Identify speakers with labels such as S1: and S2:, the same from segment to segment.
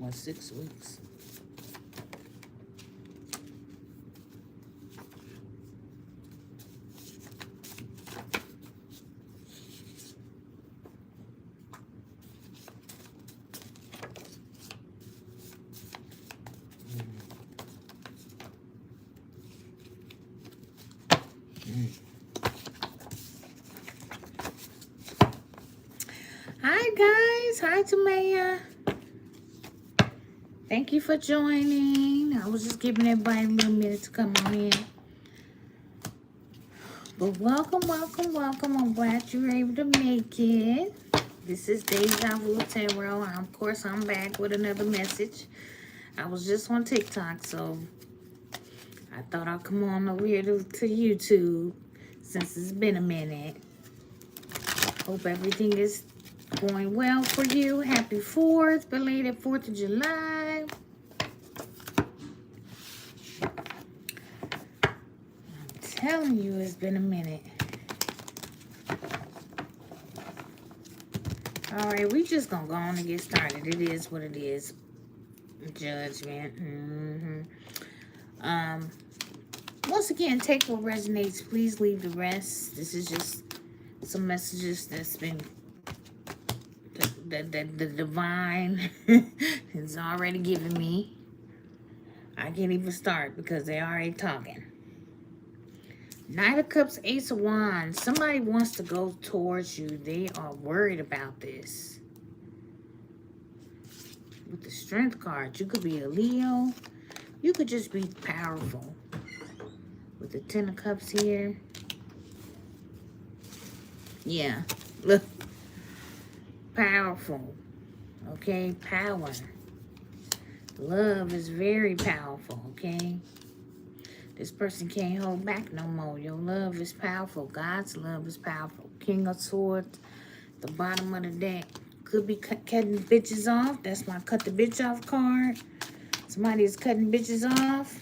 S1: or 6 weeks. Hi guys, hi Tamaya. Thank you for joining. I was just giving everybody a little minute to come on in. But welcome, welcome, welcome. I'm glad you were able to make it. This is Deja Vu Tarot. Of course, I'm back with another message. I was just on TikTok, so I thought I'd come on over here to YouTube since it's been a minute. Hope everything is going well for you. Happy 4th, belated 4th of July. I'm telling you, it's been a minute. All right, we just gonna go on and get started. It is what it is. Judgment. Once again, take what resonates. Please leave the rest. This is just some messages that's been the divine has already given me. I can't even start because they're already talking. Knight of Cups, Ace of Wands. Somebody wants to go towards you. They are worried about this. With the Strength card, you could be a Leo. You could just be powerful. With the 10 of Cups here. Yeah, look. Powerful. Okay, power. Love is very powerful, okay? This person can't hold back no more. Your love is powerful. God's love is powerful. King of Swords, the bottom of the deck. Could be cutting bitches off. That's my cut the bitch off card. Somebody is cutting bitches off.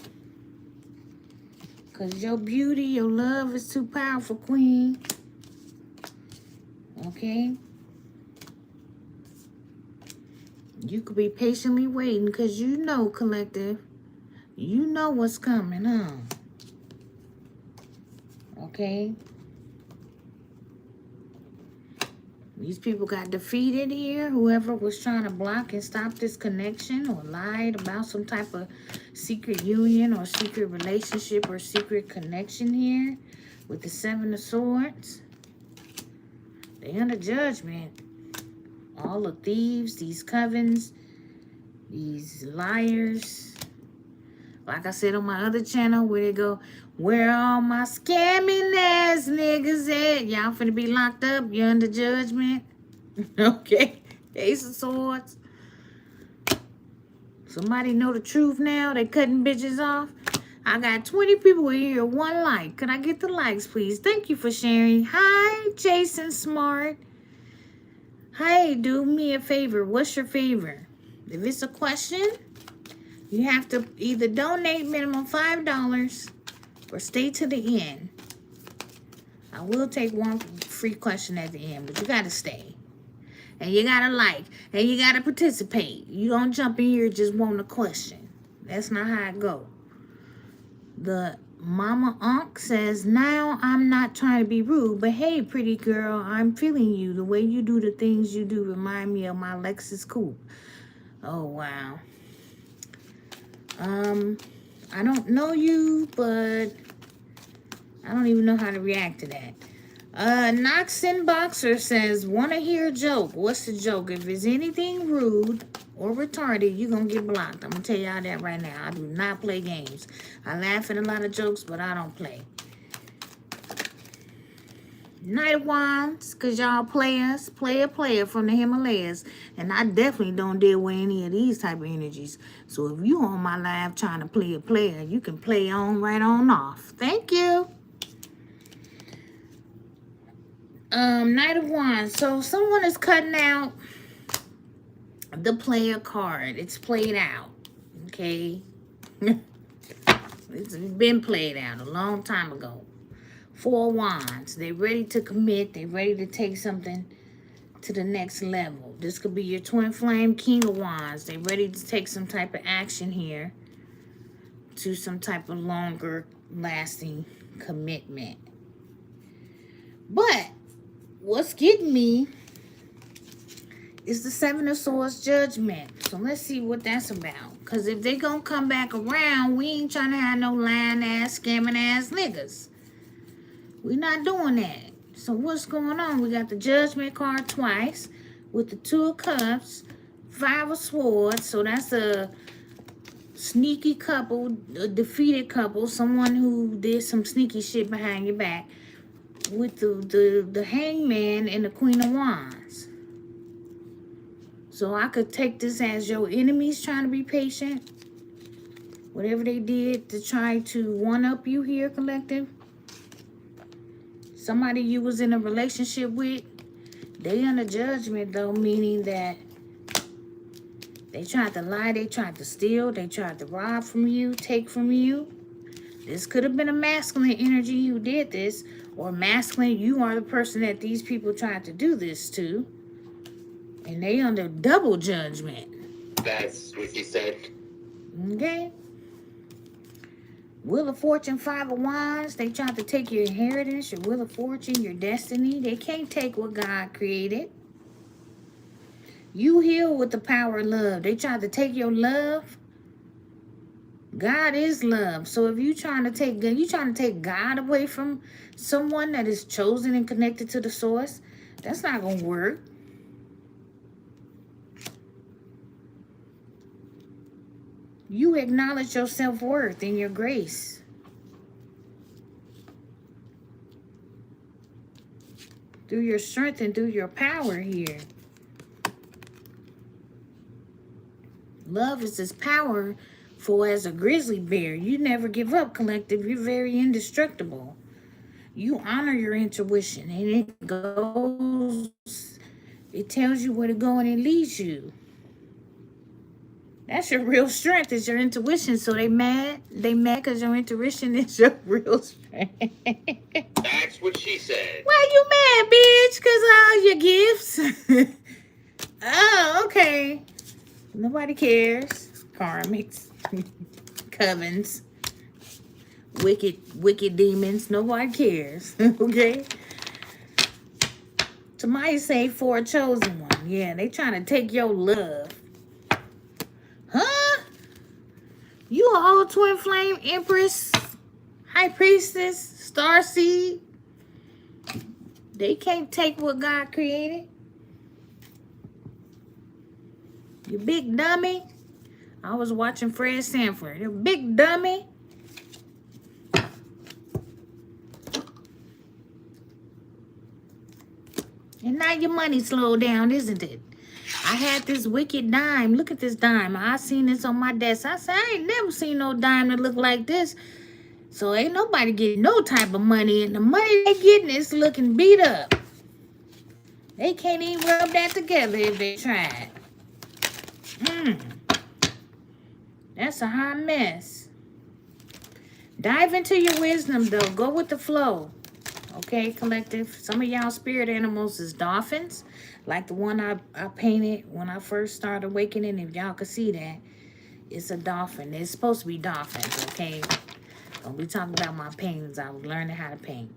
S1: Because your beauty, your love is too powerful, queen. Okay? You could be patiently waiting because you know, collective, you know what's coming, huh? Okay? These people got defeated here. Whoever was trying to block and stop this connection or lied about some type of secret union or secret relationship or secret connection here with the 7 of Swords. They under judgment. All the thieves, these covens, these liars. Like I said on my other channel, where they go, where all my scamming ass niggas at? Y'all finna be locked up. You're under judgment. Okay. Ace of Swords. Somebody know the truth now. They cutting bitches off. I got 20 people here. 1 like. Could I get the likes, please? Thank you for sharing. Hi, Jason Smart. Hey, do me a favor. What's your favor? If it's a question, you have to either donate minimum $5 or stay to the end. I will take 1 free question at the end, but you got to stay. And you got to like. And you got to participate. You don't jump in here just wanting a question. That's not how it go. The Mama Unc says, now I'm not trying to be rude, but hey, pretty girl, I'm feeling you. The way you do the things you do remind me of my Lexus coupe. Oh, wow. I don't know you, but I don't even know how to react to that. Noxon Boxer says, want to hear a joke. What's the joke? If it's anything rude or retarded, you're going to get blocked. I'm going to tell y'all that right now. I do not play games. I laugh at a lot of jokes, but I don't play. Knight of Wands, because y'all players, player from the Himalayas. And I definitely don't deal with any of these type of energies. So if you on my live trying to play a player, you can play on right on off. Thank you. Knight of Wands. So someone is cutting out the player card. It's played out. Okay. It's been played out a long time ago. 4 Wands. They're ready to commit. They're ready to take something to the next level. This could be your twin flame King of Wands. They're ready to take some type of action here to some type of longer lasting commitment. But what's getting me is the Seven of Swords Judgment. So let's see what that's about. Because if they gonna come back around, we ain't trying to have no lying ass, scamming ass niggas. We're not doing that. So what's going on? We got the Judgment card twice with the Two of Cups, Five of Swords. So that's a sneaky couple, a defeated couple, someone who did some sneaky shit behind your back, with the Hangman and the Queen of Wands. So I could take this as your enemies trying to be patient. Whatever they did to try to one-up you here, collective. Somebody you was in a relationship with, they under judgment though, meaning that they tried to lie, they tried to steal, they tried to rob from you, take from you. This could have been a masculine energy who did this, or masculine, you are the person that these people tried to do this to. And they under double judgment.
S2: That's what she said.
S1: Okay. Wheel of Fortune, Five of Wands. They tried to take your inheritance, your Wheel of Fortune, your destiny. They can't take what God created. You heal with the power of love. They tried to take your love. God is love. So if you trying to take God away from someone that is chosen and connected to the source, that's not gonna work. You acknowledge your self-worth and your grace. Through your strength and through your power here. Love is as powerful as a grizzly bear. You never give up, collective. You're very indestructible. You honor your intuition, and it tells you where to go and it leads you. That's your real strength, is your intuition. So they mad because your intuition is your real strength.
S2: That's what she said.
S1: Why you mad, bitch? Because of all your gifts? Oh, okay. Nobody cares. Karmics. Covens. Wicked demons. Nobody cares. Okay? Somebody say for a chosen one. Yeah, they trying to take your love. Huh? You a whole twin flame empress, high priestess, starseed. They can't take what God created. You big dummy. I was watching Fred Sanford. You big dummy. And now your money slowed down, isn't it? I had this wicked dime. Look at this dime. I seen this on my desk. I said, I ain't never seen no dime that look like this. So ain't nobody getting no type of money. And the money they getting is looking beat up. They can't even rub that together if they tried. That's a hot mess. Dive into your wisdom, though. Go with the flow. Okay, collective. Some of y'all spirit animals is dolphins. Like the one I painted when I first started awakening. If y'all could see that, it's a dolphin. It's supposed to be dolphins, okay? Don't be talking about my paintings. I was learning how to paint.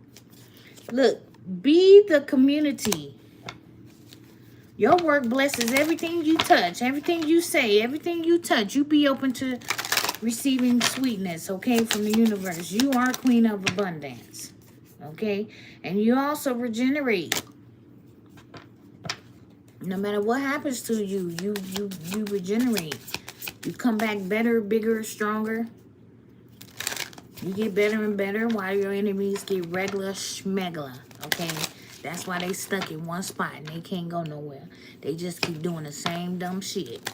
S1: Look, be the community. Your work blesses everything you touch, everything you say, everything you touch. You be open to receiving sweetness, okay, from the universe. You are queen of abundance, okay? And you also regenerate. No matter what happens to you, you regenerate. You come back better, bigger, stronger. You get better and better while your enemies get regular schmegler, okay? That's why they stuck in one spot and they can't go nowhere. They just keep doing the same dumb shit.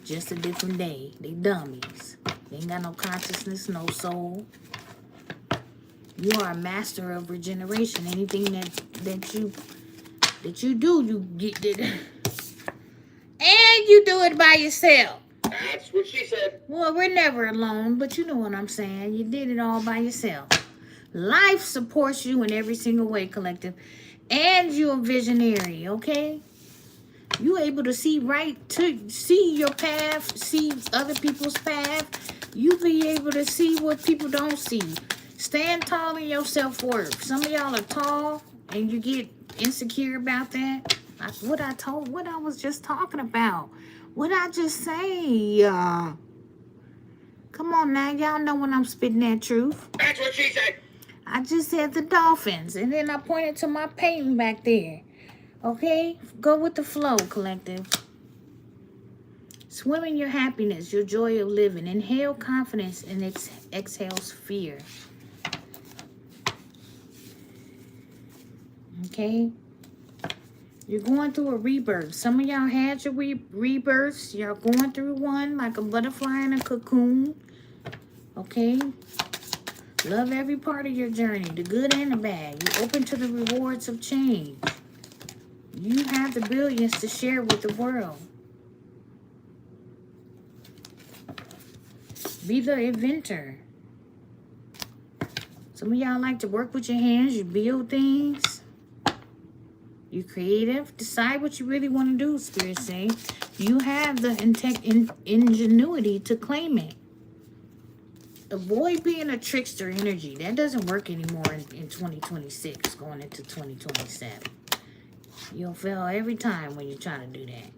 S1: Just a different day. They dummies. They ain't got no consciousness, no soul. You are a master of regeneration. Anything that you do, you get it. And you do it by yourself.
S2: That's what she said.
S1: Well, we're never alone, but you know what I'm saying. You did it all by yourself. Life supports you in every single way, collective. And you're a visionary, okay? You able to see see your path, see other people's path. You be able to see what people don't see. Stand tall in your self-worth. Some of y'all are tall and you get insecure about that. What I was just talking about. What I just say? Come on now, y'all know when I'm spitting that truth.
S2: That's what she said.
S1: I just said the dolphins, and then I pointed to my painting back there. Okay? Go with the flow, collective. Swim in your happiness, your joy of living. Inhale confidence and exhales fear. Okay? You're going through a rebirth. Some of y'all had your rebirths. Y'all going through one like a butterfly in a cocoon. Okay? Love every part of your journey, the good and the bad. You're open to the rewards of change. You have the brilliance to share with the world. Be the inventor. Some of y'all like to work with your hands. You build things. You're creative. Decide what you really want to do, Spirit say. You have the ingenuity to claim it. Avoid being a trickster energy. That doesn't work anymore in 2026, going into 2027. You'll fail every time when you're trying to do that.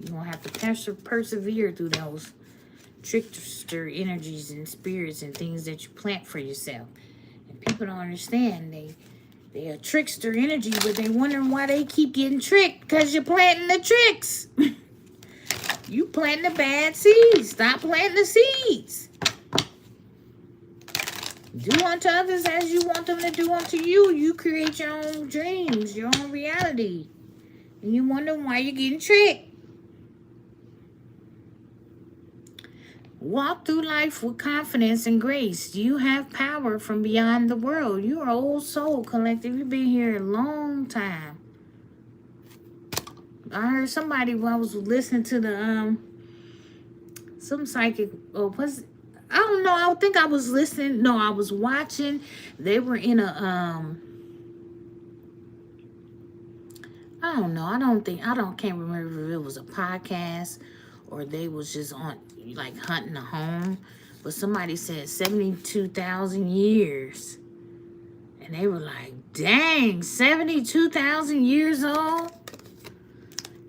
S1: You're going to have to persevere through those trickster energies and spirits and things that you plant for yourself. And people don't understand. They're a trickster energy, but they wondering why they keep getting tricked, because you're planting the tricks. You planting the bad seeds. Stop planting the seeds. Do unto others as you want them to do unto you. You create your own dreams, your own reality. And you wonder why you're getting tricked. Walk through life with confidence and grace. You have power from beyond the world. You are old soul collective. You've been here a long time. I heard somebody while I was listening to the some psychic I don't know, I think I was listening. No, I was watching. They were in a I don't know. Can't remember if it was a podcast or they was just on like hunting a home. But somebody said 72,000 years. And they were like, dang, 72,000 years old?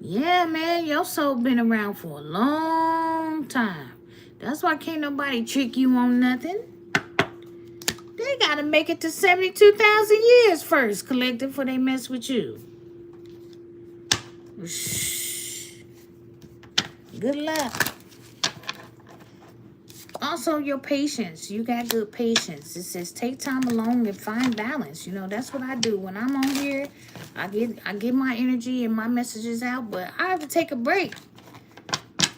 S1: Yeah, man, your soul been around for a long time. That's why can't nobody trick you on nothing. They gotta make it to 72,000 years first, collective, before they mess with you. Shh. Good luck. Also, your patience. You got good patience. It says take time alone and find balance. You know, that's what I do. When I'm on here, I get my energy and my messages out, but I have to take a break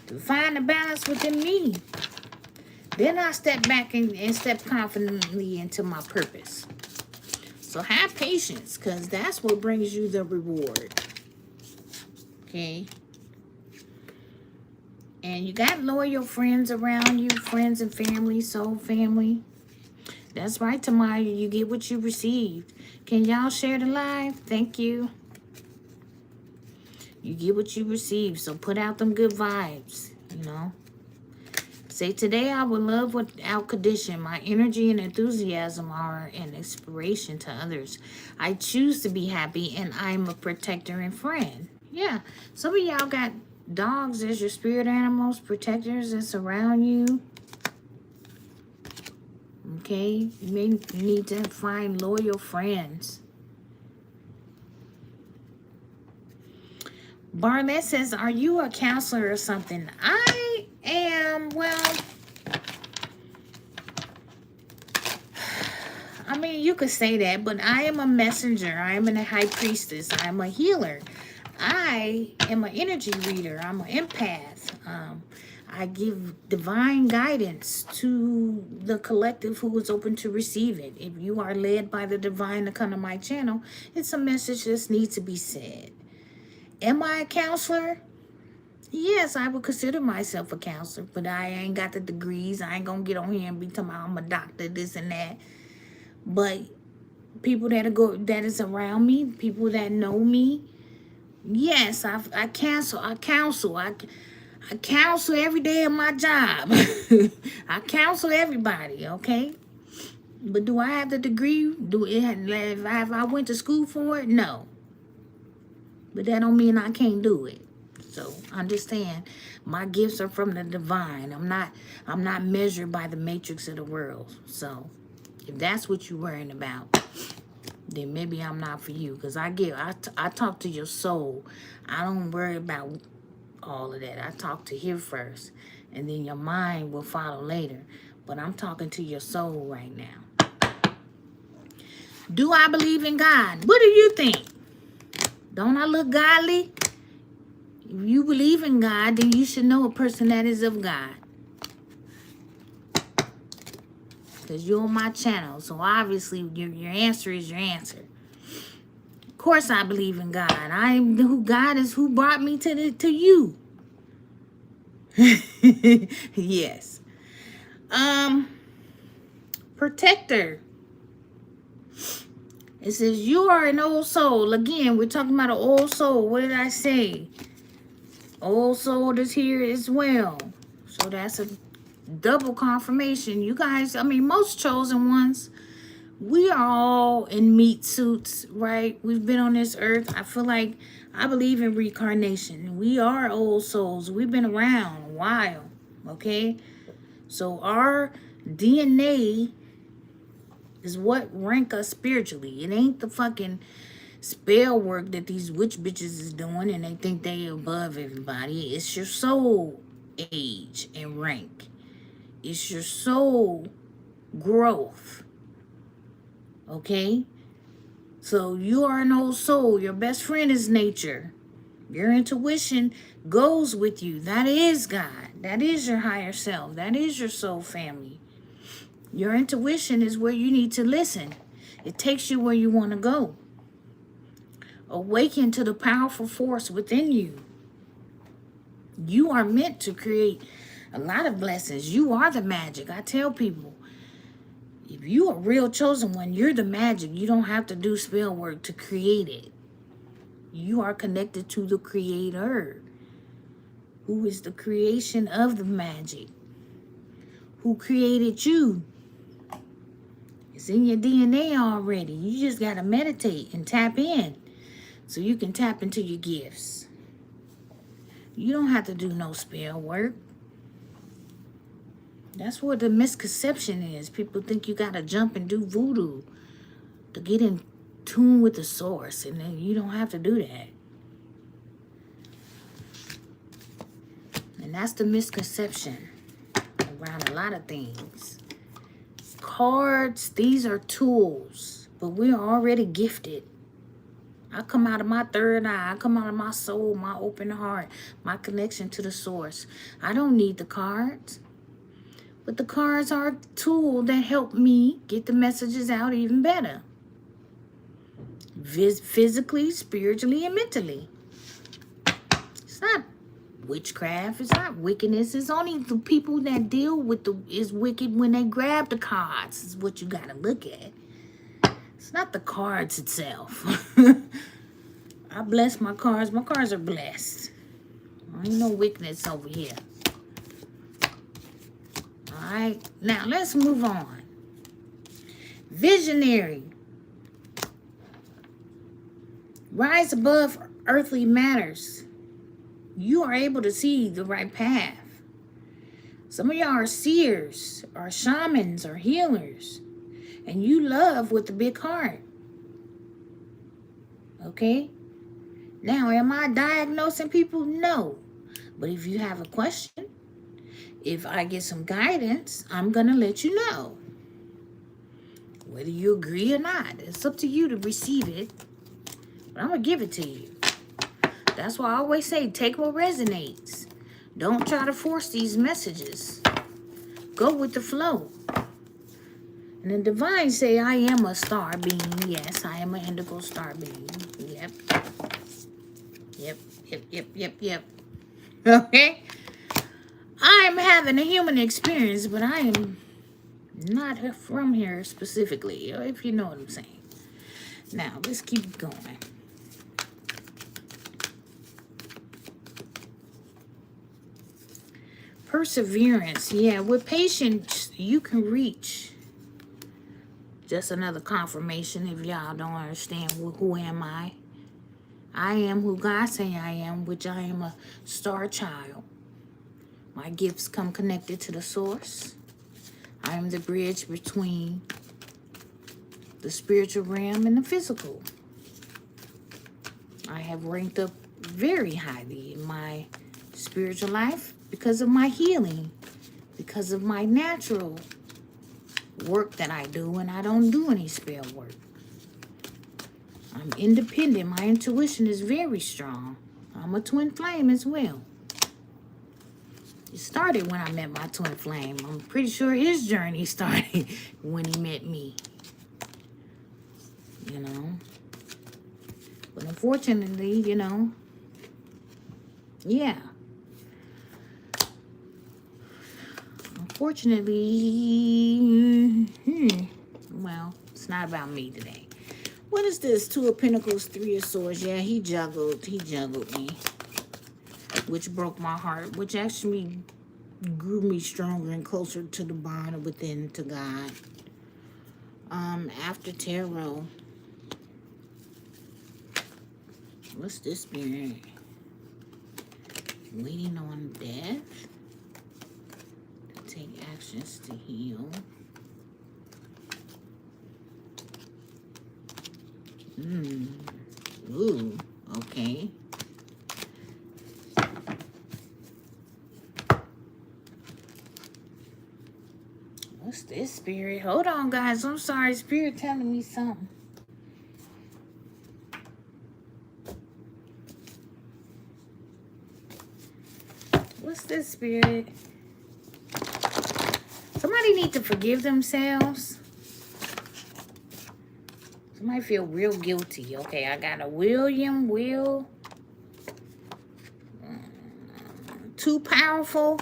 S1: to find the balance within me. Then I step back and step confidently into my purpose. So have patience, because that's what brings you the reward. Okay? And you got loyal friends around you, friends and family, soul family. That's right, Tamaya. You get what you received. Can y'all share the live? Thank you. You get what you receive, so put out them good vibes, you know. Say, today I will love without condition. My energy and enthusiasm are an inspiration to others. I choose to be happy, and I'm a protector and friend. Yeah, some of y'all got dogs as your spirit animals, protectors that surround you. Okay, you may need to find loyal friends. Barnett says, are you a counselor or something? I am, well, I mean, you could say that, but I am a messenger. I am a high priestess. I am a healer. I am an energy reader. I'm an empath. I give divine guidance to the collective who is open to receive it. If you are led by the divine to come to my channel, it's a message that needs to be said. Am I a counselor? Yes, I would consider myself a counselor, but I ain't got the degrees. I ain't gonna get on here and be talking about I'm a doctor, this and that. But people that is around me, people that know me, Yes, I counsel. I counsel every day of my job. I counsel everybody, okay? But do I have the degree? Have I went to school for it? No. But that don't mean I can't do it. So understand, my gifts are from the divine. I'm not measured by the matrix of the world. So if that's what you're worrying about, then maybe I'm not for you. Because I talk to your soul. I don't worry about all of that. I talk to here first. And then your mind will follow later. But I'm talking to your soul right now. Do I believe in God? What do you think? Don't I look godly? If you believe in God, then you should know a person that is of God. Because you're on my channel. So obviously your answer is your answer. Of course I believe in God. God is who brought me to you. Yes. Protector. It says you are an old soul. Again, we're talking about an old soul. What did I say? Old soul is here as well. So that's a double confirmation. You guys, I mean, most chosen ones, we are all in meat suits, right? We've been on this earth. I believe in reincarnation. We are old souls. We've been around a while, okay? So our DNA is what rank us spiritually. It ain't the fucking spell work that these witch bitches is doing and they think they above everybody. It's your soul age and rank. It's your soul growth. Okay? So you are an old soul. Your best friend is nature. Your intuition goes with you. That is God. That is your higher self. That is your soul family. Your intuition is where you need to listen. It takes you where you want to go. Awaken to the powerful force within you. You are meant to create a lot of blessings. You are the magic. I tell people, if you are a real chosen one, you're the magic. You don't have to do spell work to create it. You are connected to the creator, who is the creation of the magic, who created you. It's in your DNA already. You just got to meditate and tap in so you can tap into your gifts. You don't have to do no spell work. That's what the misconception is. People think you got to jump and do voodoo to get in tune with the source. And then you don't have to do that. And that's the misconception around a lot of things. Cards, these are tools. But we're already gifted. I come out of my third eye. I come out of my soul, my open heart, my connection to the source. I don't need the cards. But the cards are a tool that help me get the messages out even better. Physically, spiritually, and mentally. It's not witchcraft. It's not wickedness. It's only the people that deal with is wicked when they grab the cards. Is what you got to look at. It's not the cards itself. I bless my cards. My cards are blessed. Ain't no wickedness over here. Alright, now let's move on. Visionary. Rise above earthly matters. You are able to see the right path. Some of y'all are seers, or shamans, or healers. And you love with a big heart. Okay? Now, am I diagnosing people? No. But if you have a question, if I get some guidance, I'm going to let you know. Whether you agree or not. It's up to you to receive it. But I'm going to give it to you. That's why I always say, take what resonates. Don't try to force these messages. Go with the flow. And the divine say, I am a star being. Yes, I am an indigo star being. Yep. Yep. Okay? I'm having a human experience, but I am not from here specifically, if you know what I'm saying. Now, let's keep going. Perseverance. Yeah, with patience, you can reach. Just another confirmation if y'all don't understand who am I. I am who God say I am, which I am a star child. My gifts come connected to the source. I am the bridge between the spiritual realm and the physical. I have ranked up very highly in my spiritual life because of my healing, because of my natural work that I do, and I don't do any spell work. I'm independent. My intuition is very strong. I'm a twin flame as well. It started when I met my twin flame. I'm pretty sure his journey started when he met me. You know. But unfortunately, you know, yeah. Unfortunately, well, it's not about me today. What is this? Two of Pentacles, Three of Swords. Yeah, he juggled me. Which broke my heart, which actually grew me stronger and closer to the bond within, to God. After tarot. What's this spirit? Waiting on death. To take actions to heal. Ooh, okay. What's this spirit? Hold on, guys. I'm sorry. Spirit telling me something. What's this spirit? Somebody need to forgive themselves. Somebody feel real guilty. Okay, I got a Will. Too powerful.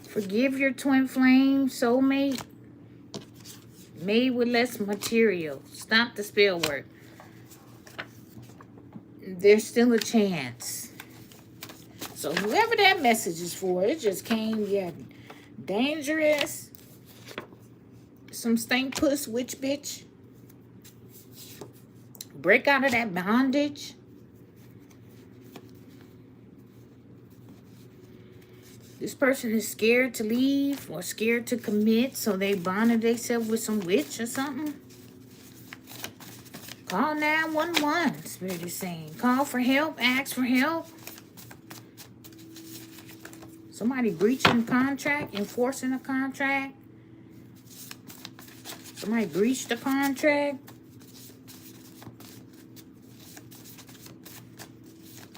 S1: Forgive your twin flame, soulmate. Made with less material. Stop the spell work. There's still a chance. So whoever that message is for, it just came, yeah, dangerous. Some stank puss witch bitch. Break out of that bondage. This person is scared to leave or scared to commit, so they bonded themselves with some witch or something. Call 911, Spirit is saying. Call for help, ask for help. Somebody breaching a contract, enforcing a contract. Somebody breached the contract.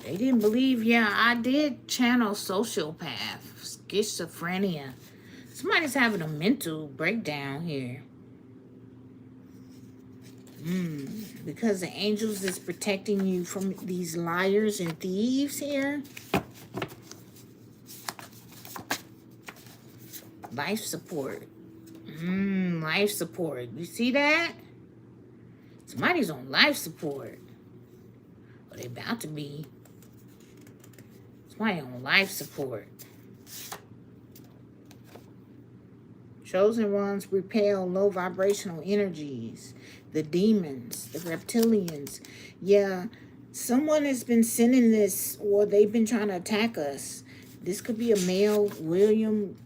S1: They didn't believe, yeah, I did channel sociopath, schizophrenia. Somebody's having a mental breakdown here. Because the angels is protecting you from these liars and thieves here. Life support. Life support. You see that? Somebody's on life support. Or they about to be. Somebody on life support. Chosen ones repel low vibrational energies. The demons, the reptilians. Yeah, someone has been sending this, or they've been trying to attack us. This could be a male, William,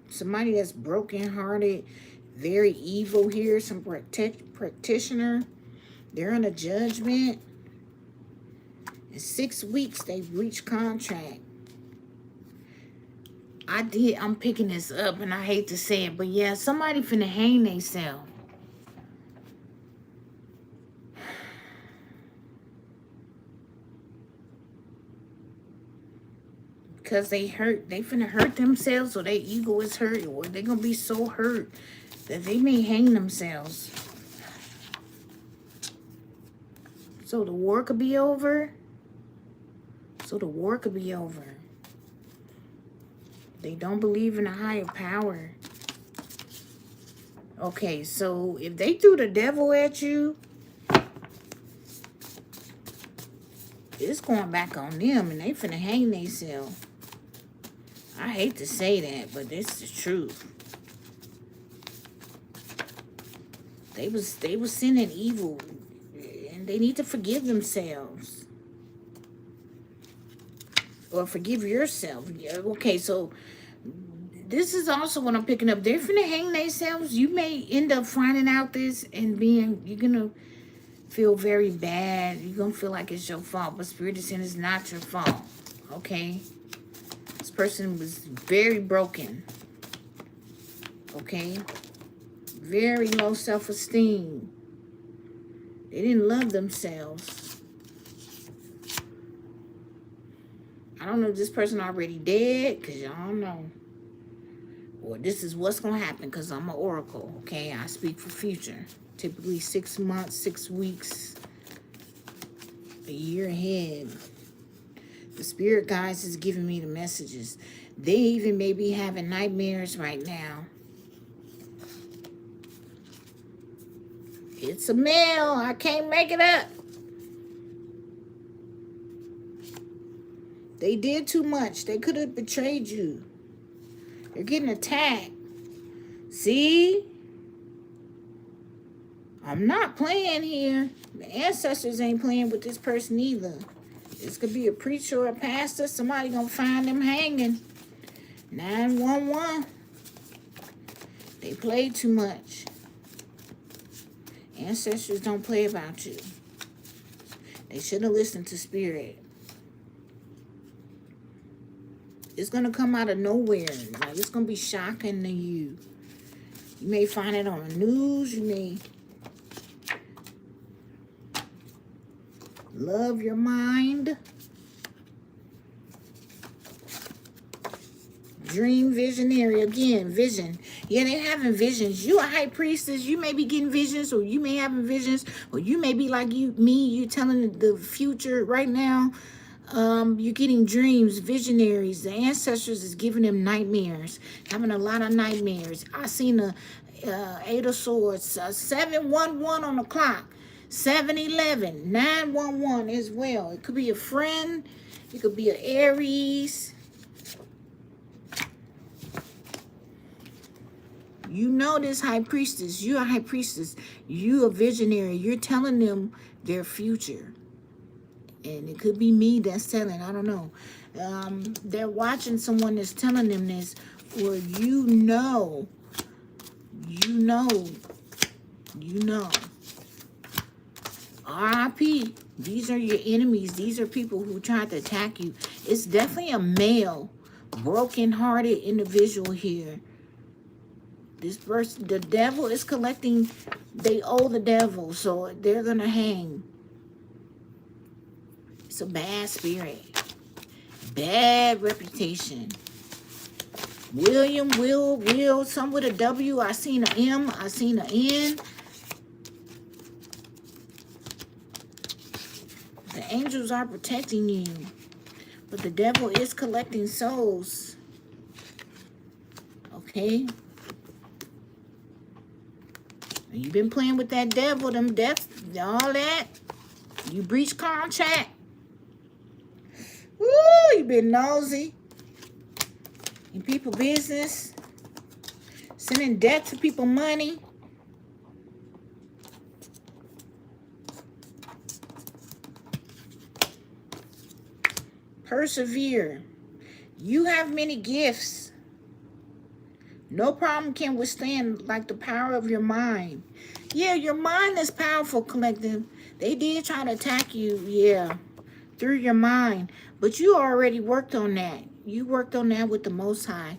S1: somebody that's broken-hearted, very evil here, some practitioner. They're on a judgment. In 6 weeks, they've reached contract. I'm picking this up, and I hate to say it, but yeah, somebody finna hang themselves. Because they finna hurt themselves, or their ego is hurt, or they're gonna be so hurt that they may hang themselves. So the war could be over. They don't believe in a higher power. Okay, so if they threw the devil at you, it's going back on them, and they finna hang themselves. I hate to say that, but this is the truth. They was sinning evil, and they need to forgive themselves. Or forgive yourself. Yeah, okay, so this is also what I'm picking up. They're finna hang themselves. You may end up finding out this and you're gonna feel very bad. You're gonna feel like it's your fault, but Spirit is saying it's not your fault. Okay? This person was very broken. Okay? Very low self-esteem. They didn't love themselves. I don't know if this person already dead, because y'all don't know. Or this is what's going to happen, because I'm an oracle, okay? I speak for future. Typically 6 months, 6 weeks, a year ahead. The spirit guides is giving me the messages. They even may be having nightmares right now. It's a male. I can't make it up. They did too much. They could have betrayed you. They're getting attacked. See? I'm not playing here. The ancestors ain't playing with this person either. This could be a preacher or a pastor. Somebody gonna find them hanging. 911. They played too much. Ancestors don't play about you. They should have listened to spirit. It's going to come out of nowhere. Like, it's going to be shocking to you. You may find it on the news. You may love your mind. Dream visionary. Again, vision. Yeah, they're having visions. You a high priestess. You may be getting visions, or you may having visions, or you may be like you telling the future right now. You're getting dreams, visionaries. The ancestors is giving them nightmares, having a lot of nightmares. I seen a 8 of swords, 711 on the clock, 711, 911 as well. It could be a friend. It could be an Aries. You know this high priestess. You're a high priestess. You a visionary. You're telling them their future. And it could be me that's telling. I don't know. They're watching someone that's telling them this. Or you know. R.I.P. These are your enemies. These are people who tried to attack you. It's definitely a male, broken-hearted individual here. This person, the devil is collecting. They owe the devil, so they're going to hang. It's a bad spirit. Bad reputation. William, Will, some with a W. I seen an M. I seen an N. The angels are protecting you. But the devil is collecting souls. Okay? You've been playing with that devil, them deaths, all that. You breached contract. Woo, you been nosy. In people business. Sending debt to people money. Persevere. You have many gifts. No problem can withstand like the power of your mind. Yeah, your mind is powerful, collective. They did try to attack you, yeah, through your mind. But you already worked on that. You worked on that with the Most High.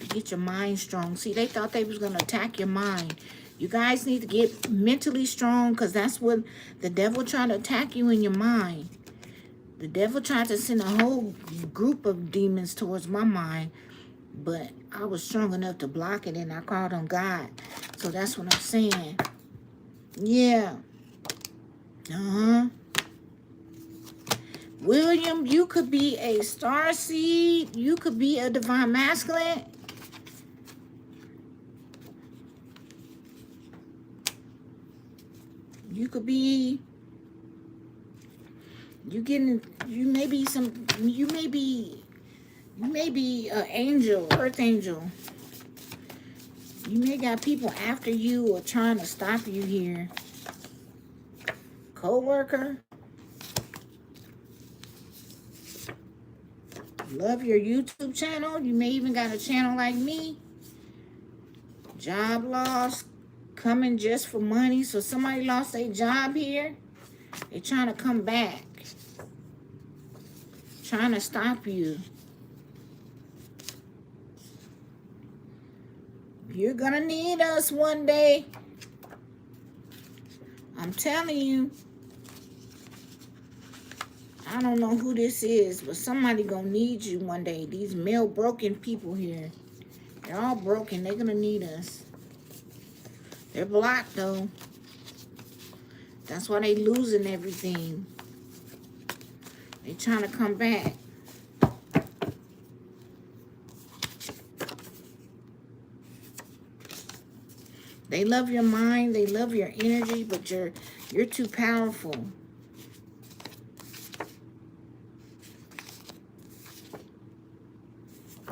S1: To get your mind strong. See, they thought they was going to attack your mind. You guys need to get mentally strong, because that's what the devil tried to attack you in your mind. The devil tried to send a whole group of demons towards my mind. But I was strong enough to block it, and I called on God. So that's what I'm saying. Yeah. William, you could be a star seed. You could be a divine masculine. You could be You may be an angel, earth angel. You may got people after you or trying to stop you here. Co-worker. Love your YouTube channel. You may even got a channel like me. Job loss. Coming just for money. So somebody lost their job here. They're trying to come back. Trying to stop you. You're gonna need us one day. I'm telling you. I don't know who this is, but somebody gonna need you one day. These male broken people here. They're all broken. They're gonna need us. They're blocked though. That's why they losing everything. They trying to come back. They love your mind. They love your energy, but you're too powerful.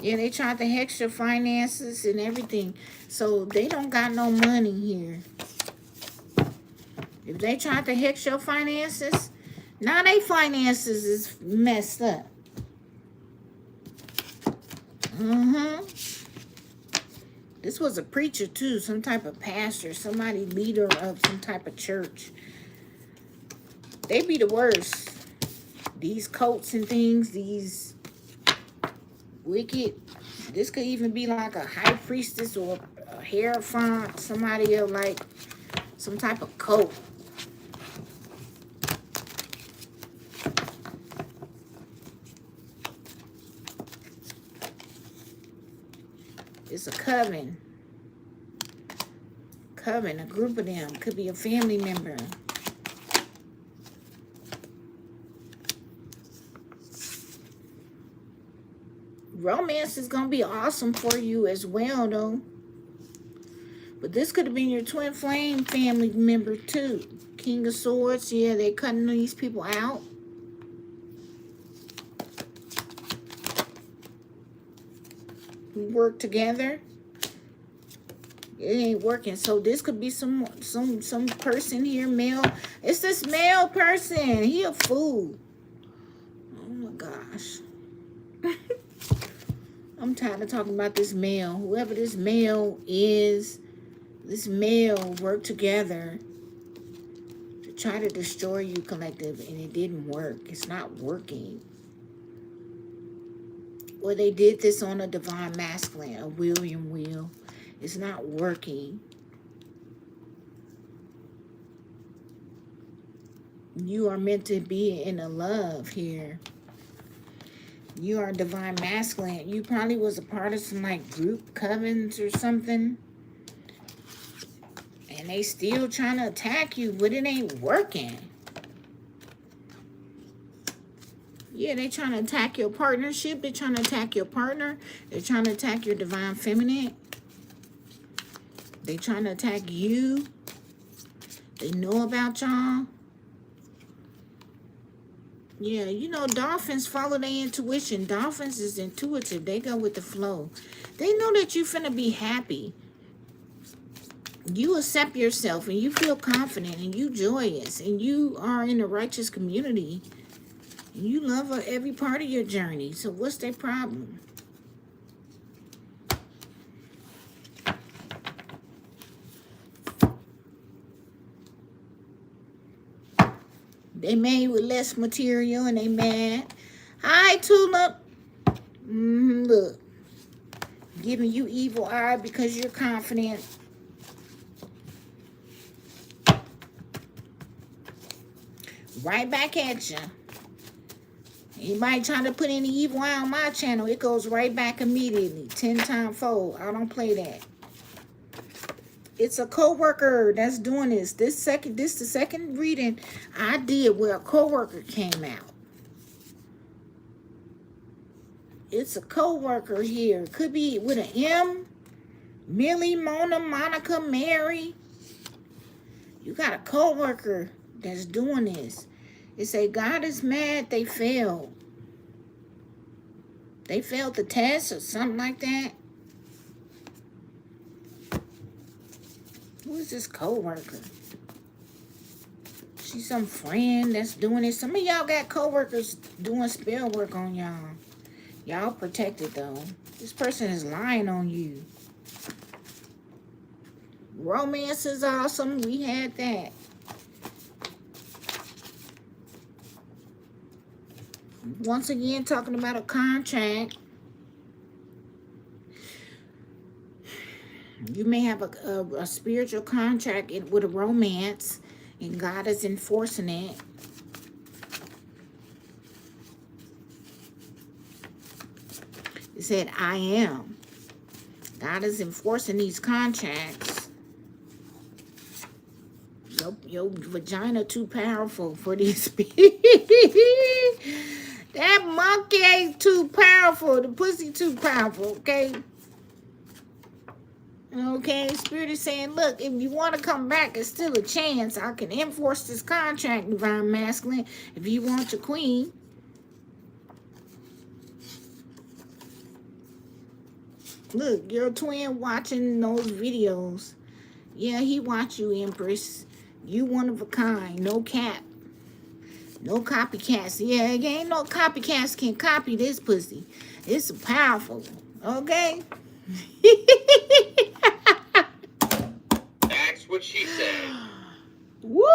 S1: Yeah, they tried to hex your finances and everything. So they don't got no money here. If they tried to hex your finances, now they finances is messed up. This was a preacher too, some type of pastor, somebody leader of some type of church. They be the worst. These cults and things, these wicked. This could even be like a high priestess or a hierophant, somebody of like some type of cult. It's a coven. Coven, a group of them. Could be a family member. Romance is going to be awesome for you as well, though. But this could have been your twin flame family member, too. King of Swords. Yeah, they're cutting these people out. We work together. It ain't working. So this could be some person here, male. It's this male person. He a fool. Oh, my gosh. I'm tired of talking about this male. Whoever this male is, this male worked together to try to destroy you, collective, and it didn't work. It's not working. Or they did this on a divine masculine, a William Will. It's not working. You are meant to be in a love here. You are divine masculine. You probably was a part of some like group covens or something. And they still trying to attack you, but it ain't working. Yeah, they trying to attack your partnership. They're trying to attack your partner. They're trying to attack your divine feminine. They trying to attack you. They know about y'all. Yeah, you know, dolphins follow their intuition. Dolphins is intuitive. They go with the flow. They know that you finna be happy. You accept yourself and you feel confident and you joyous and you are in a righteous community. And you love every part of your journey. So what's their problem? They made with less material and they mad. Hi, Tulip. Look. Giving you evil eye because you're confident. Right back at you. Anybody trying to put any evil eye on my channel, it goes right back immediately. 10 times fold. I don't play that. It's a co-worker that's doing this. This the second reading I did where a co-worker came out. It's a co-worker here. Could be with an M. Millie, Mona, Monica, Mary. You got a co-worker that's doing this. It say God is mad they failed. They failed the test or something like that. Who is this co-worker? She's some friend that's doing it. Some of y'all got co-workers doing spell work on y'all. Y'all protected though. This person is lying on you. Romance is awesome. We had that. Once again, talking about a contract. You may have a spiritual contract with a romance, and God is enforcing it. It said, I am. God is enforcing these contracts. Your vagina too powerful for these people. That monkey ain't too powerful. The pussy too powerful, okay? Okay, Spirit is saying, look, if you want to come back, it's still a chance. I can enforce this contract, Divine Masculine, if you want your queen. Look, your twin watching those videos. Yeah, he watch you, Empress. You one of a kind. No cap. No copycats. Yeah, ain't no copycats can copy this pussy. It's powerful. Okay?
S2: That's what she said.
S1: Woo!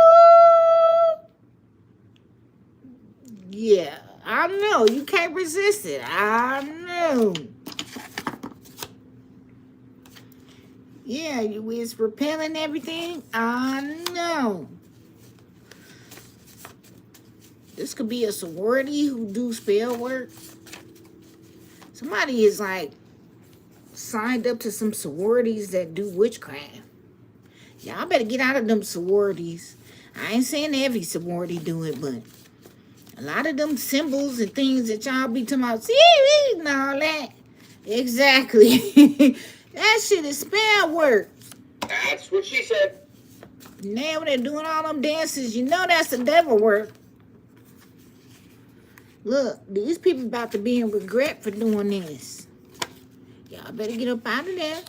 S1: Yeah, I know. You can't resist it. I know. Yeah, you is repelling everything. I know. This could be a sorority who do spell work. Somebody is like signed up to some sororities that do witchcraft. Y'all better get out of them sororities. I ain't saying every sorority do it, but a lot of them symbols and things that y'all be talking about, and all that. Exactly. That shit is spell work.
S2: That's what she said.
S1: Now they're doing all them dances. You know that's the devil work. Look, these people about to be in regret for doing this. Y'all better get up out of there.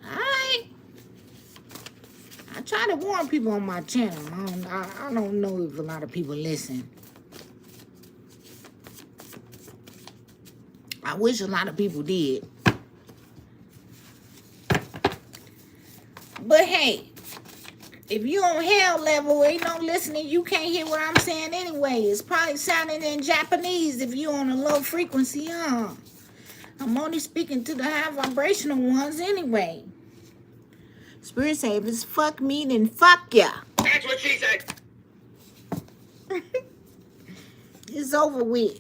S1: Alright. I try to warn people on my channel. I don't know if a lot of people listen. I wish a lot of people did. But hey, if you on hell level, ain't no listening, you can't hear what I'm saying anyway. It's probably sounding in Japanese if you on a low frequency, huh? I'm only speaking to the high vibrational ones anyway. Spirit say, if it's fuck me, then fuck ya.
S2: That's what she said.
S1: It's over with.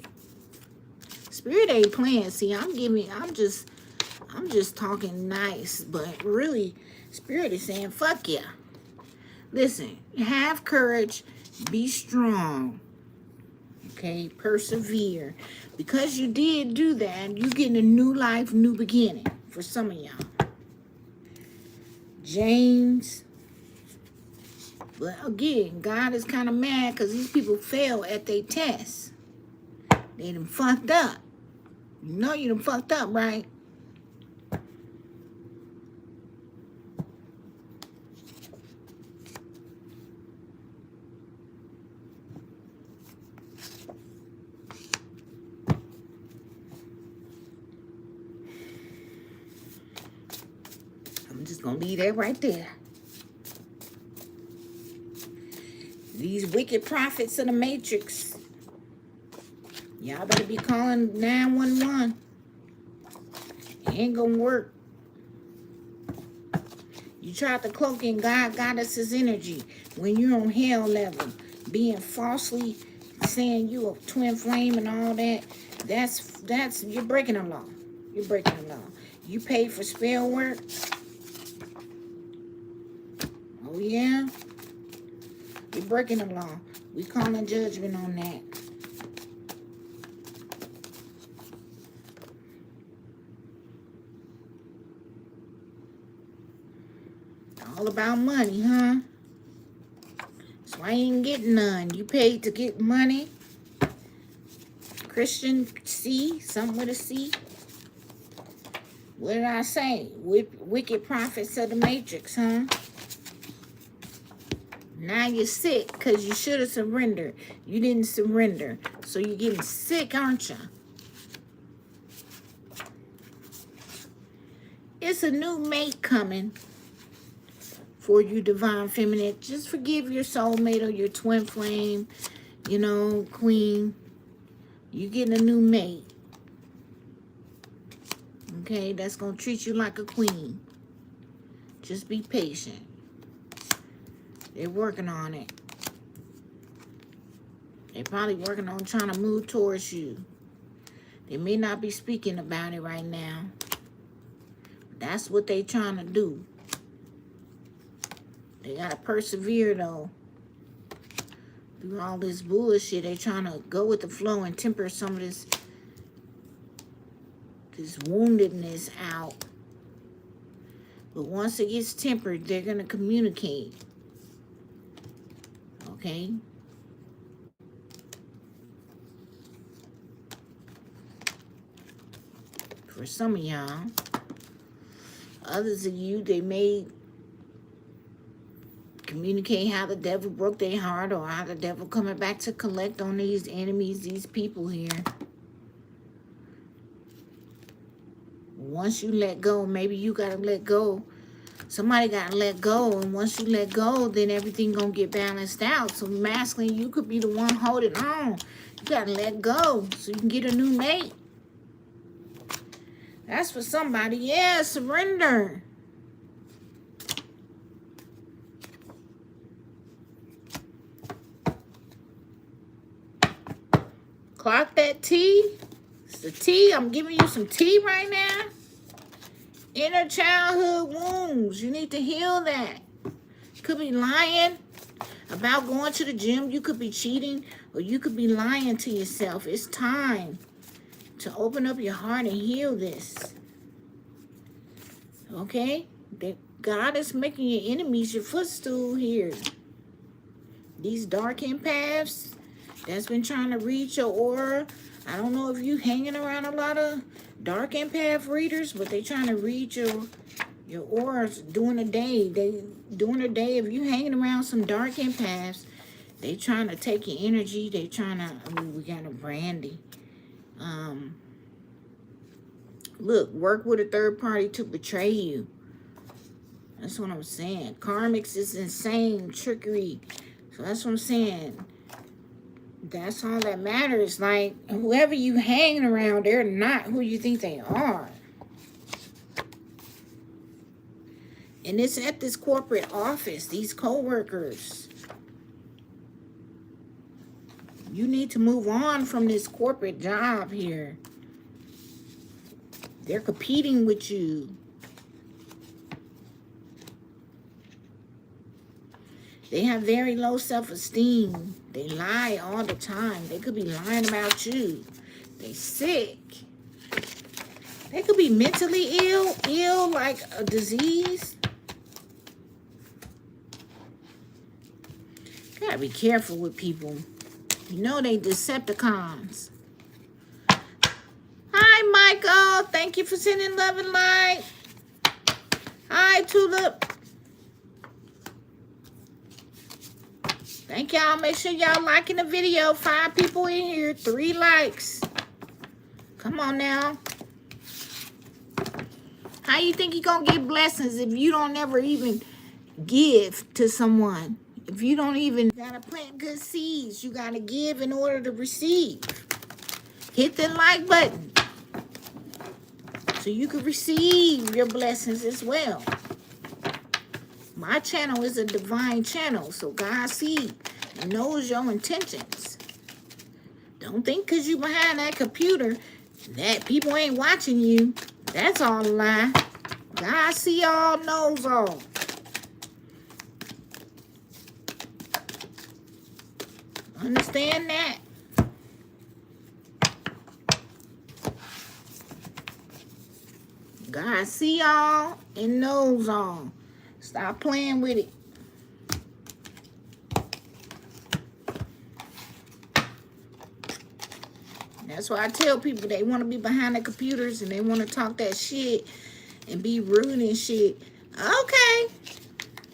S1: Spirit ain't playing. See, I'm just talking nice, but really, Spirit is saying, fuck ya. Listen, have courage, be strong, okay? Persevere. Because you did do that, you getting a new life, new beginning for some of y'all. James. But again, God is kind of mad because these people fail at their tests. They done fucked up. You know you done fucked up, right? I'm just going to leave that right there. These wicked prophets of the Matrix. Y'all better be calling 911. It ain't going to work. You tried to cloak in God Goddess's energy when you're on hell level. Being falsely saying you a twin flame and all that. That's you're breaking the law. You're breaking the law. You paid for spell work. Oh, yeah? You're breaking the law. We calling judgment on that. All about money, huh? That's Why you ain't getting none? You paid to get money? Christian C, something with a C. What did I say? Wicked prophets of the matrix, huh? Now you're sick because you should have surrendered. You didn't surrender. So you're getting sick, aren't you? It's a new mate coming for you, divine feminine. Just forgive your soulmate or your twin flame, you know, queen. You're getting a new mate. Okay, that's going to treat you like a queen. Just be patient. They're working on it. They're probably working on trying to move towards you. They may not be speaking about it right now. That's what they're trying to do. They got to persevere, though. Through all this bullshit, they're trying to go with the flow and temper some of this woundedness out. But once it gets tempered, they're going to communicate. Okay? For some of y'all. Others of you, they may communicate how the devil broke their heart or how the devil coming back to collect on these enemies, these people here. Once you let go, maybe you got to let go. Somebody got to let go. And once you let go, then everything going to get balanced out. So masculine, you could be the one holding on. You got to let go so you can get a new mate. That's for somebody. Yeah, surrender. Clock that tea. It's the tea. I'm giving you some tea right now. Inner childhood wounds. You need to heal that. You could be lying about going to the gym. You could be cheating. Or you could be lying to yourself. It's time to open up your heart and heal this. Okay? God is making your enemies your footstool here. These dark empaths that's been trying to read your aura. I don't know if you hanging around a lot of dark empath readers, but they trying to read your auras during the day. If you hanging around some dark empaths, they trying to take your energy. They trying to, we got a brandy. Look, work with a third party to betray you. That's what I'm saying. Karmics is insane trickery. So that's what I'm saying. That's all that matters. Like, whoever you hanging around, they're not who you think they are. And it's at this corporate office, these co-workers. You need to move on from this corporate job here. They're competing with you. They have very low self-esteem. They lie all the time. They could be lying about you. They sick. They could be mentally ill like a disease. Gotta be careful with people. You know they Decepticons. Hi, Michael. Thank you for sending love and light. Hi, Tulip. Thank y'all. Make sure y'all liking the video. 5 people in here. 3 likes. Come on now. How you think you're going to get blessings if you don't ever even give to someone? If you don't even got to plant good seeds, you got to give in order to receive. Hit the like button so you can receive your blessings as well. My channel is a divine channel, so God sees and knows your intentions. Don't think because you behind that computer that people ain't watching you. That's all a lie. God see all, knows all. Understand that? God see all and knows all. Stop playing with it. That's why I tell people they want to be behind the computers and they want to talk that shit and be rude and shit. Okay.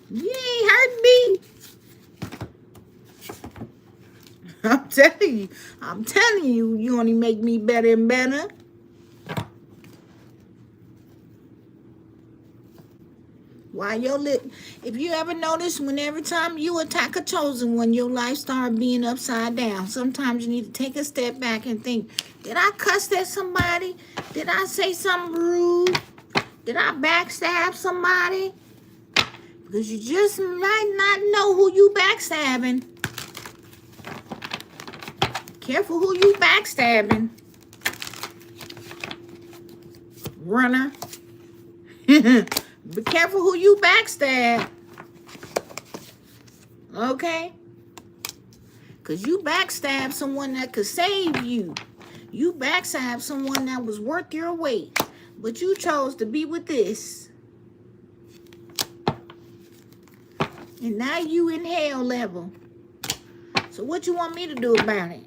S1: You ain't hurting me. I'm telling you, you only make me better and better. Why your lip? If you ever notice, every time you attack a chosen one, your life start being upside down. Sometimes you need to take a step back and think, did I cuss at somebody? Did I say something rude? Did I backstab somebody? Because you just might not know who you backstabbing. Careful who you backstabbing. Runner. Be careful who you backstab. Okay? Because you backstab someone that could save you. You backstab someone that was worth your weight. But you chose to be with this. And now you in hell level. So what you want me to do about it?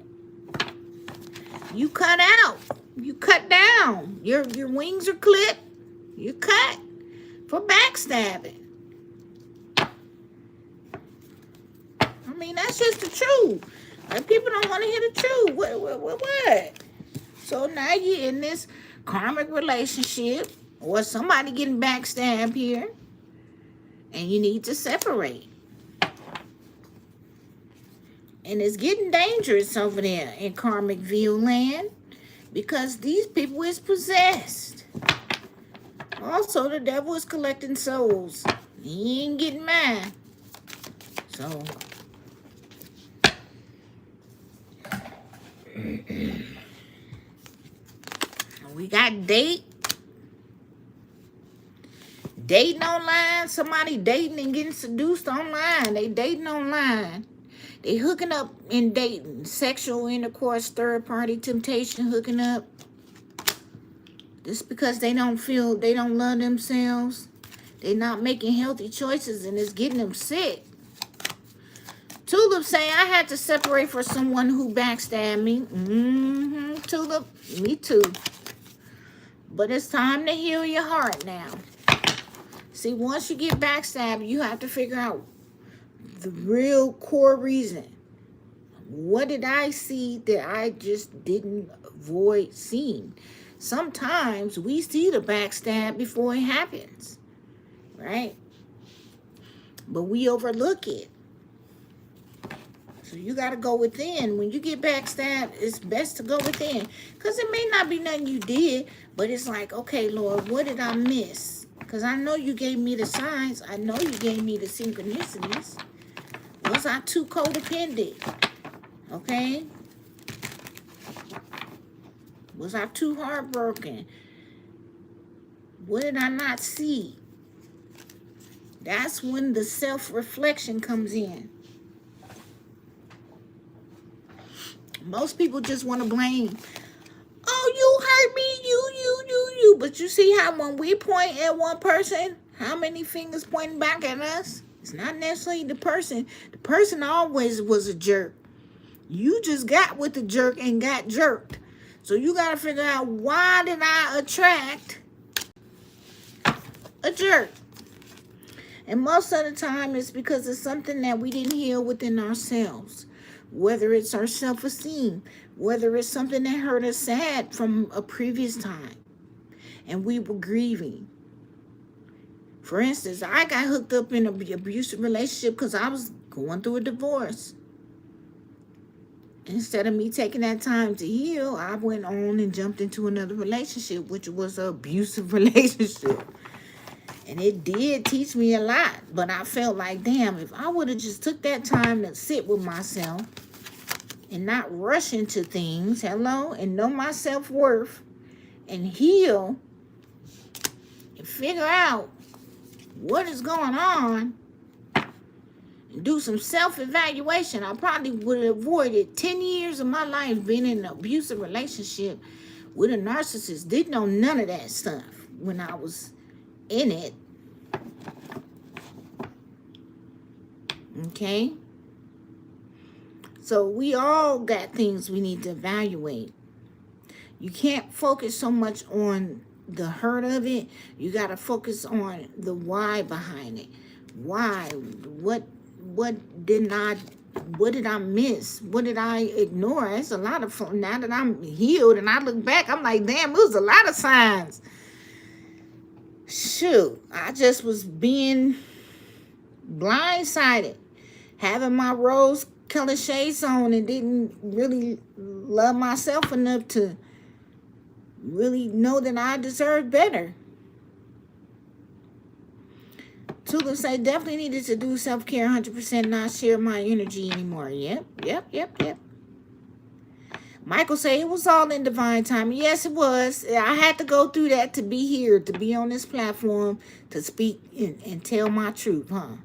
S1: You cut out. You cut down. Your wings are clipped. You cut for backstabbing. I mean, that's just the truth. Like, people don't want to hear the truth. What? So now you're in this karmic relationship or somebody getting backstabbed here. And you need to separate. And it's getting dangerous over there in karmic view land because these people is possessed. Also, the devil is collecting souls. He ain't getting mad. So, we got dating online. Somebody dating and getting seduced online. They dating online. They hooking up and dating. Sexual intercourse, third party temptation, hooking up. Just because they don't love themselves. They're not making healthy choices and it's getting them sick. Tulip say, I had to separate for someone who backstabbed me. Tulip, me too. But it's time to heal your heart now. See, once you get backstabbed, you have to figure out the real core reason. What did I see that I just didn't avoid seeing? Sometimes we see the backstab before it happens, right? But we overlook it. So you got to go within. When you get backstabbed, it's best to go within. Because it may not be nothing you did, but it's like, okay, Lord, what did I miss? Because I know you gave me the signs. I know you gave me the synchronicities. Was I too codependent? Okay? Was I too heartbroken? What did I not see? That's when the self-reflection comes in. Most people just want to blame. Oh, you hurt me, you. But you see how when we point at one person, how many fingers pointing back at us? It's not necessarily the person. The person always was a jerk. You just got with the jerk and got jerked. So you got to figure out, why did I attract a jerk? And most of the time it's because it's something that we didn't heal within ourselves. Whether it's our self-esteem, whether it's something that hurt us sad from a previous time. And we were grieving. For instance, I got hooked up in an abusive relationship because I was going through a divorce. Instead of me taking that time to heal, I went on and jumped into another relationship, which was an abusive relationship. And it did teach me a lot. But I felt like, damn, if I would have just took that time to sit with myself and not rush into things, and know my self-worth and heal and figure out what is going on and do some self-evaluation, I probably would have avoided 10 years of my life being in an abusive relationship with a narcissist. Didn't know none of that stuff when I was in it. Okay? So we all got things we need to evaluate. You can't focus so much on the hurt of it. You got to focus on the why behind it. Why? What did I miss? What did I ignore? It's a lot of fun. Now that I'm healed and I look back, I'm like, damn, it was a lot of signs. Shoot, I just was being blindsided, having my rose colored shades on and didn't really love myself enough to really know that I deserve better. Tula say, definitely needed to do self-care 100%, not share my energy anymore. Yep. Michael say, it was all in divine timing. Yes, it was. I had to go through that to be here, to be on this platform, to speak and tell my truth, huh?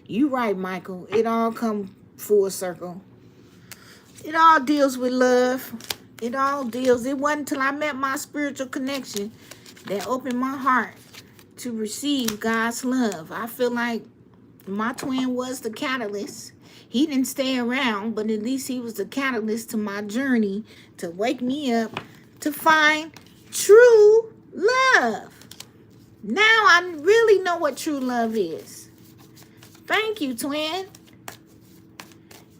S1: You right, Michael. It all come full circle. It all deals with love. It all deals. It wasn't until I met my spiritual connection that opened my heart to receive God's love. I feel like my twin was the catalyst. He didn't stay around, but at least he was the catalyst to my journey to wake me up to find true love. Now I really know what true love is. Thank you, twin.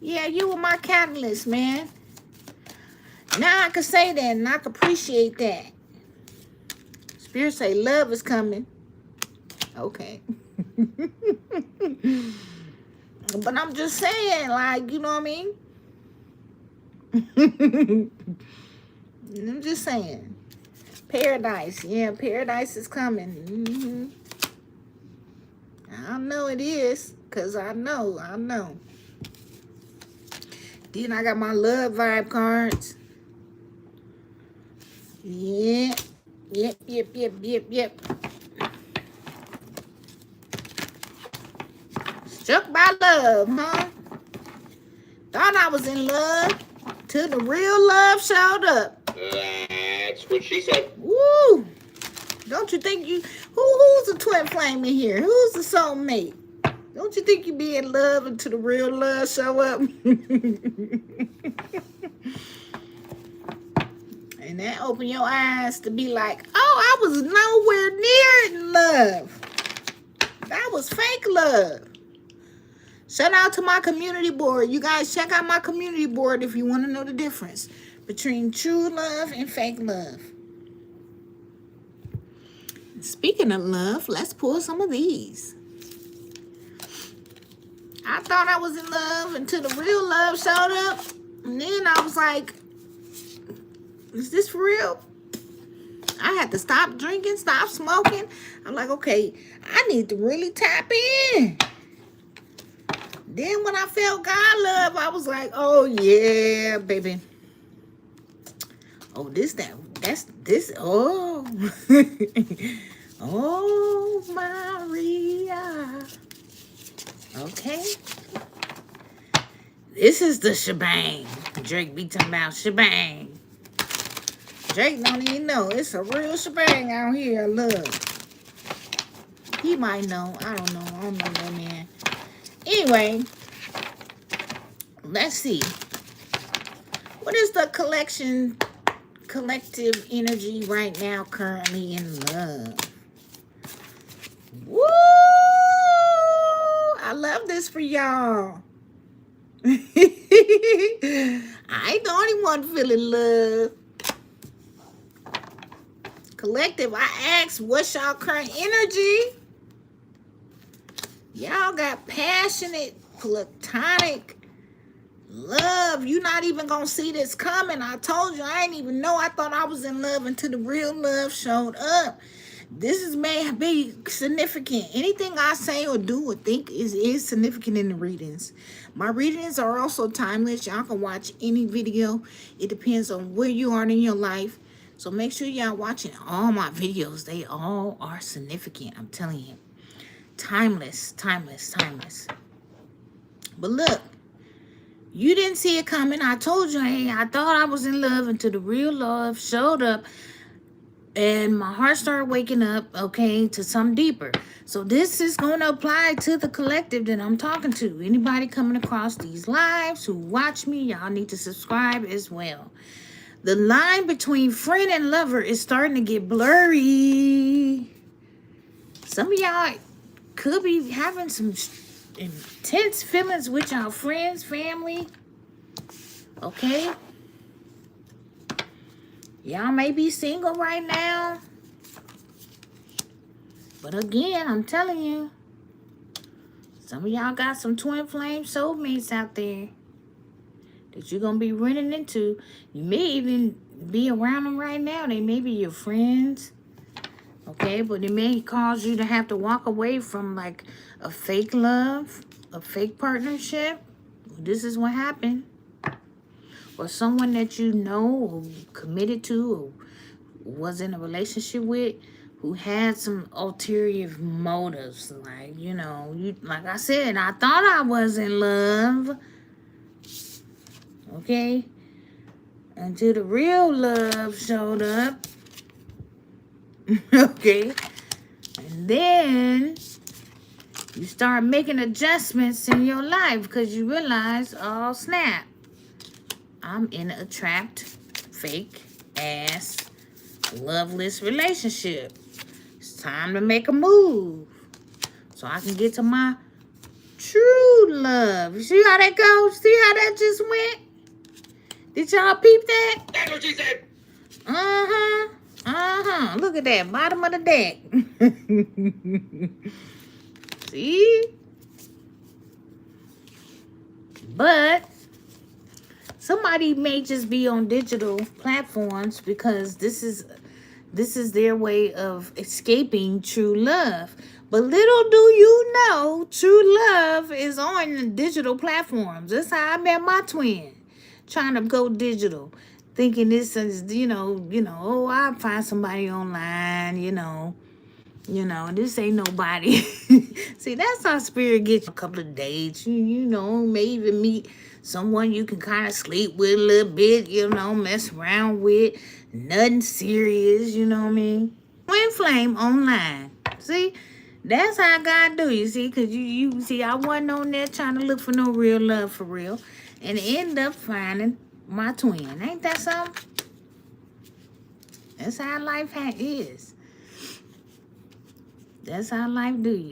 S1: Yeah, you were my catalyst, man. Now I can say that and I can appreciate that. Spirit say love is coming. Okay. But I'm just saying, like, you know what I mean? I'm just saying. Paradise. Yeah, paradise is coming. I know it is. Because I know. Then I got my love vibe cards. Yeah. Yep. Struck by love, huh? Thought I was in love till the real love showed up.
S2: That's what she said.
S1: Woo! Don't you think you... Who's the twin flame in here? Who's the soulmate? Don't you think you be in love until the real love show up? And that open your eyes to be like, oh, I was nowhere near in love. That was fake love. Shout out to my community board. You guys check out my community board if you want to know the difference between true love and fake love. Speaking of love, let's pull some of these. I thought I was in love until the real love showed up. And then I was like, is this for real? I had to stop drinking, stop smoking. I'm like, okay, I need to really tap in. Then when I felt God love, I was like, oh yeah, baby. Oh, this. Oh. Oh, Maria. Okay. This is the shebang. Drake be talking about shebang. Drake don't even know. It's a real shebang out here, look. He might know. I don't know. I don't know that man. Anyway, let's see. What is the collective energy right now currently in love? Woo! I love this for y'all. I ain't the only one feeling love. Collective, I asked, what's y'all current energy? Y'all got passionate, platonic love. You not even gonna see this coming. I told you, I ain't even know. I thought I was in love until the real love showed up. This is may be significant. Anything I say or do or think is significant in the readings. My readings are also timeless. Y'all can watch any video. It depends on where you are in your life. So make sure y'all watching all my videos. They all are significant. I'm telling you. Timeless. But look, you didn't see it coming. I told you, hey, I thought I was in love until the real love showed up and my heart started waking up, okay, to something deeper. So this is going to apply to the collective that I'm talking to. Anybody coming across these lives who watch me, y'all need to subscribe as well. The line between friend and lover is starting to get blurry. Some of y'all could be having some intense feelings with y'all friends, family. Okay? Y'all may be single right now. But again, I'm telling you, some of y'all got some twin flame soulmates out there that you're going to be running into. You may even be around them right now. They may be your friends. Okay, but it may cause you to have to walk away from like a fake love, a fake partnership. This is what happened. Or someone that you know or committed to or was in a relationship with who had some ulterior motives. Like, you know, like I said, I thought I was in love. Okay? Until the real love showed up. Okay? And then you start making adjustments in your life because you realize, oh snap, I'm in a trapped, fake ass, loveless relationship. It's time to make a move so I can get to my true love. You see how that goes? See how that just went? Did y'all peep that?
S2: That's what she said.
S1: Look at that, bottom of the deck. See? But somebody may just be on digital platforms because this is their way of escaping true love. But little do you know, true love is on the digital platforms. That's how I met my twin. Trying to go digital. Thinking this is, oh, I'll find somebody online, this ain't nobody. See, that's how spirit gets you. A couple of dates, may even meet someone you can kind of sleep with a little bit, mess around with. Nothing serious, you know what I mean? Twin flame online. See, that's how God do you, see? Because you see, I wasn't on there trying to look for no real love for real. And end up finding my twin. Ain't that something? That's how life is. That's how life do you.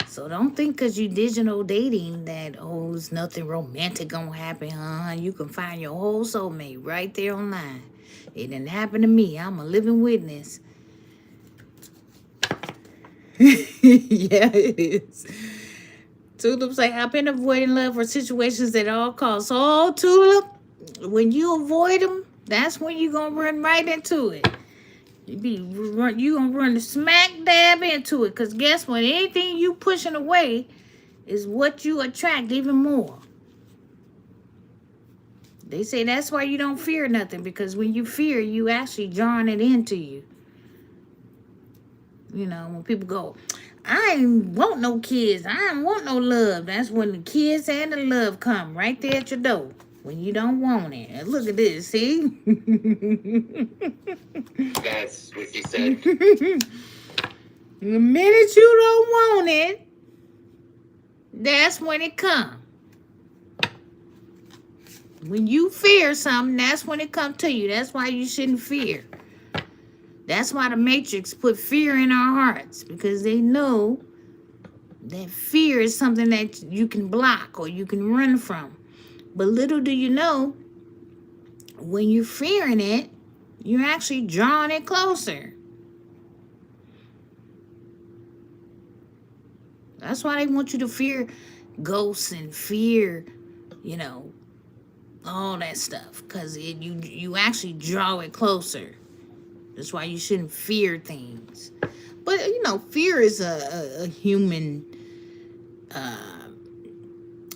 S1: So don't think because you digital dating that, oh, there's nothing romantic gonna happen, huh? You can find your whole soulmate right there online. It didn't happen to me. I'm a living witness. Yeah, it is. Tulip say, I've been avoiding love for situations at all costs. Oh, Tulip, when you avoid them, that's when you're going to run right into it. You're going to run smack dab into it. Because guess what? Anything you pushing away is what you attract even more. They say that's why you don't fear nothing. Because when you fear, you actually drawing it into you. When people go, I ain't want no kids. I don't want no love. That's when the kids and the love come right there at your door. When you don't want it. And look at this, see?
S2: That's what she said.
S1: The minute you don't want it, that's when it comes. When you fear something, that's when it comes to you. That's why you shouldn't fear. That's why the Matrix put fear in our hearts. Because they know that fear is something that you can block or you can run from. But little do you know, when you're fearing it, you're actually drawing it closer. That's why they want you to fear ghosts and fear, all that stuff. Because you actually draw it closer. That's why you shouldn't fear things. But, fear is a human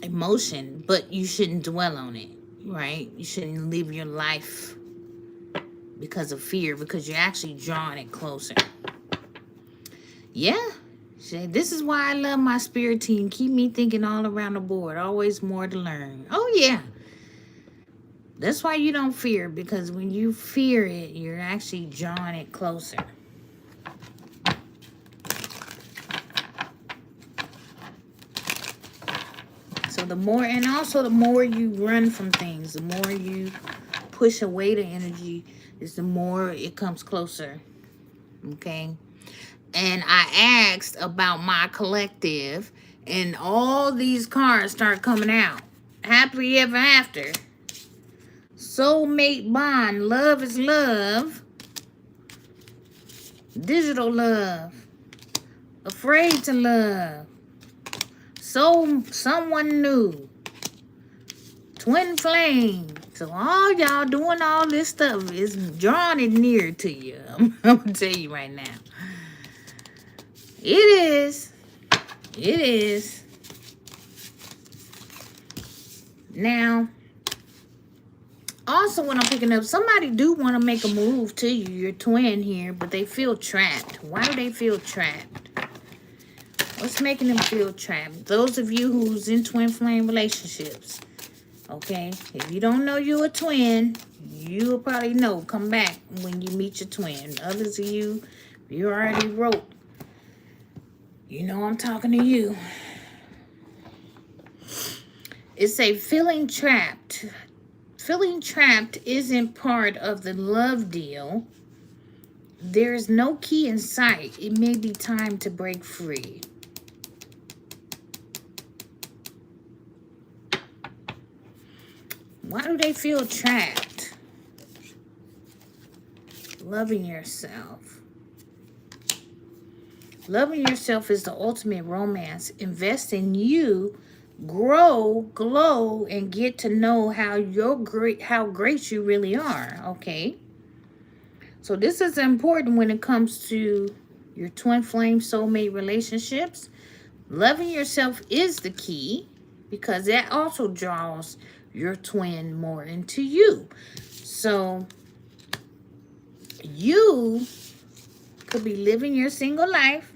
S1: emotion, but you shouldn't dwell on it, right? You shouldn't live your life because of fear, because you're actually drawing it closer. Yeah. This is why I love my spirit team. Keep me thinking all around the board. Always more to learn. Oh, yeah. That's why you don't fear, because when you fear it, you're actually drawing it closer. So the more you run from things, the more you push away the energy, is the more it comes closer. Okay. And I asked about my collective, and all these cards start coming out. Happily ever after. Soulmate bond. Love is love. Digital love. Afraid to love. Someone new. Twin flame. So all y'all doing all this stuff is drawing it near to you. I'm gonna tell you right now. It is. It is. Now, also what I'm picking up, somebody do want to make a move to you, your twin here, but they feel trapped. Why do they feel trapped? What's making them feel trapped? Those of you who's in twin flame relationships, okay? If you don't know you're a twin, you'll probably know. Come back when you meet your twin. Others of you, you already wrote. You know I'm talking to you. It's a feeling trapped. Feeling trapped isn't part of the love deal. There is no key in sight. It may be time to break free. Why do they feel trapped? Loving yourself. Loving yourself is the ultimate romance. Invest in you, grow, glow, and get to know how great you really are. Okay. So this is important when it comes to your twin flame soulmate relationships. Loving yourself is the key because that also draws your twin more into you. So you could be living your single life.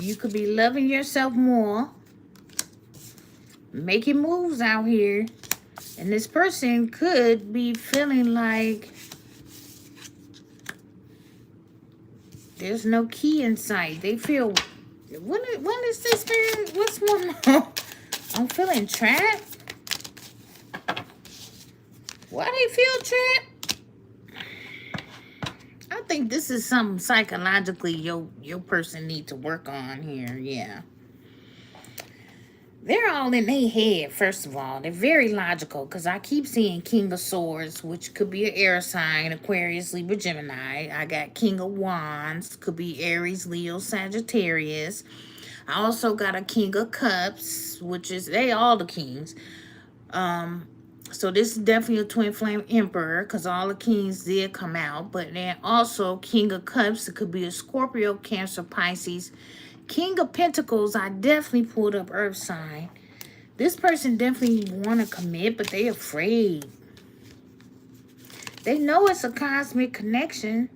S1: You could be loving yourself more, making moves out here, and this person could be feeling like there's no key in sight. They feel, when is this man, what's going on? I'm feeling trapped. Why they feel trapped? I think this is something psychologically your person need to work on here. Yeah. They're all in their head, first of all. They're very logical because I keep seeing King of Swords, which could be an air sign, Aquarius, Libra, Gemini. I got King of Wands, could be Aries, Leo, Sagittarius. I also got a King of Cups, which is, they all the kings. So this is definitely a twin flame emperor because all the kings did come out. But then also King of Cups, it could be a Scorpio, Cancer, Pisces. King of Pentacles, I definitely pulled up Earth sign. This person definitely want to commit, but they afraid. They know it's a cosmic connection.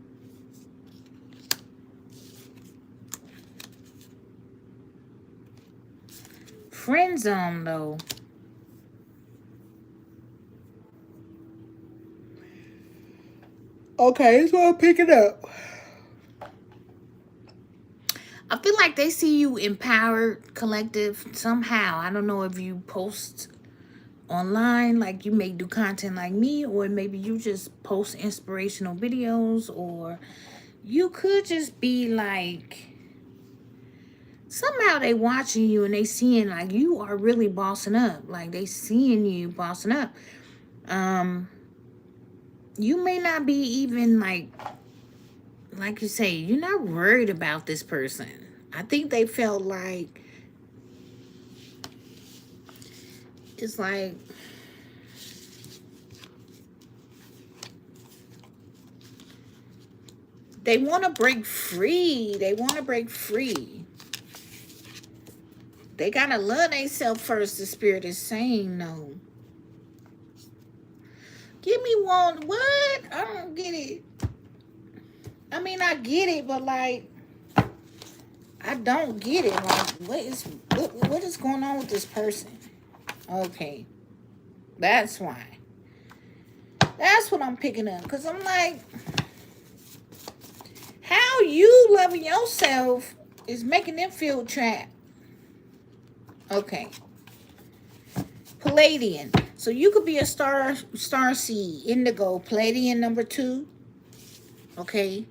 S1: Friend zone, though. Okay, so I'll pick it up. I feel like they see you empowered, collective, somehow. I don't know if you post online, like you may do content like me, or maybe you just post inspirational videos, or you could just be like, somehow they watching you and they seeing like you are really bossing up. Like they seeing you bossing up. You may not be even like you say, you're not worried about this person. I think they felt like, it's like, they want to break free. They want to break free. They got to love themselves first, the spirit is saying no. Give me one. What? I don't get it. I mean, I get it, but like, I don't get it. Like, what is going on with this person? Okay. That's why. That's what I'm picking up. Because I'm like, how you loving yourself is making them feel trapped. Okay. Palladian. So you could be a star seed, indigo, Palladian number 2. Okay.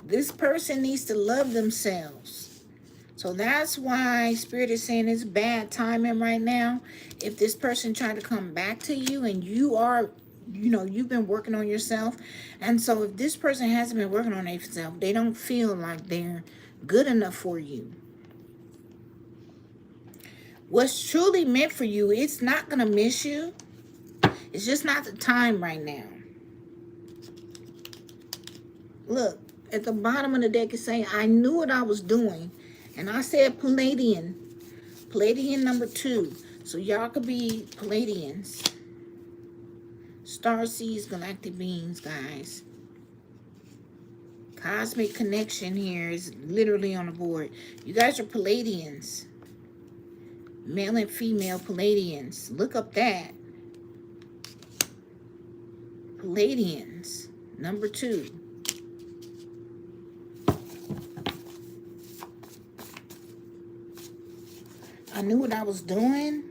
S1: This person needs to love themselves. So that's why Spirit is saying it's bad timing right now. If this person tried to come back to you and you are, you've been working on yourself. And so if this person hasn't been working on themselves, they don't feel like they're good enough for you. What's truly meant for you, it's not going to miss you. It's just not the time right now. Look, at the bottom of the deck is saying, I knew what I was doing. And I said Palladian. Palladian number 2. So y'all could be Palladians. Star seeds, galactic beings, guys. Cosmic connection here is literally on the board. You guys are Palladians. Male and female Palladians. Look up that. Palladians. Number 2. I knew what I was doing.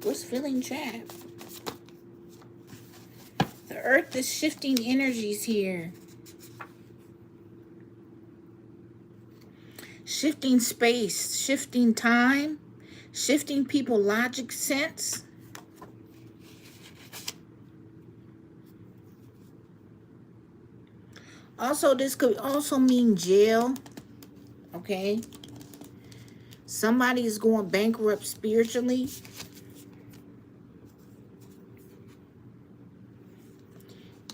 S1: Was feeling trapped. The earth is shifting energies here. Shifting space, shifting time, shifting people logic sense. Also, this could also mean jail. Okay. Somebody is going bankrupt spiritually.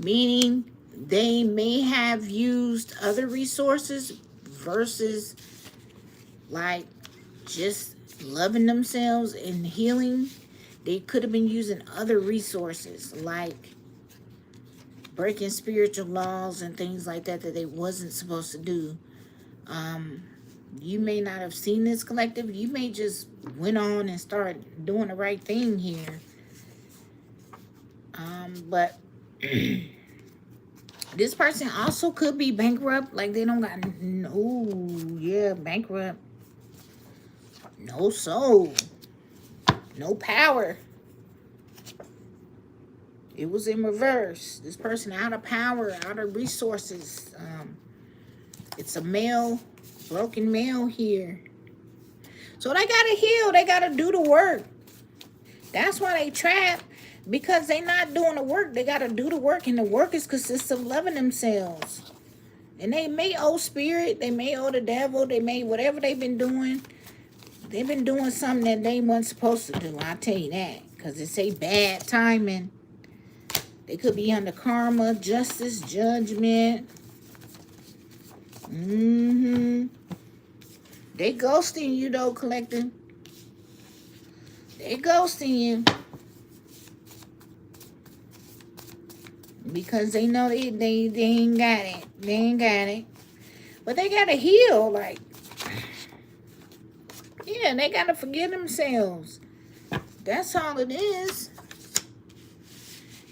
S1: Meaning they may have used other resources versus like just loving themselves and healing. They could have been using other resources like breaking spiritual laws and things like that that they wasn't supposed to do. You may not have seen this collective. You may just went on and start doing the right thing here. But this person also could be bankrupt. Like they don't got bankrupt. No soul. No power. It was in reverse. This person out of power, out of resources. It's a male, broken male here. So they got to heal. They got to do the work. That's why they trapped. Because they not doing the work. They got to do the work. And the work is consists of loving themselves. And they may owe spirit. They may owe the devil. They may, whatever they've been doing. They've been doing something that they weren't supposed to do. I'll tell you that. Because it's a bad timing. They could be under karma, justice, judgment. They ghosting you though, collective. They ghosting you. Because they know they ain't got it. They ain't got it. But they gotta heal, like. Yeah, they gotta forgive themselves. That's all it is.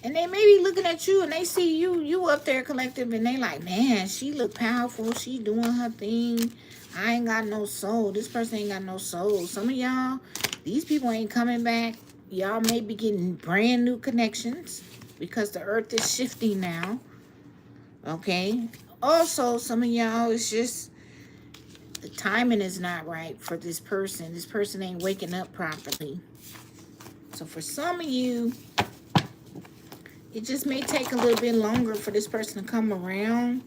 S1: And they may be looking at you and they see you up there, collective, and they like, man, she look powerful. She doing her thing. I ain't got no soul. This person ain't got no soul. Some of y'all, these people ain't coming back. Y'all may be getting brand new connections because the earth is shifting now. Okay. Also, some of y'all, it's just the timing is not right for this person. This person ain't waking up properly. So for some of you, it just may take a little bit longer for this person to come around.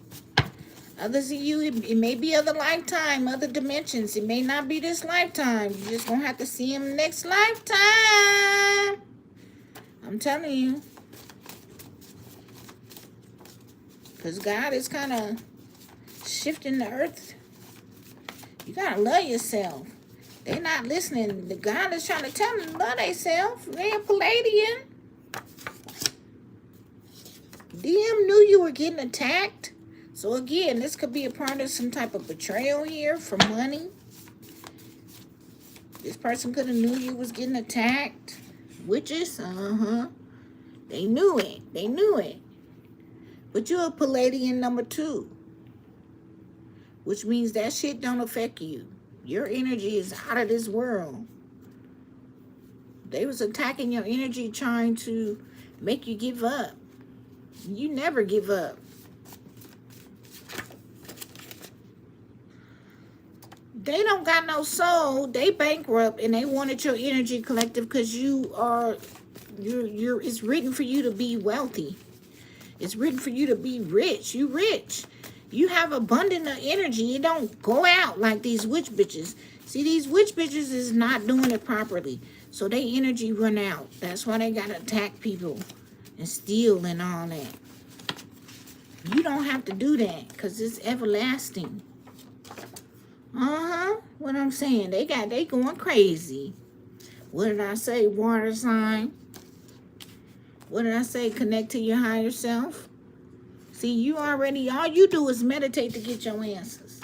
S1: Others of you, it may be other lifetime, other dimensions. It may not be this lifetime. You're just going to have to see him next lifetime. I'm telling you. Because God is kind of shifting the earth. You got to love yourself. They're not listening. The God is trying to tell them to love themselves. They're a Palladian. DM knew you were getting attacked. So again, this could be a part of some type of betrayal here for money. This person could have knew you was getting attacked. Witches, They knew it. They knew it. But you're a Palladian number 2. Which means that shit don't affect you. Your energy is out of this world. They was attacking your energy, trying to make you give up. You never give up. They don't got no soul. They bankrupt, and they wanted your energy, collective, because you're it's written for you to be wealthy. It's written for you to be rich. You rich. You have abundant of energy. It don't go out like these witch bitches. See, these witch bitches is not doing it properly. So their energy run out. That's why they gotta attack people and steal and all that. You don't have to do that because it's everlasting. What I'm saying, they going crazy. What did I say? Water sign. What did I say? Connect to your higher self. See, you already, all you do is meditate to get your answers.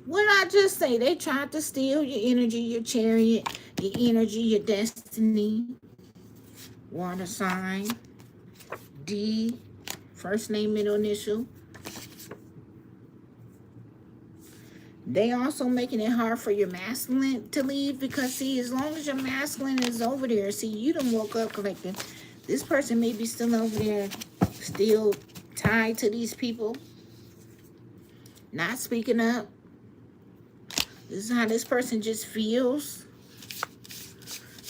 S1: What did I just say? They tried to steal your energy, your chariot, your energy, your destiny. Water sign. D. First name, middle initial. They also making it hard for your masculine to leave because, see, as long as your masculine is over there, see, you done woke up, collective. This person may be still over there, still tied to these people, not speaking up. This is how this person just feels.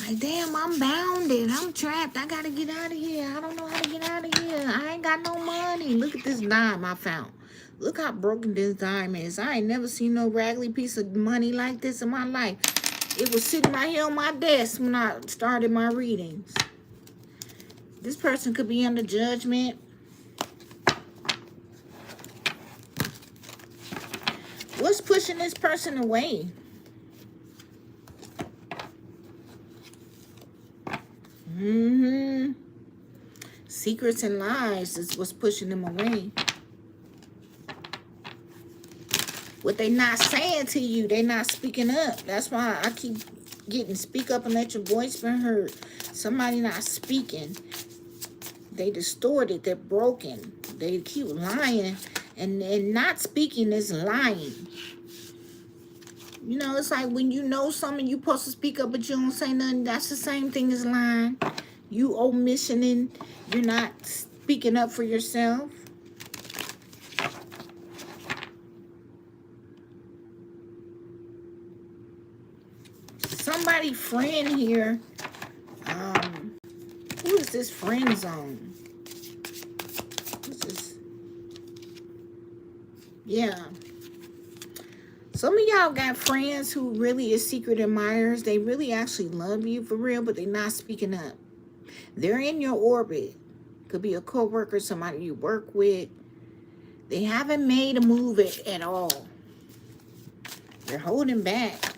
S1: Like, damn, I'm bounded. I'm trapped. I got to get out of here. I don't know how to get out of here. I ain't got no money. Look at this dime I found. Look how broken this dime is. I ain't never seen no raggedy piece of money like this in my life. It was sitting right here on my desk when I started my readings. This person could be under judgment. What's pushing this person away? Secrets and lies is what's pushing them away. What they not saying to you, they not speaking up. That's why I keep getting speak up and let your voice be heard. Somebody not speaking. They distorted. They're broken. They keep lying. And not speaking is lying. You know, it's like when you know something, you're supposed to speak up, but you don't say nothing. That's the same thing as lying. You omissioning. You're not speaking up for yourself. Somebody friend here. Who is this friend zone? Who's this? Yeah. Some of y'all got friends who really is secret admirers. They really actually love you for real, but they're not speaking up. They're in your orbit. Could be a coworker, somebody you work with. They haven't made a move at all. They're holding back.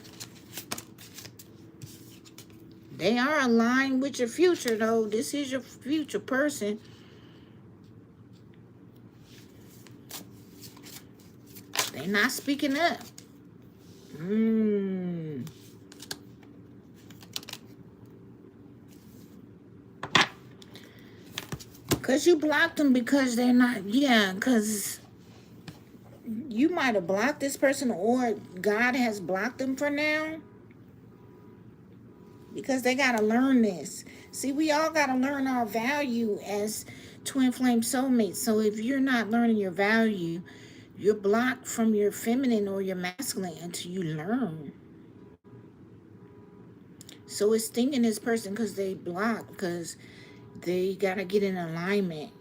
S1: They are aligned with your future, though. This is your future person. They're not speaking up. Because you blocked them because they're not, yeah, because you might have blocked this person or God has blocked them for now. Because they got to learn this. See, we all got to learn our value as twin flame soulmates. So if you're not learning your value, you're blocked from your feminine or your masculine until you learn. So it's stinging this person because they blocked, because they got to get in alignment.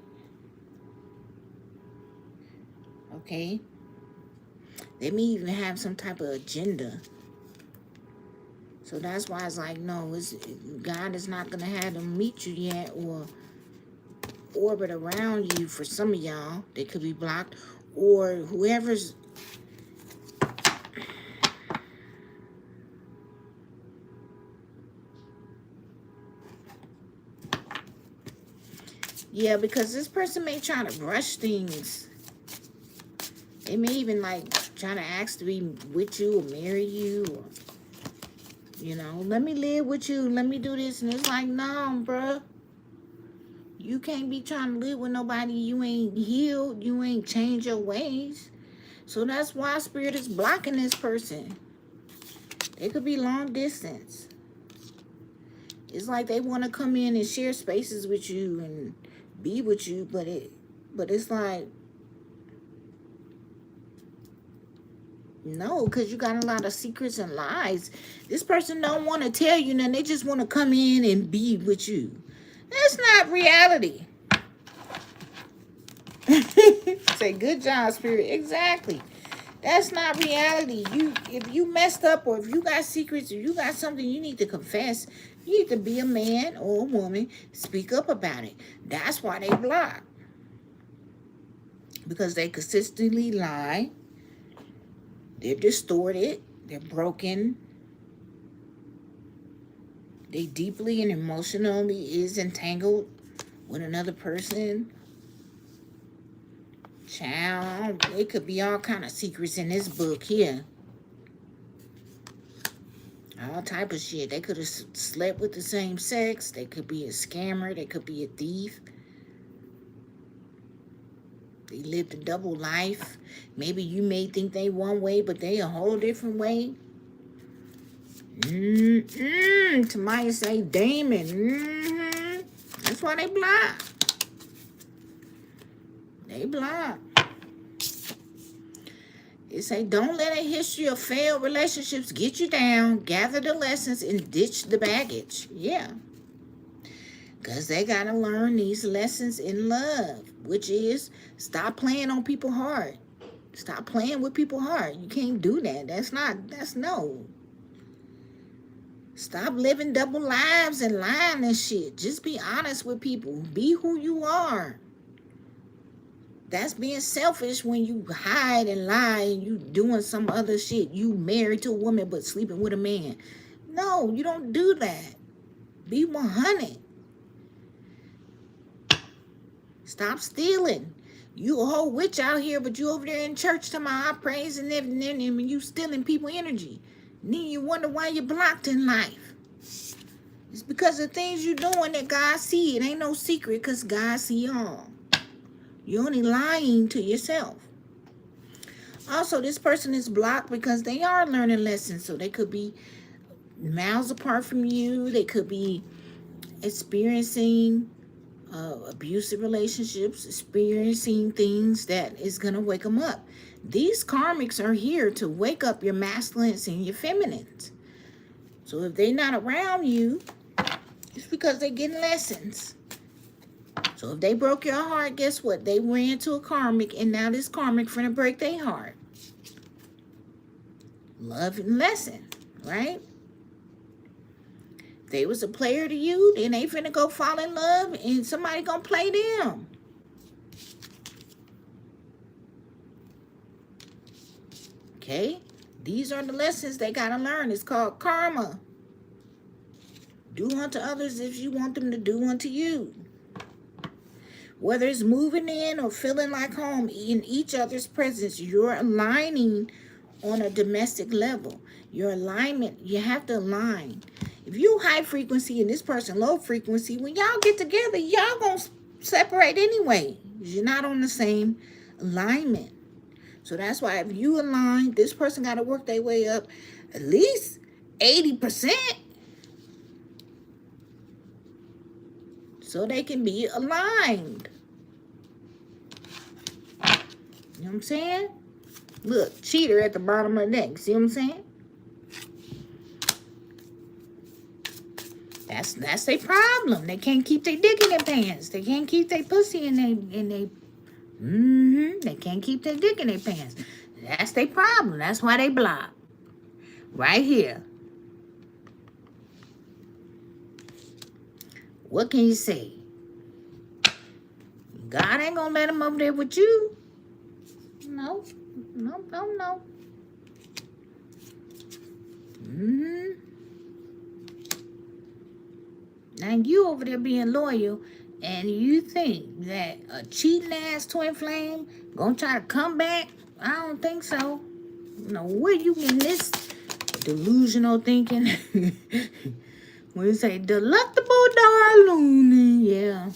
S1: Okay? They may even have some type of agenda. So that's why it's like, no, God is not going to have them meet you yet or orbit around you. For some of y'all, they could be blocked. Or whoever's... Yeah, because this person may try to rush things. They may even like try to ask to be with you or marry you. Or, you know, let me live with you. Let me do this. And it's like, no, bruh. You can't be trying to live with nobody. You ain't healed. You ain't changed your ways. So that's why Spirit is blocking this person. It could be long distance. It's like they want to come in and share spaces with you and be with you, but it's like, no, because you got a lot of secrets and lies. This person don't want to tell you nothing. They just want to come in and be with you. That's not reality. Say, good job, Spirit. Exactly. That's not reality. If you messed up, or if you got secrets, or you got something you need to confess, you need to be a man or a woman. Speak up about it. That's why they block. Because they consistently lie. They're distorted. They're broken. They deeply and emotionally is entangled with another person. Child, it could be all kind of secrets in this book here. All type of shit. They could have slept with the same sex. They could be a scammer. They could be a thief. They lived a double life. Maybe you may think they one way, but they a whole different way. Tamaya say Damon. That's why they block. They block. It say, don't let a history of failed relationships get you down. Gather the lessons and ditch the baggage. Yeah. Because they got to learn these lessons in love, which is stop playing on people's heart. Stop playing with people's heart. You can't do that. That's no. Stop living double lives and lying and shit. Just be honest with people. Be who you are. That's being selfish when you hide and lie and you doing some other shit. You married to a woman but sleeping with a man. No, you don't do that. Be 100. Stop stealing. You a whole witch out here, but you over there in church to my praise and everything, and you stealing people energy. And then you wonder why you're blocked in life. It's because of things you're doing that God see. It ain't no secret because God see all. You're only lying to yourself. Also, this person is blocked because they are learning lessons. So they could be miles apart from you. They could be experiencing abusive relationships, experiencing things that is going to wake them up. These karmics are here to wake up your masculines and your feminines. So if they're not around you, it's because they're getting lessons. So if they broke your heart, guess what? They ran to a karmic, and now this karmic finna break their heart. Love and lesson, right? If they was a player to you, then they finna go fall in love, and somebody gonna play them. Okay? These are the lessons they gotta learn. It's called karma. Do unto others as you want them to do unto you. Whether it's moving in or feeling like home in each other's presence, you're aligning on a domestic level. Your alignment, you have to align. If you high frequency and this person low frequency, when y'all get together, y'all gonna separate anyway. You're not on the same alignment. So that's why if you align, this person got to work their way up at least 80%. So they can be aligned. You know what I'm saying? Look, cheater at the bottom of the deck. See what I'm saying? That's their problem. They can't keep their dick in their pants. They can't keep their pussy in their they can't keep their dick in their pants. That's their problem. That's why they block. Right here. What can you say? God ain't gonna let them over there with you. No. Now you over there being loyal, and you think that a cheating ass twin flame gonna try to come back? I don't think so. No, where you in this delusional thinking? When you say delectable darling, yeah.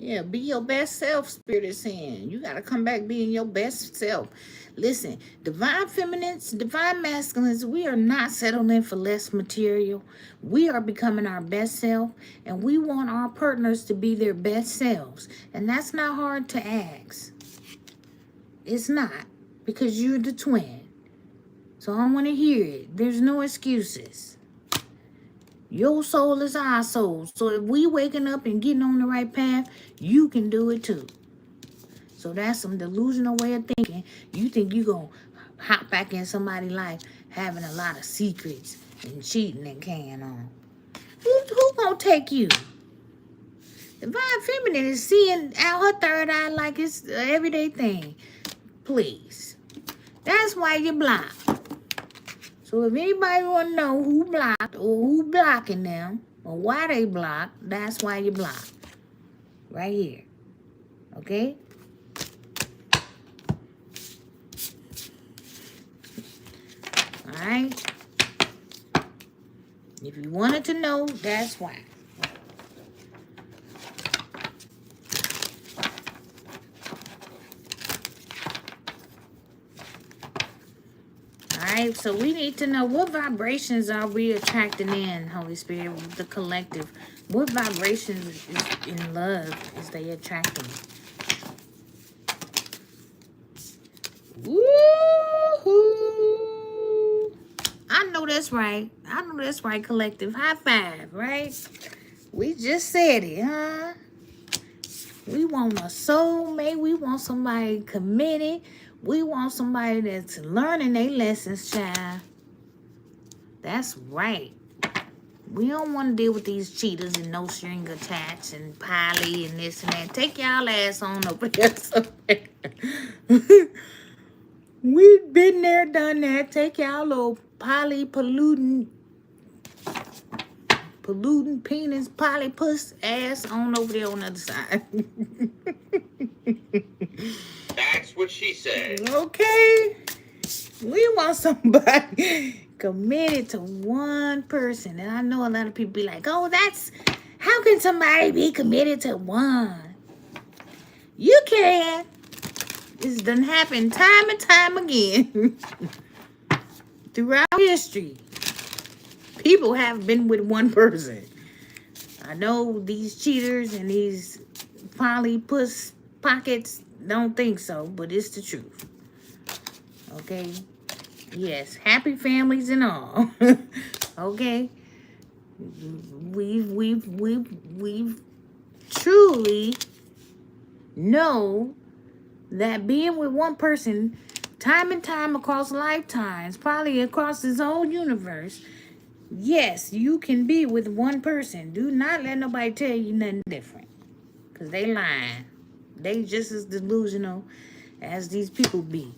S1: Yeah, be your best self, Spirit is saying. You got to come back being your best self. Listen, divine feminines, divine masculines, we are not settling for less material. We are becoming our best self, and we want our partners to be their best selves. And that's not hard to ask. It's not, because you're the twin. So I want to hear it. There's no excuses. Your soul is our soul. So if we waking up and getting on the right path, you can do it too. So that's some delusional way of thinking. You think you going to hop back in somebody's life having a lot of secrets and cheating and carrying on. Who going to take you? Divine Feminine is seeing out her third eye like it's an everyday thing. Please. That's why you're blocked. So if anybody want to know who blocked or who blocking them or why they blocked, that's why you blocked. Right here. Okay? Alright? If you wanted to know, that's why. Alright, so we need to know what vibrations are we attracting in, Holy Spirit, the collective. What vibrations is in love is they attracting? Woohoo! I know that's right. I know that's right, collective. High five, right? We just said it, huh? We want a soulmate. We want somebody committed. We want somebody that's learning their lessons, child. That's right. We don't want to deal with these cheaters and no string attached and poly and this and that. Take y'all ass on over there somewhere. We've been there, done that. Take y'all little poly polluting penis, polypus ass on over there on the other side.
S2: That's what she said.
S1: Okay. We want somebody committed to one person. And I know a lot of people be like, oh, how can somebody be committed to one? You can. This done happened time and time again. Throughout history. People have been with one person. I know these cheaters and these polypus pockets don't think so, but it's the truth. Okay? Yes, happy families and all. Okay? We've truly know that being with one person time and time across lifetimes, probably across this whole universe, yes, you can be with one person. Do not let nobody tell you nothing different. Because they lying. They just as delusional as these people be.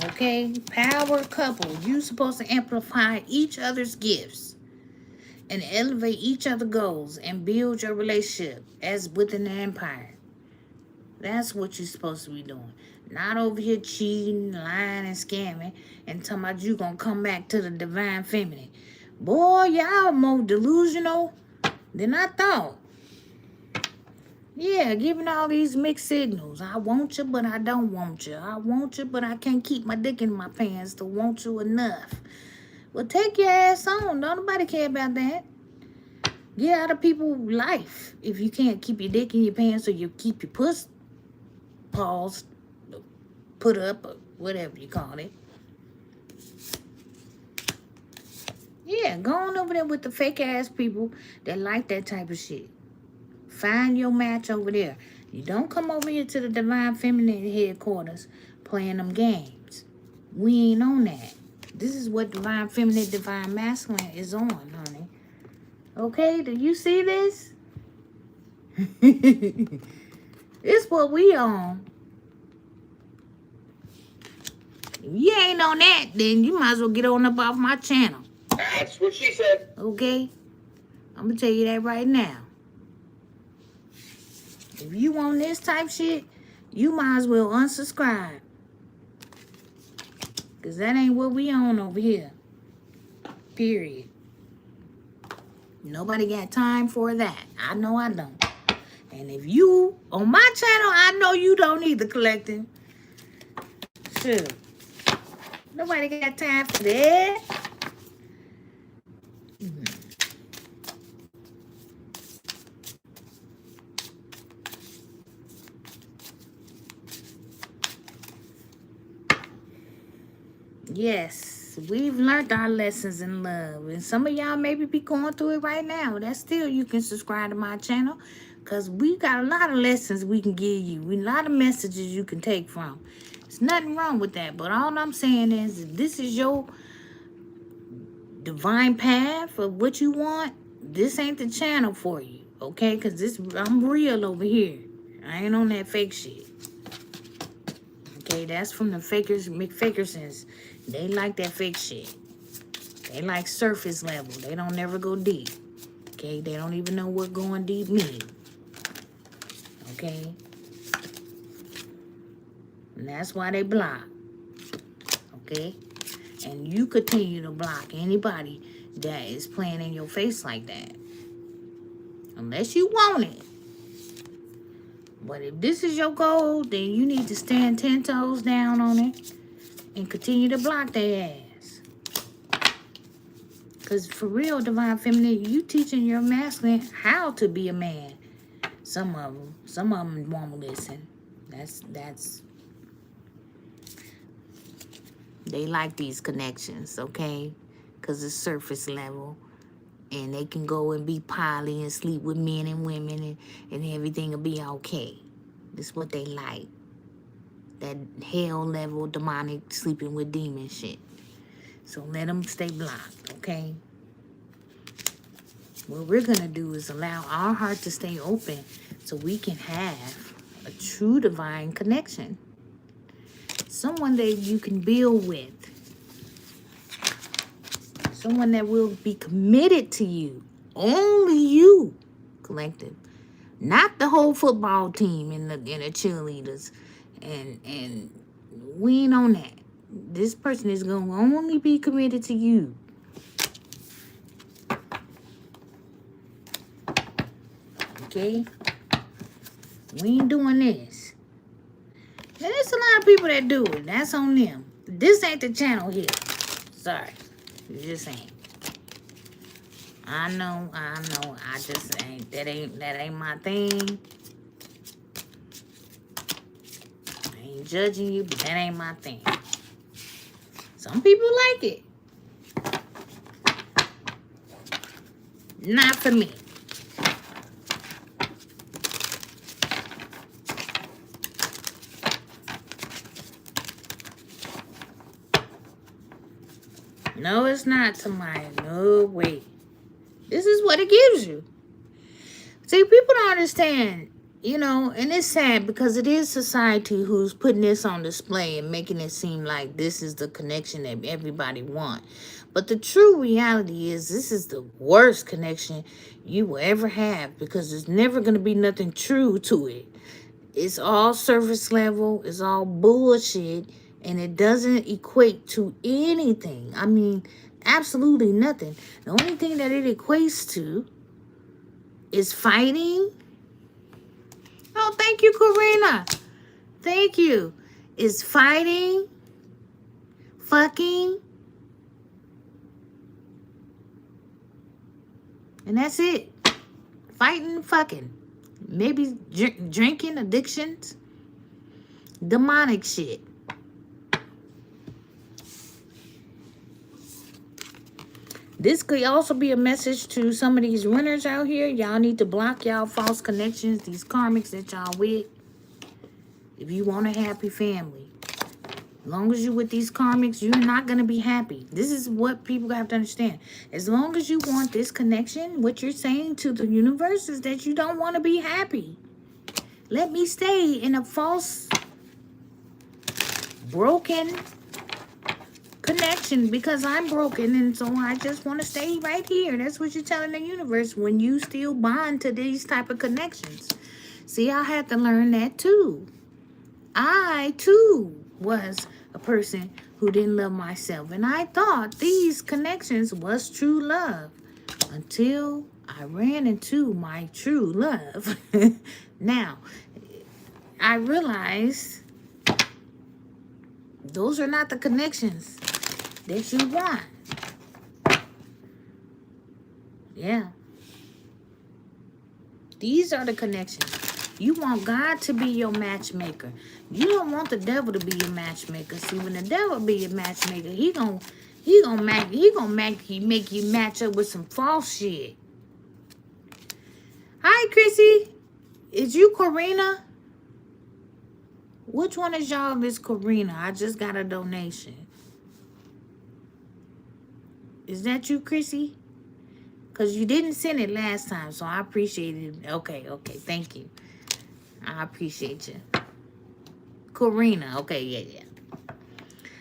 S1: Okay? Power couple. You supposed to amplify each other's gifts and elevate each other's goals and build your relationship as within the empire. That's what you're supposed to be doing. Not over here cheating, lying, and scamming and talking about you gonna come back to the divine feminine. Boy, y'all more delusional than I thought. Yeah, giving all these mixed signals. I want you, but I don't want you. I want you, but I can't keep my dick in my pants to want you enough. Well, take your ass on. Don't nobody care about that. Get out of people's life if you can't keep your dick in your pants or you keep your puss paws put up or whatever you call it. Yeah, go on over there with the fake ass people that like that type of shit. Find your match over there. You don't come over here to the Divine Feminine headquarters playing them games. We ain't on that. This is what Divine Feminine, Divine Masculine is on, honey. Okay, do you see this? It's what we on. If you ain't on that, then you might as well get on up off my channel.
S2: That's what she said.
S1: Okay? I'm going to tell you that right now. If you want this type shit, you might as well unsubscribe. Because that ain't what we on over here. Period. Nobody got time for that. I know I don't. And if you on my channel, I know you don't either, collecting. Sure. Nobody got time for that. Yes, we've learned our lessons in love. And some of y'all maybe be going through it right now. That's still, you can subscribe to my channel. Because we got a lot of lessons we can give you. A lot of messages you can take from. There's nothing wrong with that. But all I'm saying is, if this is your divine path of what you want, this ain't the channel for you. Okay? Because I'm real over here. I ain't on that fake shit. Okay? That's from the McFakersons. They like that fake shit. They like surface level. They don't never go deep. Okay? They don't even know what going deep means. Okay? And that's why they block. Okay? And you continue to block anybody that is playing in your face like that. Unless you want it. But if this is your goal, then you need to stand 10 toes down on it and continue to block their ass. Because for real, Divine Feminine, you teaching your masculine how to be a man. Some of them won't listen. That's they like these connections, okay? Because it's surface level. And they can go and be poly and sleep with men and women and everything will be okay. This is what they like. That hell level demonic sleeping with demon shit. So let them stay blocked, okay? What we're going to do is allow our heart to stay open so we can have a true divine connection. Someone that you can build with. Someone that will be committed to you. Only you, collective. Not the whole football team and the cheerleaders. And we ain't on that. This person is going to only be committed to you. Okay? We ain't doing this. Now, there's a lot of people that do it. That's on them. This ain't the channel here. Sorry. Just ain't. I know. I just ain't. That ain't my thing. I ain't judging you, but that ain't my thing. Some people like it. Not for me. No, it's not, Tamaya. No way. This is what it gives you. See, people don't understand, you know, and it's sad because it is society who's putting this on display and making it seem like this is the connection that everybody wants. But the true reality is this is the worst connection you will ever have because there's never going to be nothing true to it. It's all surface level. It's all bullshit. And it doesn't equate to anything. I mean, absolutely nothing. The only thing that it equates to is fighting. Oh, thank you, Karina. Thank you. Is fighting, fucking, and that's it. Fighting, fucking. Maybe drinking, addictions, demonic shit. This could also be a message to some of these winners out here. Y'all need to block y'all false connections, these karmics that y'all with. If you want a happy family. As long as you with these karmics, you're not going to be happy. This is what people have to understand. As long as you want this connection, what you're saying to the universe is that you don't want to be happy. Let me stay in a false, broken connection because I'm broken and so I just want to stay right here. That's what you're telling the universe when you still bond to these type of connections. See, I had to learn that too. I too was a person who didn't love myself. And I thought these connections was true love until I ran into my true love. Now, I realized those are not the connections that you want. Yeah. These are the connections. You want God to be your matchmaker. You don't want the devil to be your matchmaker. See, when the devil be your matchmaker, he gonna make you match up with some false shit. Hi, Chrissy. Is you Karina? Which one is y'all is Karina? I just got a donation. Is that you, Chrissy? Because you didn't send it last time, so I appreciate it. Okay, thank you. I appreciate you. Karina, okay, yeah.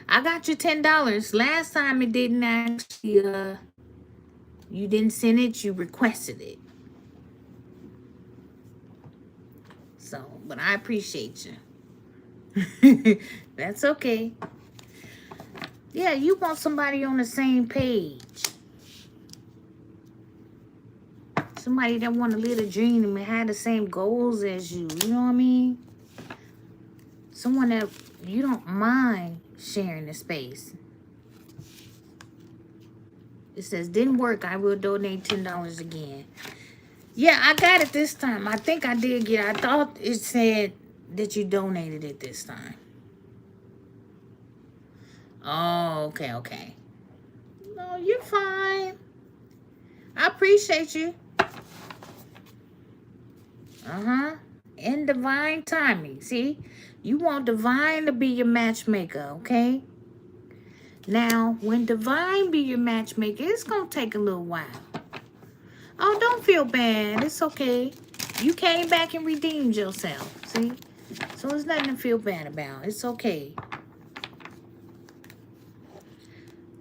S1: I got you $10. Last time it didn't actually, you didn't send it, you requested it. So, but I appreciate you. That's okay. Yeah, you want somebody on the same page. Somebody that want to live a dream and have the same goals as you. You know what I mean? Someone that you don't mind sharing the space. It says, didn't work. I will donate $10 again. Yeah, I got it this time. I think I did get it. I thought it said that you donated it this time. Oh, okay. No, you're fine. I appreciate you. In divine timing. See? You want divine to be your matchmaker, okay? Now, when divine be your matchmaker, it's going to take a little while. Oh, don't feel bad. It's okay. You came back and redeemed yourself, see? So there's nothing to feel bad about. It's okay.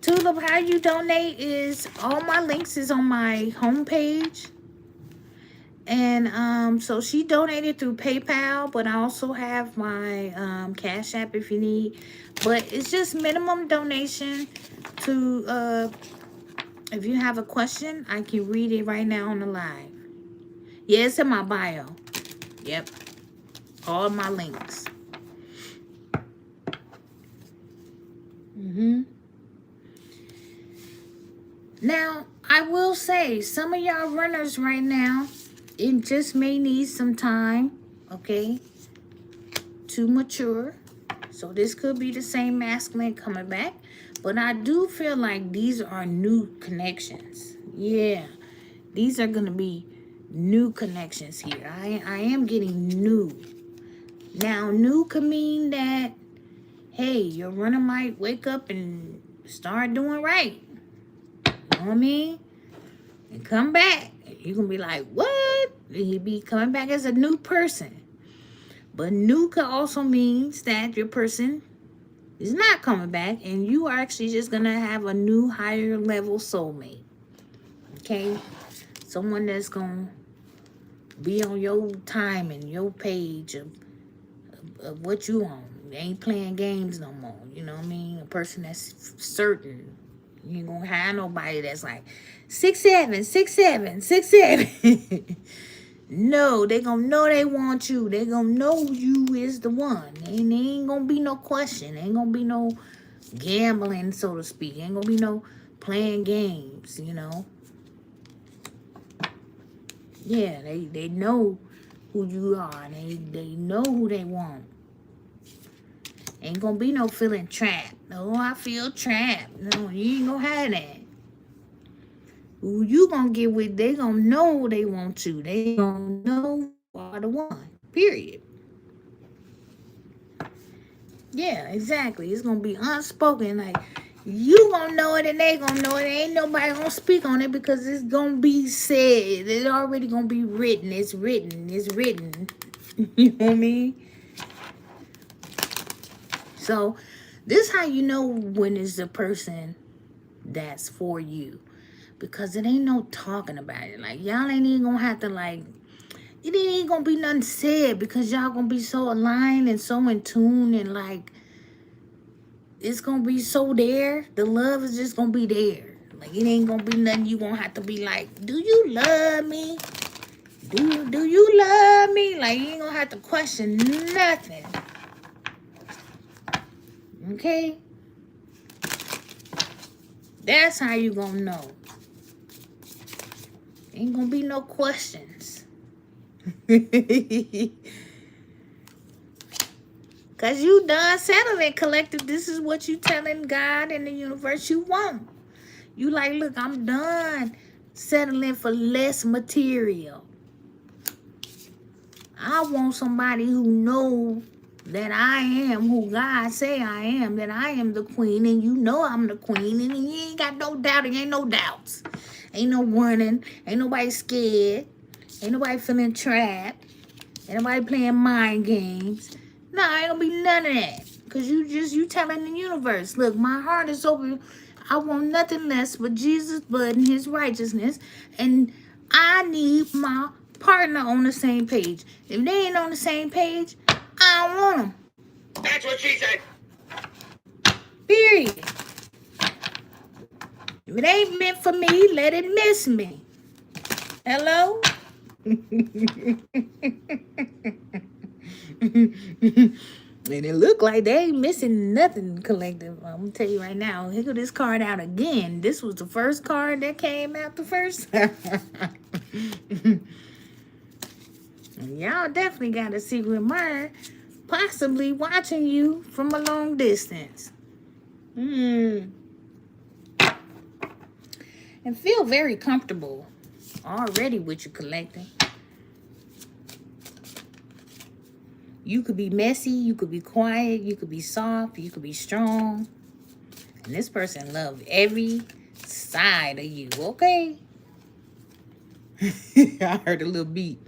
S1: Tulip, how you donate is, all my links is on my homepage. And so she donated through PayPal, but I also have my Cash App if you need. But it's just minimum donation to, if you have a question, I can read it right now on the live. Yeah, it's in my bio. Yep. All my links. Now, I will say, some of y'all runners right now, it just may need some time, okay, to mature. So this could be the same masculine coming back. But I do feel like these are new connections. Yeah, these are going to be new connections here. I am getting new. Now, new could mean that, hey, your runner might wake up and start doing right. You know what I mean? And come back. You're going to be like, what? He'd be coming back as a new person. But new could also means that your person is not coming back and you are actually just going to have a new higher level soulmate. Okay? Someone that's going to be on your time and your page of what you own. They ain't playing games no more. You know what I mean? A person that's certain. You ain't going to have nobody that's like 6'7", 6'7", 6'7". No, they going to know they want you. They going to know you is the one. And there ain't going to be no question. Ain't going to be no gambling, so to speak. Ain't going to be no playing games, you know. Yeah, they know who you are. They know who they want. Ain't going to be no feeling trapped. No, I feel trapped. No, you ain't going to have that. Who you gonna get with, they gonna know they want you. They gonna know you are the one. Period. Yeah, exactly. It's gonna be unspoken. Like, you gonna know it and they gonna know it. Ain't nobody gonna speak on it because it's gonna be said. It's already gonna be written. It's written. It's written. You know what I mean? So, this how you know when it's the person that's for you. Because it ain't no talking about it. Like, y'all ain't even gonna have to, like, it ain't gonna be nothing said because y'all gonna be so aligned and so in tune and, like, it's gonna be so there. The love is just gonna be there. Like, it ain't gonna be nothing you gonna have to be like, do you love me? Do you love me? Like, you ain't gonna have to question nothing. Okay? That's how you gonna know. Ain't gonna be no questions. Cause you done settling, collective. This is what you telling God and the universe you want. You like, look, I'm done settling for less material. I want somebody who know that I am who God say I am, that I am the queen, and you know I'm the queen, and you ain't got no doubt, and ain't no doubts. Ain't no warning, ain't nobody scared, ain't nobody feeling trapped, ain't nobody playing mind games. Nah, ain't gonna be none of that. Cause you telling the universe, look, my heart is open. I want nothing less but Jesus' blood and his righteousness. And I need my partner on the same page. If they ain't on the same page, I don't want them.
S2: That's what she said.
S1: Period. If it ain't meant for me, let it miss me. Hello? And it look like they ain't missing nothing, collective. I'm gonna tell you right now. Here go this card out again. This was the first card that came out the first. Y'all definitely got a secret admirer, possibly watching you from a long distance. And feel very comfortable already with your collective. You could be messy, you could be quiet, you could be soft, you could be strong. And this person loves every side of you, okay? I heard a little beat.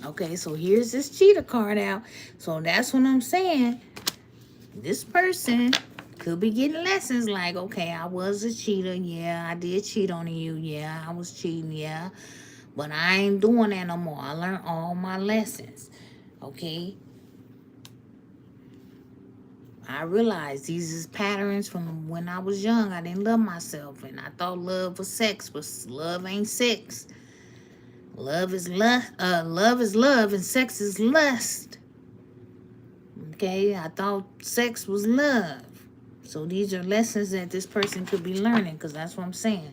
S1: Okay, so here's this cheater card out. So that's what I'm saying. This person could be getting lessons like, okay, I was a cheater. Yeah, I did cheat on you. Yeah, I was cheating. Yeah. But I ain't doing that no more. I learned all my lessons. Okay? I realized these is patterns from when I was young. I didn't love myself. And I thought love was sex. But love ain't sex. Love is lust. Love is love and sex is lust. Okay? I thought sex was love. So these are lessons that this person could be learning. Because that's what I'm saying.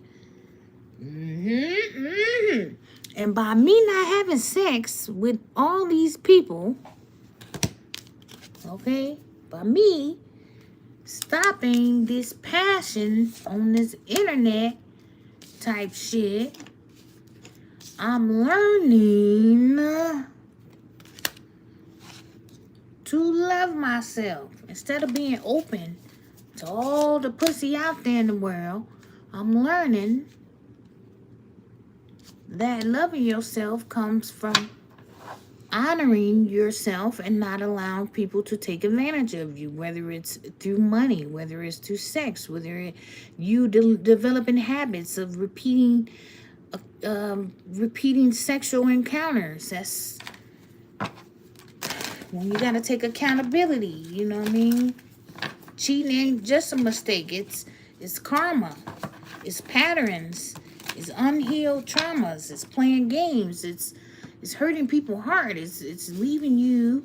S1: And by me not having sex with all these people, okay, by me stopping this passion on this internet type shit, I'm learning to love myself. Instead of being open to all the pussy out there in the world, I'm learning that loving yourself comes from honoring yourself and not allowing people to take advantage of you, whether it's through money, whether it's through sex, whether you developing habits of repeating sexual encounters. That's when you gotta take accountability. You know what I mean? Cheating ain't just a mistake. It's karma. It's patterns. It's unhealed traumas. It's playing games. It's hurting people's heart. It's leaving you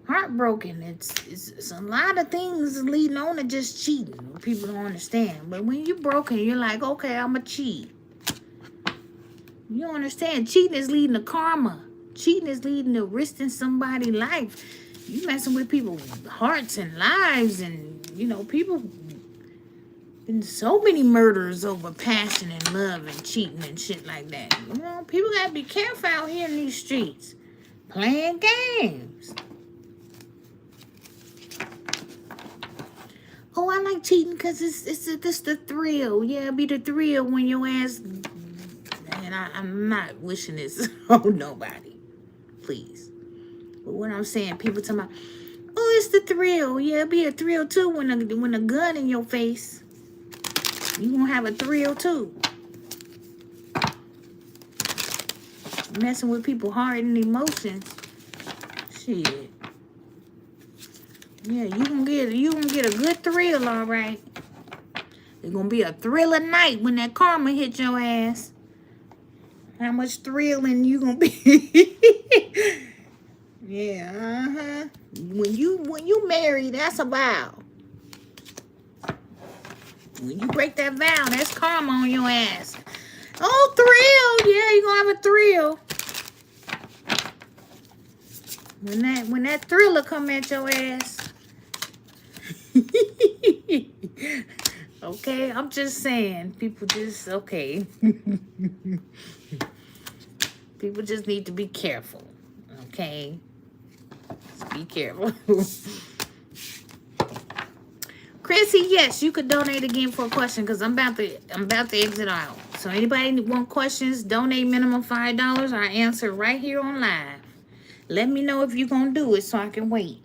S1: heartbroken. It's a lot of things leading on to just cheating. People don't understand. But when you're broken, you're like, okay, I'm a cheat. You don't understand. Cheating is leading to karma. Cheating is leading to risking somebody's life. You messing with people's hearts and lives, and people. Been so many murders over passion and love and cheating and shit like that. People gotta be careful out here in these streets. Playing games. Oh, I like cheating because it's the thrill. Yeah, it'll be the thrill when your ass... And I'm not wishing this on nobody. Please. But what I'm saying, people talking about, oh, it's the thrill. Yeah, it'll be a thrill too when a gun in your face. You gonna have a thrill too. Messing with people's heart and emotions. Shit. Yeah, you gonna get a good thrill, all right. It's gonna be a thrilling night when that karma hit your ass. How much thrilling you gonna be? Yeah, When you marry, that's a vow. When you break that vow, that's karma on your ass. Oh, thrill! Yeah, you gonna have a thrill. When that thriller come at your ass. Okay, I'm just saying. People just okay. People just need to be careful. Okay, just be careful. Chrissy, yes, you could donate again for a question because I'm about to exit out. So anybody want questions, donate minimum $5. I answer right here on live. Let me know if you're gonna do it so I can wait.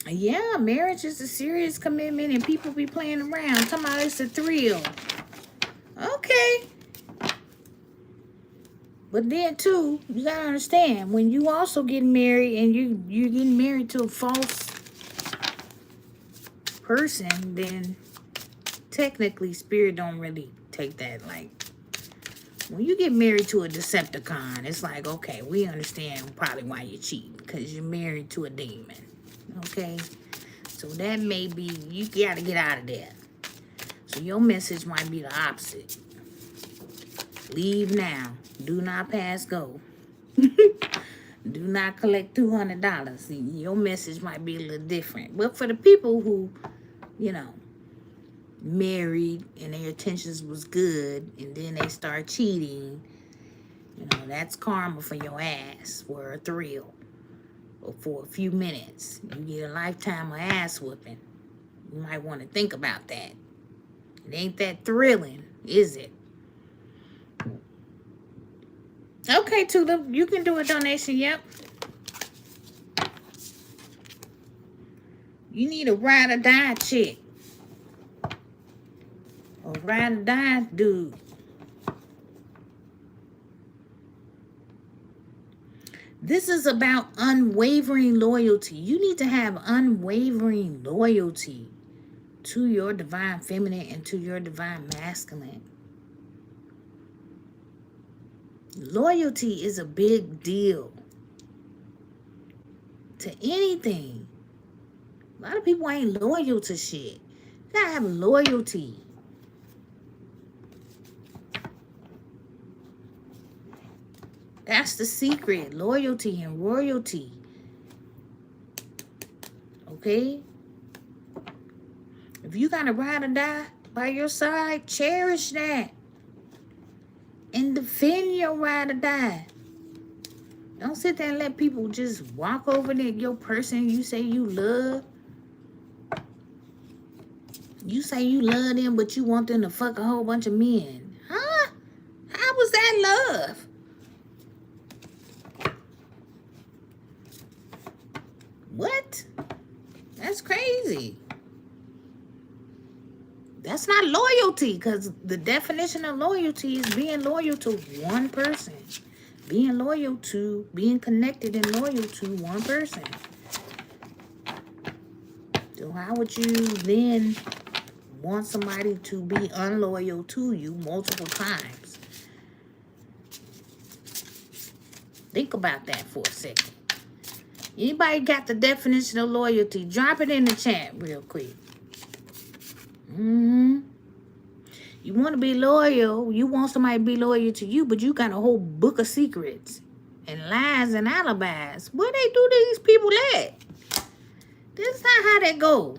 S1: Yeah, marriage is a serious commitment and people be playing around. Talking about it's a thrill. Okay. But then too, you gotta understand, when you also get married and you're getting married to a false person, then technically spirit don't really take that. Like when you get married to a Decepticon, it's like, okay, we understand probably why you're cheating, because you're married to a demon. Okay, so that may be, you gotta get out of there. So your message might be the opposite. Leave now. Do not pass go. Do not collect $200. See, your message might be a little different. But for the people who, you know, married and their intentions was good and then they start cheating, you know, that's karma for your ass, for a thrill. Or for a few minutes. You get a lifetime of ass whooping. You might want to think about that. It ain't that thrilling, is it? Okay, Tula, you can do a donation, yep. You need a ride or die chick. Or ride or die dude. This is about unwavering loyalty. You need to have unwavering loyalty to your divine feminine and to your divine masculine. Loyalty is a big deal to anything. A lot of people ain't loyal to shit. You gotta have loyalty. That's the secret. Loyalty and royalty. Okay? If you got a ride or die by your side, cherish that. And defend your ride or die. Don't sit there and let people just walk over there, your person you say you love. You say you love them, but you want them to fuck a whole bunch of men. Huh? How was that love? What? That's crazy. That's not loyalty, because the definition of loyalty is being loyal to one person. Being loyal to, being connected and loyal to one person. So how would you then want somebody to be unloyal to you multiple times? Think about that for a second. Anybody got the definition of loyalty? Drop it in the chat real quick. You want to be loyal. You want somebody to be loyal to you, but you got a whole book of secrets and lies and alibis. Where they do these people at? That's not how that go.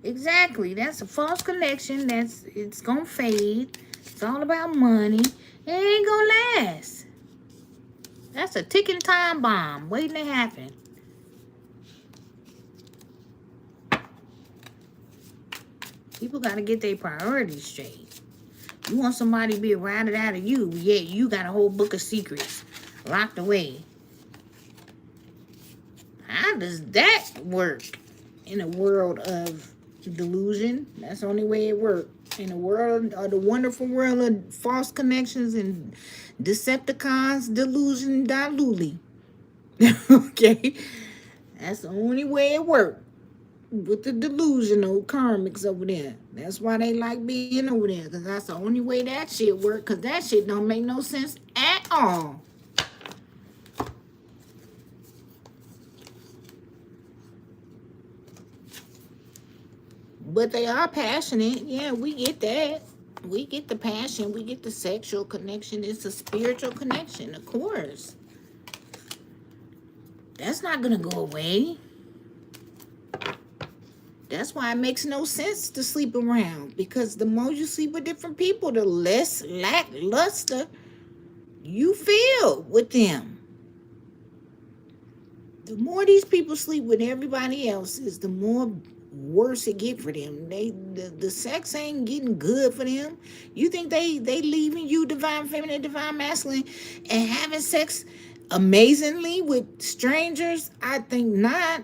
S1: Exactly. That's a false connection. It's gonna fade. It's all about money. It ain't gonna last. That's a ticking time bomb waiting to happen. People got to get their priorities straight. You want somebody to be routed out of you, yet you got a whole book of secrets locked away. How does that work in a world of delusion? That's the only way it works. In the world, the wonderful world of false connections and Decepticons, delusion, diluli. Okay? That's the only way it works. With the delusional karmics over there. That's why they like being over there. Because that's the only way that shit work. Because that shit don't make no sense at all. But they are passionate. Yeah, we get that. We get the passion. We get the sexual connection. It's a spiritual connection, of course. That's not going to go away. That's why it makes no sense to sleep around. Because the more you sleep with different people, the less lackluster you feel with them. The more these people sleep with everybody else, is the more worse it get for them. The sex ain't getting good for them. You think they leaving you, divine feminine, divine masculine, and having sex amazingly with strangers? I think not.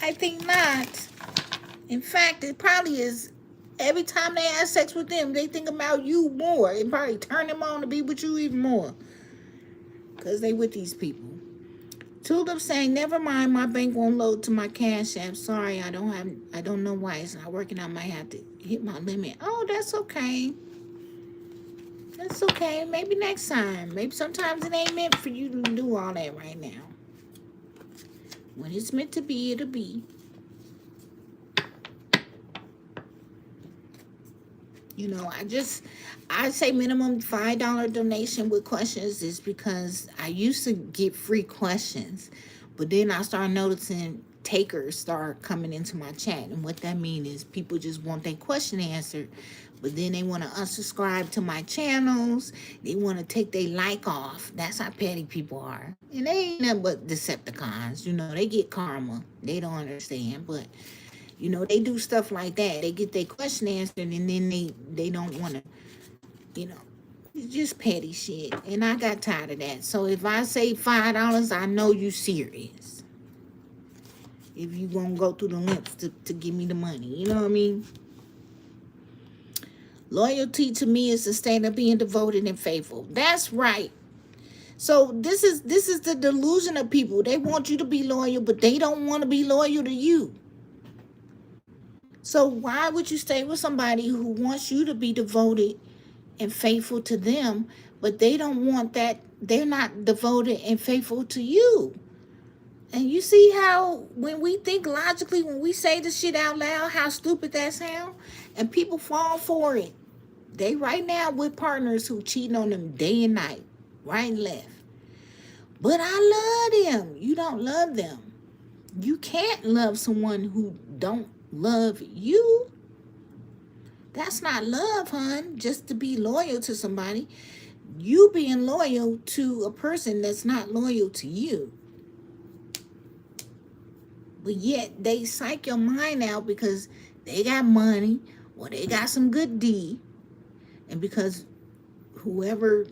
S1: I think not. In fact, it probably is. Every time they have sex with them, they think about you more. It probably turn them on to be with you even more. Because they with these people. Tulip saying, never mind, my bank won't load to my cash app. Sorry, I don't know why it's not working. I might have to hit my limit. Oh, that's okay. That's okay. Maybe next time. Maybe sometimes it ain't meant for you to do all that right now. When it's meant to be, it'll be. You know, I say minimum $5 donation with questions is because I used to get free questions, but then I started noticing takers start coming into my chat, and what that means is people just want their question answered, but then they want to unsubscribe to my channels. They want to take their like off. That's how petty people are, and they ain't nothing but Decepticons. You know, they get karma. They don't understand, but you know, they do stuff like that. They get their question answered, and then they don't want to, you know, it's just petty shit. And I got tired of that. So if I say $5, I know you serious. If you gonna go through the lengths to give me the money, you know what I mean? Loyalty to me is the state of being devoted and faithful. That's right. So this is the delusion of people. They want you to be loyal, but they don't want to be loyal to you. So why would you stay with somebody who wants you to be devoted and faithful to them, but they don't want that? They're not devoted and faithful to you. And you see how when we think logically, when we say this shit out loud, how stupid that sounds? And people fall for it. They right now with partners who cheating on them day and night, right and left. But I love them. You don't love them. You can't love someone who don't love you. That's not love, hon. Just to be loyal to somebody. You being loyal to a person that's not loyal to you. But yet they psych your mind out because they got money or they got some good deed. And because whoever,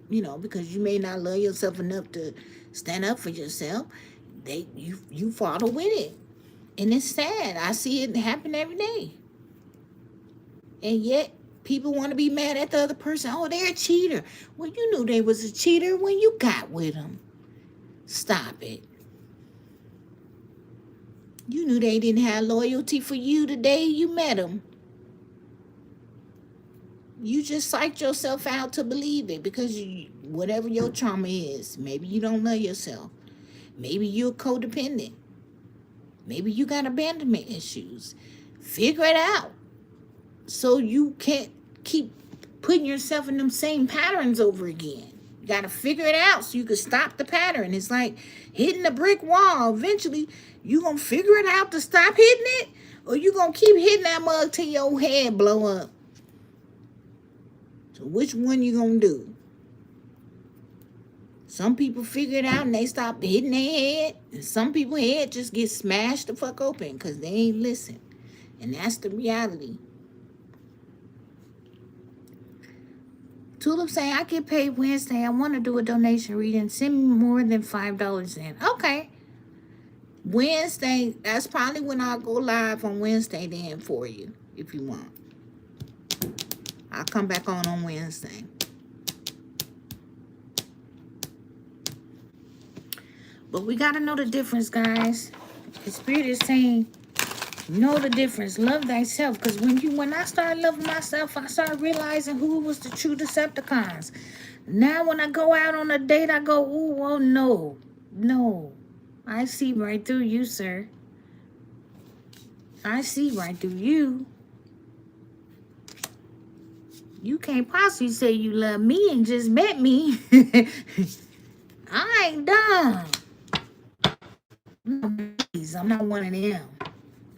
S1: you know, because you may not love yourself enough to stand up for yourself, you follow with it. And it's sad. I see it happen every day. And yet people want to be mad at the other person. Oh, they're a cheater. Well, you knew they was a cheater when you got with them. Stop it. You knew they didn't have loyalty for you the day you met them. You just psyched yourself out to believe it because whatever your trauma is, maybe you don't love yourself. Maybe you're codependent. Maybe you got abandonment issues. Figure it out so you can't keep putting yourself in them same patterns over again. You got to figure it out so you can stop the pattern. It's like hitting a brick wall. Eventually, you going to figure it out to stop hitting it, or you going to keep hitting that mug till your head blow up. So which one you going to do? Some people figure it out and they stop hitting their head. And some people's head just get smashed the fuck open because they ain't listen. And that's the reality. Tulip saying, I get paid Wednesday. I want to do a donation reading. Send me more than $5 in. Okay. Wednesday, that's probably when I'll go live on Wednesday then for you, if you want. I'll come back on Wednesday. But we got to know the difference, guys. The Spirit is saying, know the difference. Love thyself. Because when I started loving myself, I started realizing who was the true Decepticons. Now when I go out on a date, I go, oh, well, no. No. I see right through you, sir. I see right through you. You can't possibly say you love me and just met me. I ain't dumb. Please, I'm not one of them.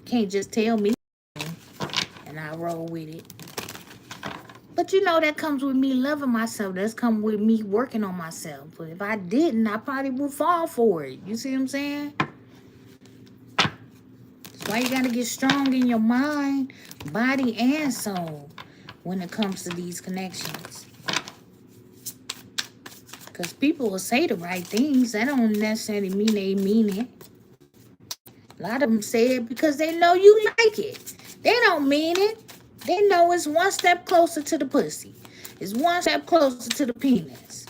S1: Can't just tell me and I roll with it. But you know that comes with me loving myself. That's come with me working on myself. But if I didn't, I probably would fall for it. You see what I'm saying? That's why you got to get strong in your mind, body, and soul when it comes to these connections. Because people will say the right things. That don't necessarily mean they mean it. A lot of them say it because they know you like it. They don't mean it. They know it's one step closer to the pussy. It's one step closer to the penis.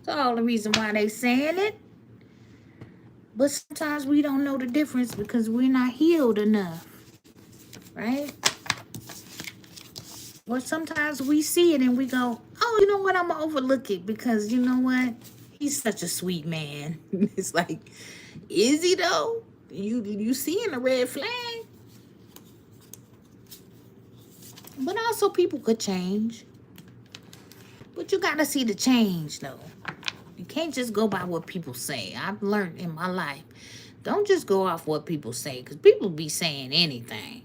S1: That's all the reason why they saying it. But sometimes we don't know the difference because we're not healed enough. Right? Or sometimes we see it and we go, oh, you know what? I'm going to overlook it because you know what? He's such a sweet man. It's like, is he though? You seeing a red flag? But also people could change. But you got to see the change though. You can't just go by what people say. I've learned in my life, don't just go off what people say because people be saying anything.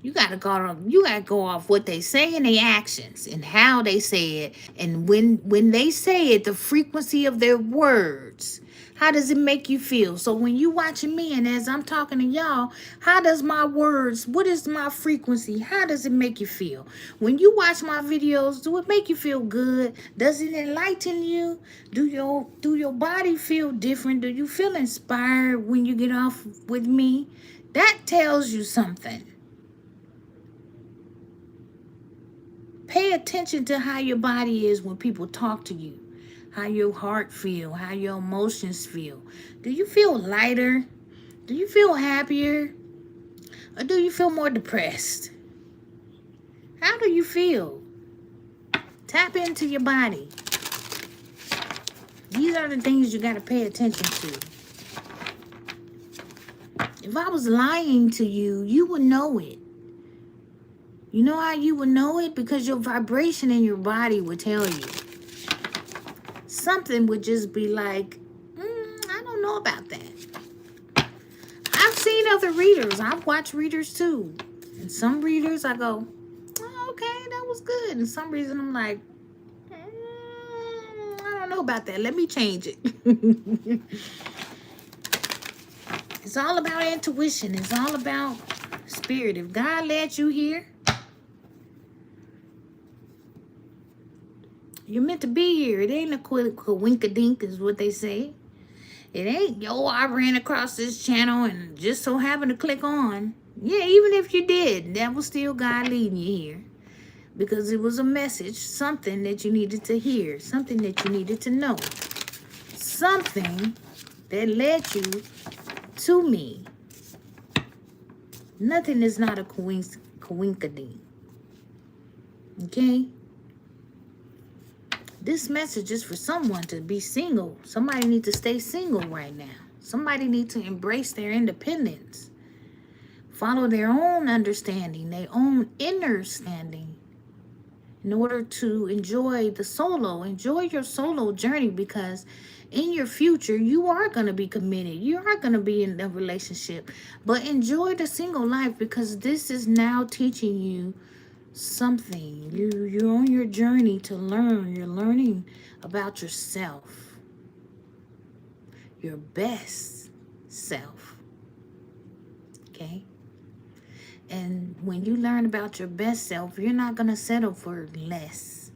S1: You gotta go off what they say and their actions and how they say it. And when they say it, the frequency of their words. How does it make you feel? So when you watching me and as I'm talking to y'all, how does my words, what is my frequency? How does it make you feel? When you watch my videos, do it make you feel good? Does it enlighten you? Do your body feel different? Do you feel inspired when you get off with me? That tells you something. Pay attention to how your body is when people talk to you. How your heart feel, how your emotions feel. Do you feel lighter? Do you feel happier? Or do you feel more depressed? How do you feel? Tap into your body. These are the things you got to pay attention to. If I was lying to you, you would know it. You know how you would know it? Because your vibration in your body would tell you. Something would just be like, I don't know about that. I've seen other readers. I've watched readers too. And some readers I go, oh, okay, that was good. And some reason I'm like, I don't know about that. Let me change it. It's all about intuition. It's all about spirit. If God led you here, you're meant to be here. It ain't a coinkadink is what they say. It ain't, yo, I ran across this channel and just so happened to click on. Yeah, even if you did, that was still God leading you here. Because it was a message, something that you needed to hear, something that you needed to know. Something that led you to me. Nothing is not a coinkadink. Okay? This message is for someone to be single. Somebody needs to stay single right now. Somebody needs to embrace their independence. Follow their own understanding, their own inner standing. In order to enjoy the solo, enjoy your solo journey, because in your future, you are going to be committed. You are going to be in a relationship. But enjoy the single life because this is now teaching you something. You're on your journey to learn. You're learning about yourself. Your best self. Okay? And when you learn about your best self, you're not going to settle for less.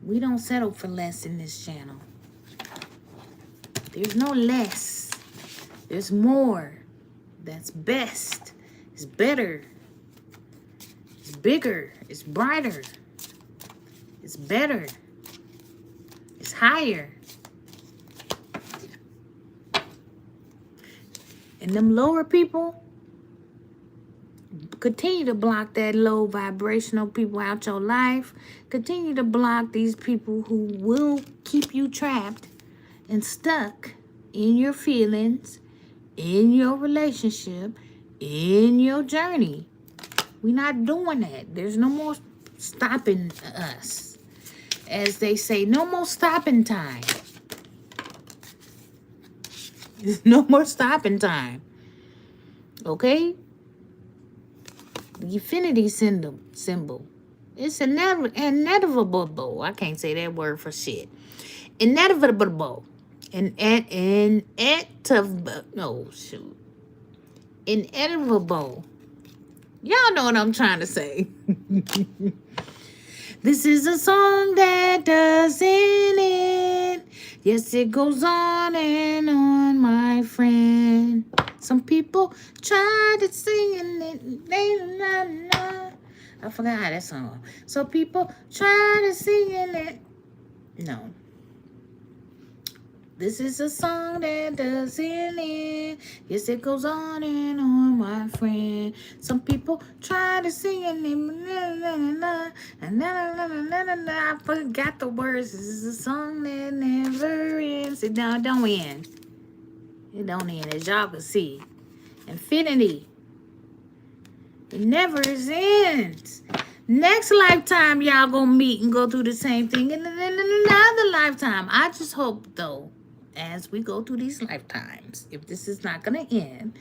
S1: We don't settle for less in this channel. There's no less. There's more. That's best. It's better. It's bigger. It's brighter. It's better. It's higher. And them lower people, continue to block that low vibrational people out your life. Continue to block these people who will keep you trapped and stuck in your feelings, in your relationship, in your journey. We're not doing that. There's no more stopping us. As they say, no more stopping time. There's no more stopping time. Okay? The infinity symbol. It's inevitable. I can't say that word for shit. Inevitable. No, shoot. Inevitable. Y'all know what I'm trying to say. This is a song that doesn't end. Yes, it goes on and on, my friend. Some people try to sing it. I forgot how that song. So people try to sing it. No. This is a song that doesn't end. Yes, it goes on and on, my friend. Some people try to sing it. I forgot the words. This is a song that never ends. It don't end. It don't end, as y'all can see. Infinity. It never ends. Next lifetime, y'all gonna meet and go through the same thing. And then in another lifetime. I just hope, though, as we go through these lifetimes, if this is not gonna end,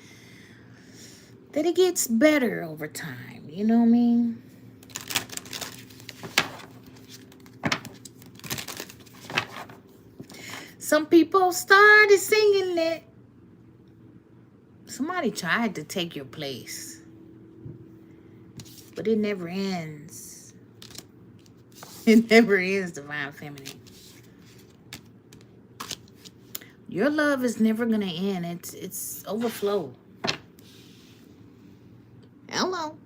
S1: that it gets better over time. You know what I mean? Some people started singing it. Somebody tried to take your place. But it never ends. It never ends, Divine Feminine. Your love is never going to end. It's overflow. Hello.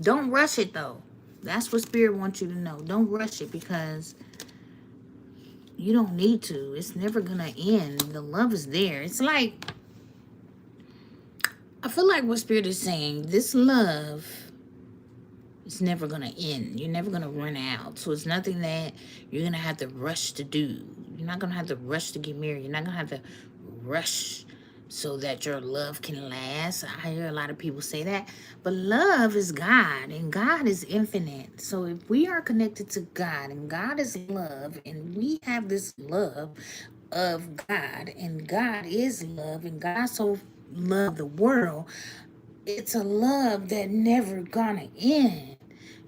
S1: Don't rush it, though. That's what Spirit wants you to know. Don't rush it, because you don't need to. It's never going to end. The love is there. It's like, I feel like what Spirit is saying, this love is never going to end. You're never going to run out. So it's nothing that you're going to have to rush to do. You're not going to have to rush to get married. You're not going to have to rush so that your love can last. I hear a lot of people say that. But love is God, and God is infinite. So if we are connected to God, and God is love, and we have this love of God, and God is love, and God so loved the world, it's a love that never gonna end.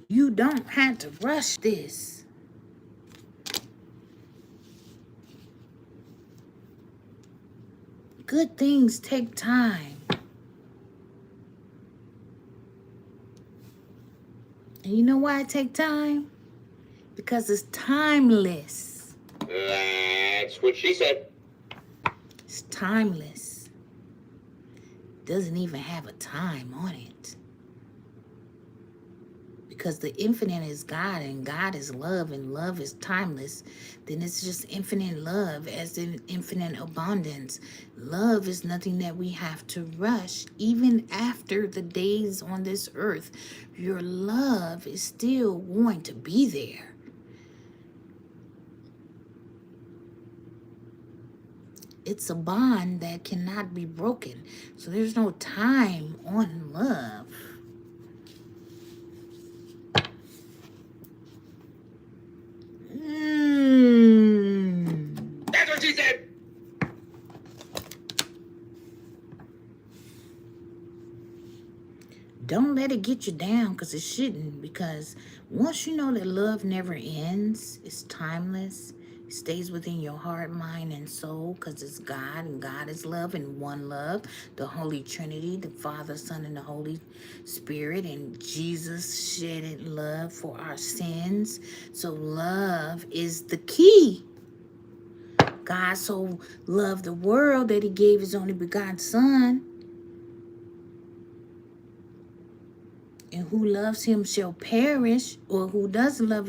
S1: You don't have to rush this. Good things take time. And you know why it takes time? Because it's timeless.
S2: That's what she said.
S1: It's timeless. Doesn't even have a time on it. Because the infinite is God, and God is love, and love is timeless. Then it's just infinite love, as in infinite abundance. Love is nothing that we have to rush. Even after the days on this earth, your love is still going to be there. It's a bond that cannot be broken. So there's no time on love.
S2: That's what she said.
S1: Don't let it get you down, because it shouldn't. Because once you know that love never ends, it's timeless, it stays within your heart, mind, and soul, because it's God, and God is love, and one love, the Holy Trinity, the Father, Son, and the Holy Spirit, and Jesus shedded love for our sins. So love is the key God so loved the world that he gave his only begotten son. And who loves him shall perish, or who does not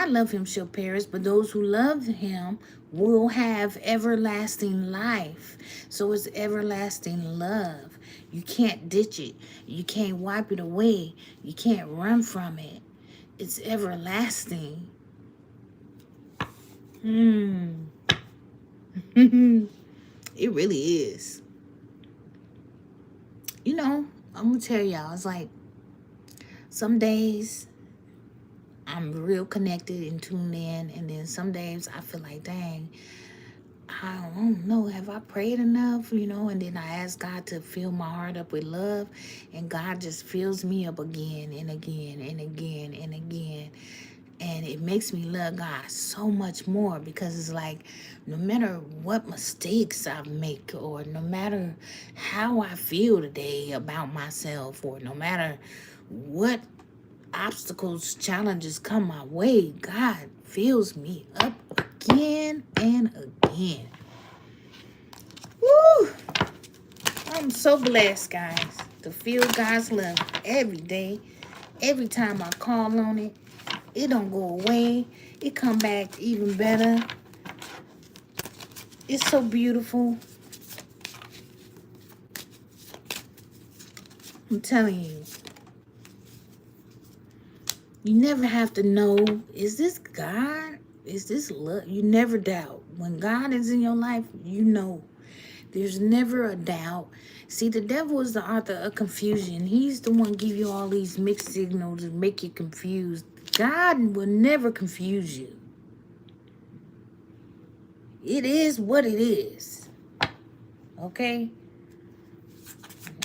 S1: love him shall perish, but those who love him will have everlasting life. So it's everlasting love. You can't ditch it. You can't wipe it away. You can't run from it. It's everlasting. It really is. You know, I'm going to tell y'all, it's like some days I'm real connected and tuned in, and then some days I feel like, dang, I don't know, have I prayed enough, and then I ask God to fill my heart up with love, and God just fills me up again and again and again and again. And it makes me love God so much more, because it's like, no matter what mistakes I make, or no matter how I feel today about myself, or no matter what obstacles, challenges come my way, God fills me up again and again. Woo! I'm so blessed, guys, to feel God's love every day. Every time I call on it, it don't go away. It come back even better. It's so beautiful. I'm telling you. You never have to know, is this God? Is this love? You never doubt. When God is in your life, you know. There's never a doubt. See, the devil is the author of confusion. He's the one give you all these mixed signals and make you confused. God will never confuse you. It is what it is. Okay?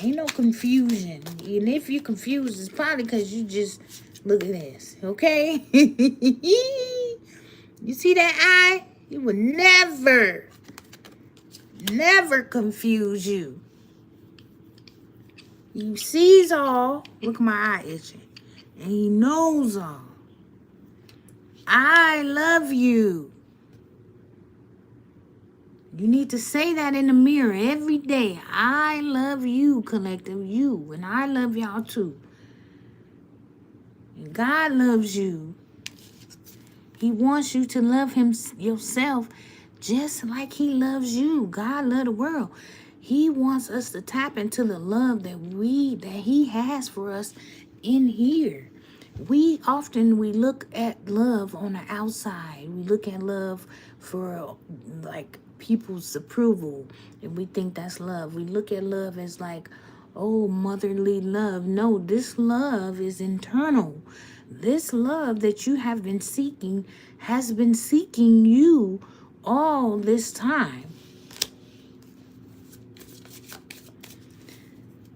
S1: Ain't no confusion. And if you're confused, it's probably because you just, look at this. Okay? You see that eye? It will never confuse you. He sees all. Look at my eye itching. And he knows all. I love you. You need to say that in the mirror every day. I love you, collective, you. And I love y'all too. And God loves you. He wants you to love him yourself just like he loves you. God loves the world. He wants us to tap into the love that he has for us in here. We look at love on the outside. We look at love for like people's approval, and we think that's love. We look at love as like, oh, motherly love. No, this love is internal. This love that you have been seeking has been seeking you all this time.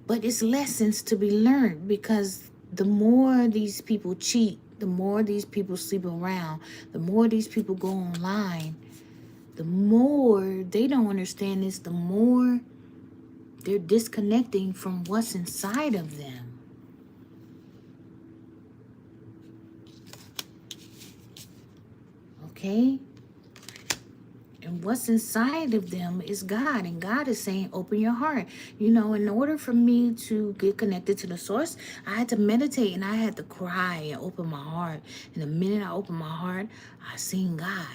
S1: But it's lessons to be learned, because the more these people cheat, the more these people sleep around, the more these people go online, the more they don't understand this, the more they're disconnecting from what's inside of them. Okay? And what's inside of them is God. And God is saying, open your heart. In order for me to get connected to the source, I had to meditate and I had to cry and open my heart. And the minute I opened my heart, I seen God.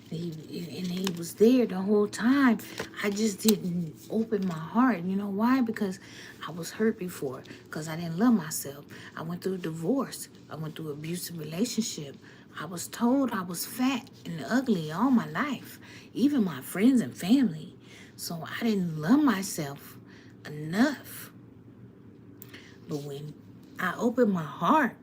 S1: And he was there the whole time. I just didn't open my heart. You know why? Because I was hurt before. Because I didn't love myself. I went through a divorce. I went through an abusive relationship. I was told I was fat and ugly all my life. Even my friends and family. So I didn't love myself enough. But when I opened my heart,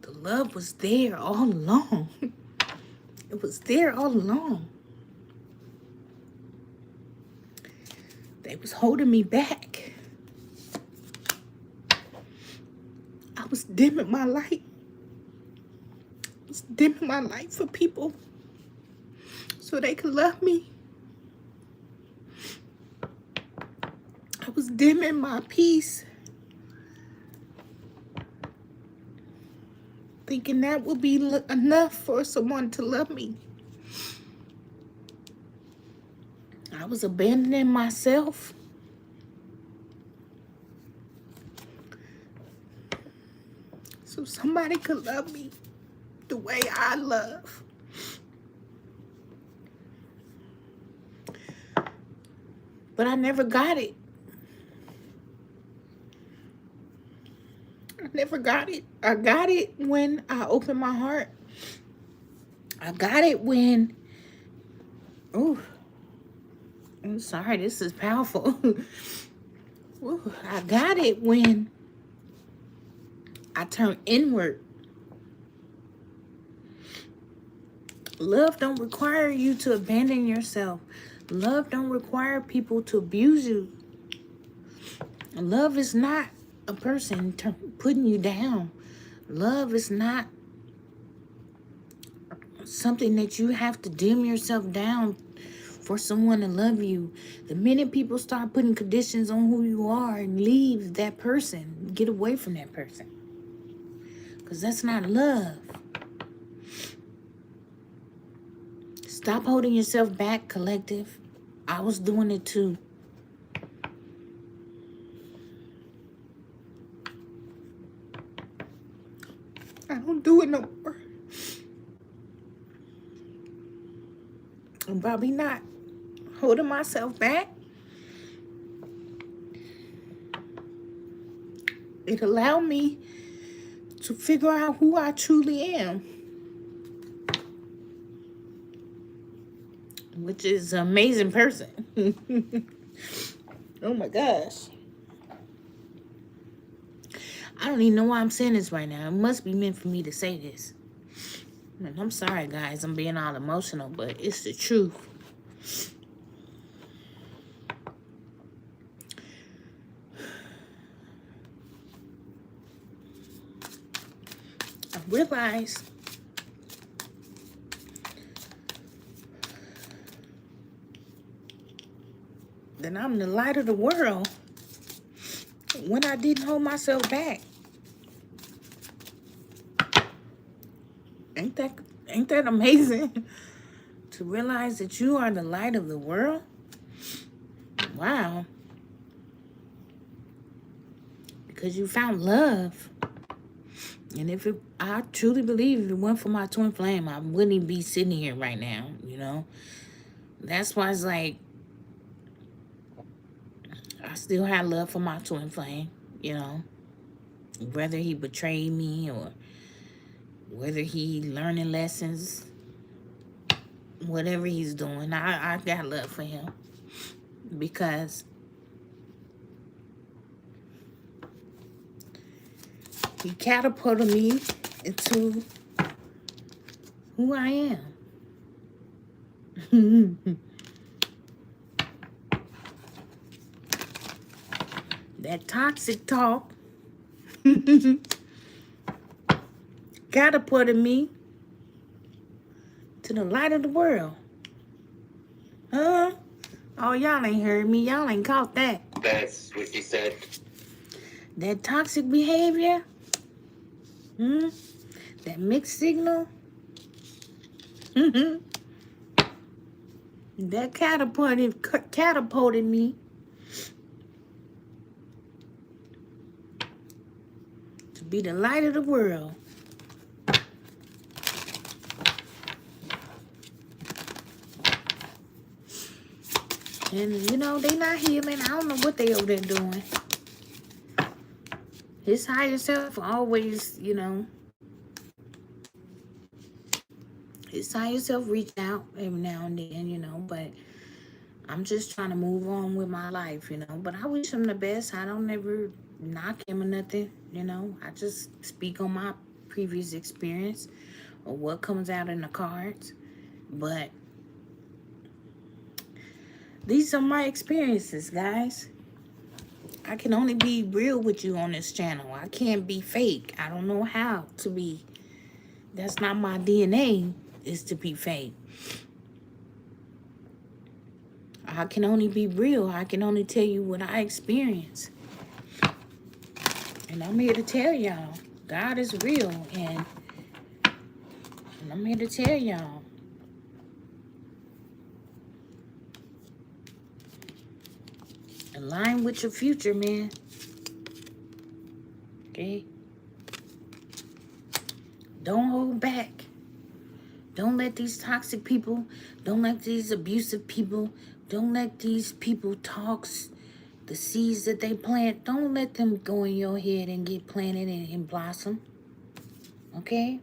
S1: the love was there all along. It was there all along. They was holding me back. I was dimming my light. I was dimming my light for people so they could love me. I was dimming my peace. thinking that would be enough for someone to love me. I was abandoning myself. So somebody could love me the way I love. But I never got it. I never got it. I got it when I opened my heart. I got it when... Oh, I'm sorry. This is powerful. Ooh, I got it when I turned inward. Love don't require you to abandon yourself. Love don't require people to abuse you. Love is not a person putting you down. Love is not something that you have to dim yourself down for someone to love you. The minute people start putting conditions on who you are and leave that person, get away from that person. Because that's not love. Stop holding yourself back, collective. I was doing it too. I don't do it no more. I'm probably not holding myself back. It allowed me to figure out who I truly am. Which is an amazing person. Oh my gosh. I don't even know why I'm saying this right now. It must be meant for me to say this. And I'm sorry, guys. I'm being all emotional, but it's the truth. I realized that I'm the light of the world when I didn't hold myself back. Ain't that amazing? To realize that you are the light of the world? Wow. Because you found love. And I truly believe if it weren't for my twin flame, I wouldn't even be sitting here right now, you know? That's why it's like, I still have love for my twin flame, you know? Whether he betrayed me or whether he learning lessons, whatever he's doing, I got love for him. Because he catapulted me into who I am. That toxic talk catapulted me to the light of the world. Huh? Oh, y'all ain't heard me. Y'all ain't caught that.
S2: That's what she said.
S1: That toxic behavior. That mixed signal. That catapulted me to be the light of the world. And, you know, they not healing. I don't know what they over there doing. His higher self always, you know, his higher self reach out every now and then, you know, but I'm just trying to move on with my life, you know. But I wish him the best. I don't ever knock him or nothing, you know. I just speak on my previous experience or what comes out in the cards. But these are my experiences, guys. I can only be real with you on this channel. I can't be fake. I don't know how to be. That's not my DNA, is to be fake. I can only be real. I can only tell you what I experience. And I'm here to tell y'all, God is real. And And I'm here to tell y'all. Align with your future, man. Okay? Don't hold back. Don't let these toxic people, don't let these abusive people, don't let these people talk the seeds that they plant. Don't let them go in your head and get planted and blossom. Okay?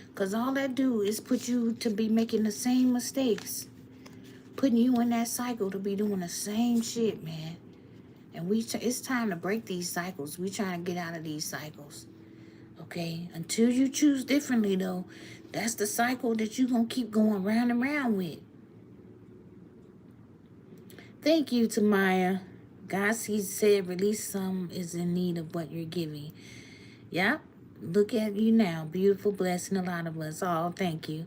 S1: Because all that do is put you to be making the same mistakes. Putting you in that cycle to be doing the same shit, man. And it's time to break these cycles. We trying to get out of these cycles. Okay? Until you choose differently, though, that's the cycle that you're going to keep going round and round with. Thank you to Maya. God, he said, release some is in need of what you're giving. Yep. Look at you now. Beautiful, blessing a lot of us. Oh, thank you.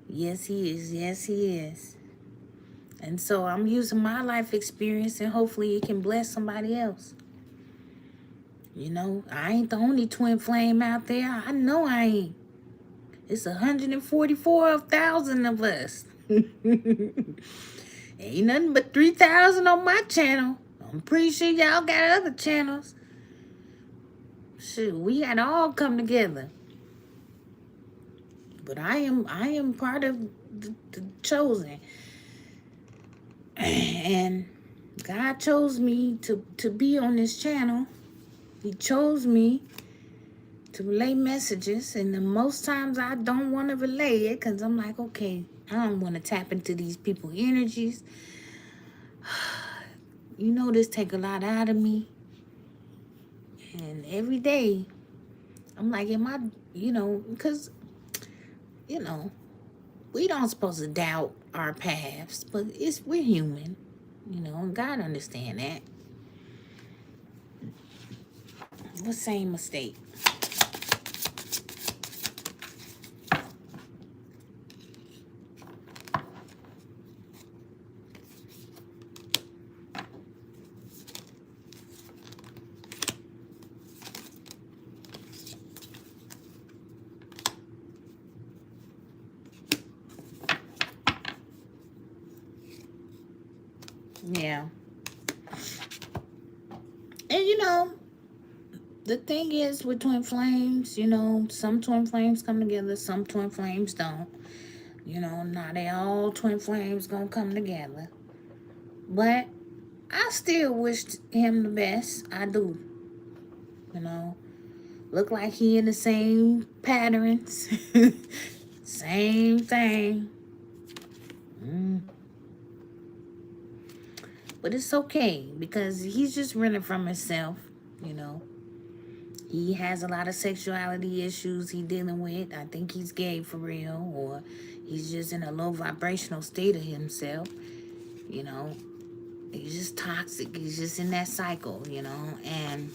S1: Yes, he is. Yes, he is. And so I'm using my life experience and hopefully it can bless somebody else. You know, I ain't the only twin flame out there. I know I ain't. It's 144,000 of us. Ain't nothing but 3,000 on my channel. I'm pretty sure y'all got other channels. Shoot, we had to all come together. But I am part of the chosen. And God chose me to be on this channel. He chose me to relay messages. And the most times I don't want to relay it because I'm like, okay, I don't want to tap into these people's energies. You know, this take a lot out of me. And every day, I'm like, am I, because, we don't supposed to doubt our paths, but we're human, and God understand that. What same mistake? Yeah. And the thing is with twin flames, some twin flames come together, some twin flames don't. Not all twin flames gonna come together. But I still wish him the best. I do. Look like he in the same patterns. Same thing. But it's okay because he's just running from himself, He has a lot of sexuality issues he dealing with. I think he's gay for real, or he's just in a low vibrational state of himself, He's just toxic. He's just in that cycle, and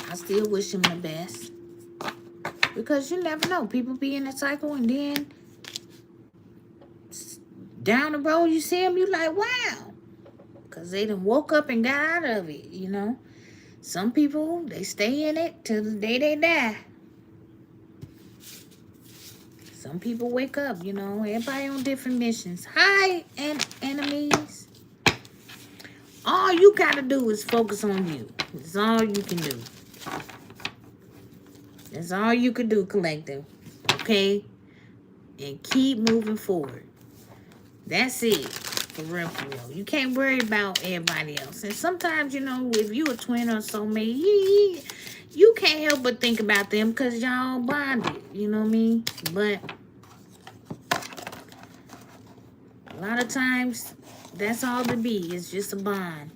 S1: I still wish him the best. Because you never know. People be in a cycle and then down the road you see them, you like, wow. Because they done woke up and got out of it, Some people, they stay in it till the day they die. Some people wake up, Everybody on different missions. Hi, enemies. All you got to do is focus on you. That's all you can do. That's all you can do, collective. Okay? And keep moving forward. That's it. For real, for real. You can't worry about everybody else. And sometimes, if you a twin or soulmate, you can't help but think about them because y'all bonded. You know what I mean? But a lot of times, that's all it be. It's just a bond.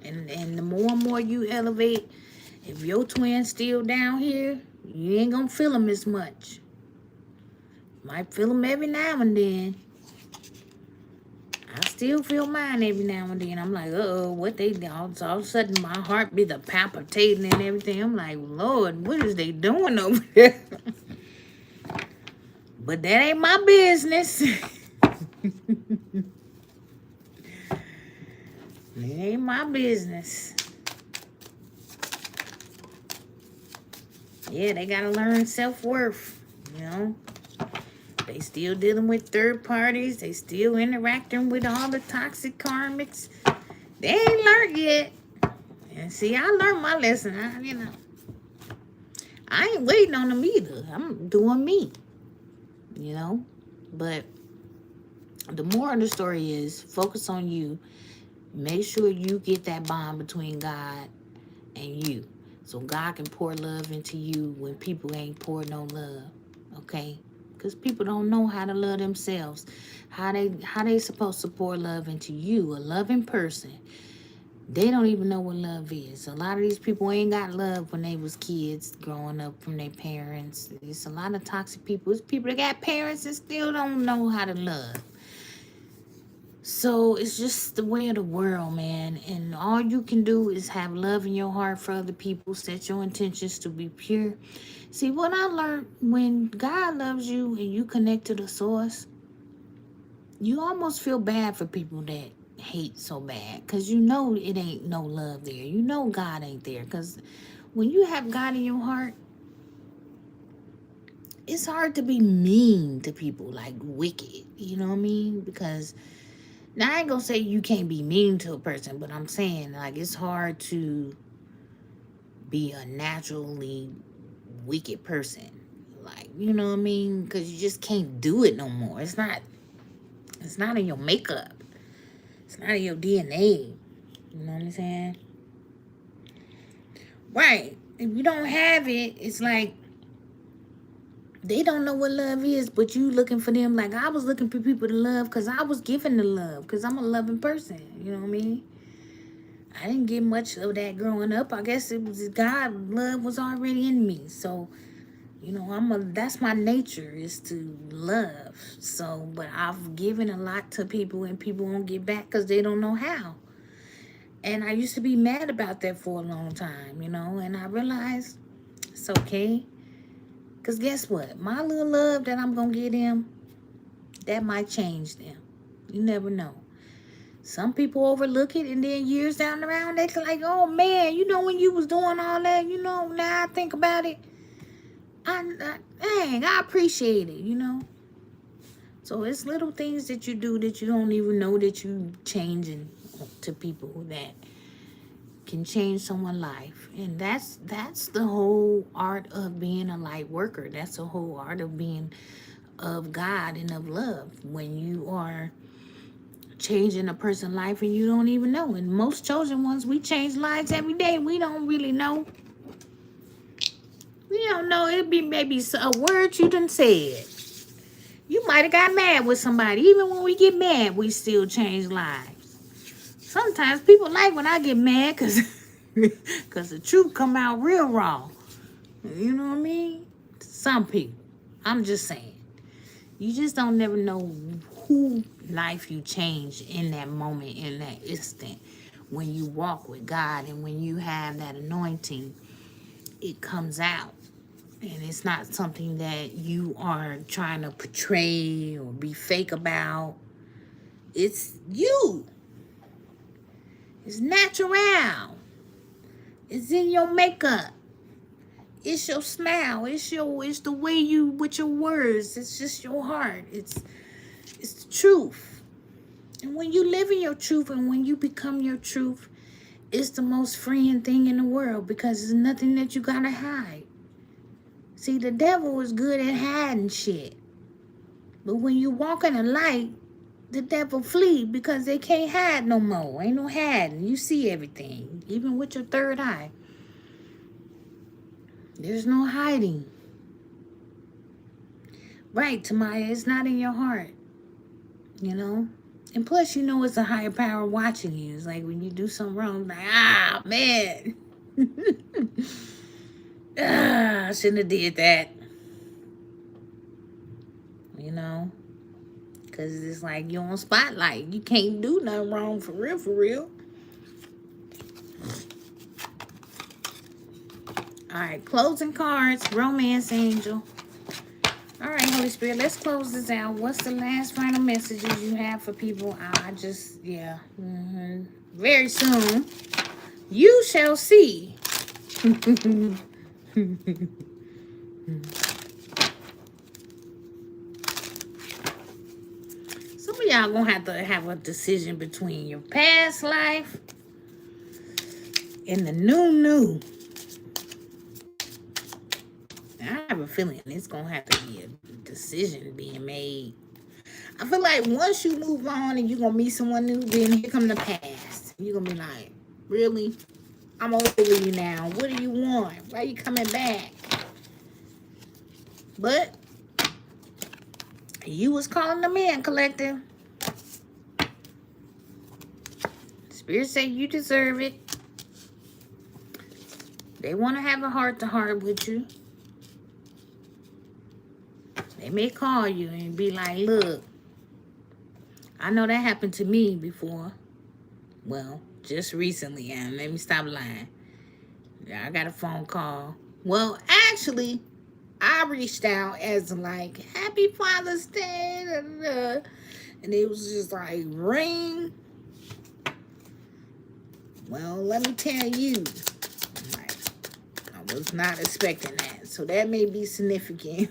S1: And the more and more you elevate, if your twin's still down here, you ain't gonna feel them as much. Might feel them every now and then. I still feel mine every now and then. I'm like, what they do? All of a sudden, my heart be the palpitating and everything. I'm like, Lord, what is they doing over there? But that ain't my business. It ain't my business. Yeah, they gotta learn self-worth, you know. They still dealing with third parties. They still interacting with all the toxic karmics. They ain't learned yet. And see, I learned my lesson. I ain't waiting on them either. I'm doing me, you know. But the moral of the story is focus on you. Make sure you get that bond between God and you. So God can pour love into you when people ain't pour no love. Okay? Because people don't know how to love themselves. How they supposed to pour love into you, a loving person. They don't even know what love is. A lot of these people ain't got love when they was kids growing up from their parents. It's a lot of toxic people. It's people that got parents and still don't know how to love. So it's just the way of the world, man. And all you can do is have love in your heart for other people. Set your intentions to be pure. See, what I learned, when God loves you and you connect to the source, you almost feel bad for people that hate so bad. Because you know it ain't no love there. You know God ain't there. Because when you have God in your heart, it's hard to be mean to people, like wicked. You know what I mean? Because now I ain't gonna say you can't be mean to a person, but I'm saying like it's hard to be a naturally wicked person. Like, you know what I mean? Because you just can't do it no more. It's not in your makeup. It's not in your DNA. You know what I'm saying? Right. If you don't have it, it's like they don't know what love is, but you looking for them. Like I was looking for people to love because I was given the love because I'm a loving person. You know what I mean? I didn't get much of that growing up. I guess it was God. Love was already in me. So, you know, that's my nature, is to love. So, but I've given a lot to people and people won't get back because they don't know how. And I used to be mad about that for a long time, you know, and I realized it's okay. Because guess what? My little love that I'm going to give them, that might change them. You never know. Some people overlook it, and then years down the road, they like, oh, man, you know, when you was doing all that, you know, now I think about it, I appreciate it, you know. So it's little things that you do that you don't even know that you changing to people that can change someone's life. And that's the whole art of being a light worker. That's the whole art of being of God and of love. When you are changing a person's life and you don't even know. And most chosen ones, we change lives every day. We don't really know. We don't know. It'd be maybe a word you done said. You might have got mad with somebody. Even when we get mad, we still change lives. Sometimes people like when I get mad because the truth come out real raw. You know what I mean? Some people. I'm just saying. You just don't never know who life you change in that moment, in that instant. When you walk with God and when you have that anointing, it comes out. And it's not something that you are trying to portray or be fake about. It's you. It's natural. It's in your makeup. It's your smile. It's the way you, with your words. It's just your heart. It's the truth. And when you live in your truth and when you become your truth, it's the most freeing thing in the world because there's nothing that you gotta hide. See, the devil is good at hiding shit. But when you walk in the light, the devil flee because they can't hide no more. Ain't no hiding. You see everything, even with your third eye. There's no hiding. Right, Tamaya, it's not in your heart. You know? And plus, you know it's a higher power watching you. It's like when you do something wrong, like, man. I shouldn't have did that. You know? Because it's like you're on spotlight. You can't do nothing wrong for real, for real. All right, closing cards, romance angel. All right, Holy Spirit, let's close this out. What's the last final messages you have for people? Very soon, you shall see. Some of y'all gonna have to have a decision between your past life and the new. I have a feeling it's gonna have to be a decision being made. I feel like once you move on and you're gonna meet someone new, then here come the past. You're gonna be like, really? I'm over you now. What do you want? Why are you coming back? But you was calling them in, collective. Spirit say you deserve it. They want to have a heart-to-heart with you. They may call you and be like, look, I know that happened to me before. Well, just recently, and let me stop lying. Yeah, I got a phone call. Well, actually, I reached out as like, Happy Father's Day. Da, da, da. And it was just like, ring. Well, let me tell you. Like, I was not expecting that. So that may be significant.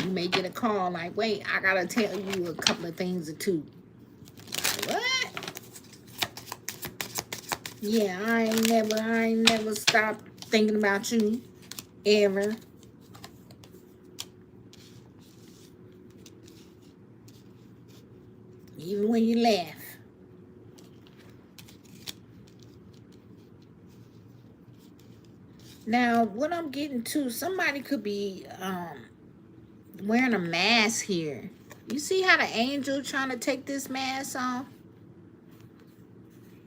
S1: You may get a call like, wait, I gotta tell you a couple of things or two. What? Yeah, I ain't never stopped thinking about you. Ever. Even when you laugh. Now, what I'm getting to, somebody could be wearing a mask here. You see how the angel trying to take this mask off?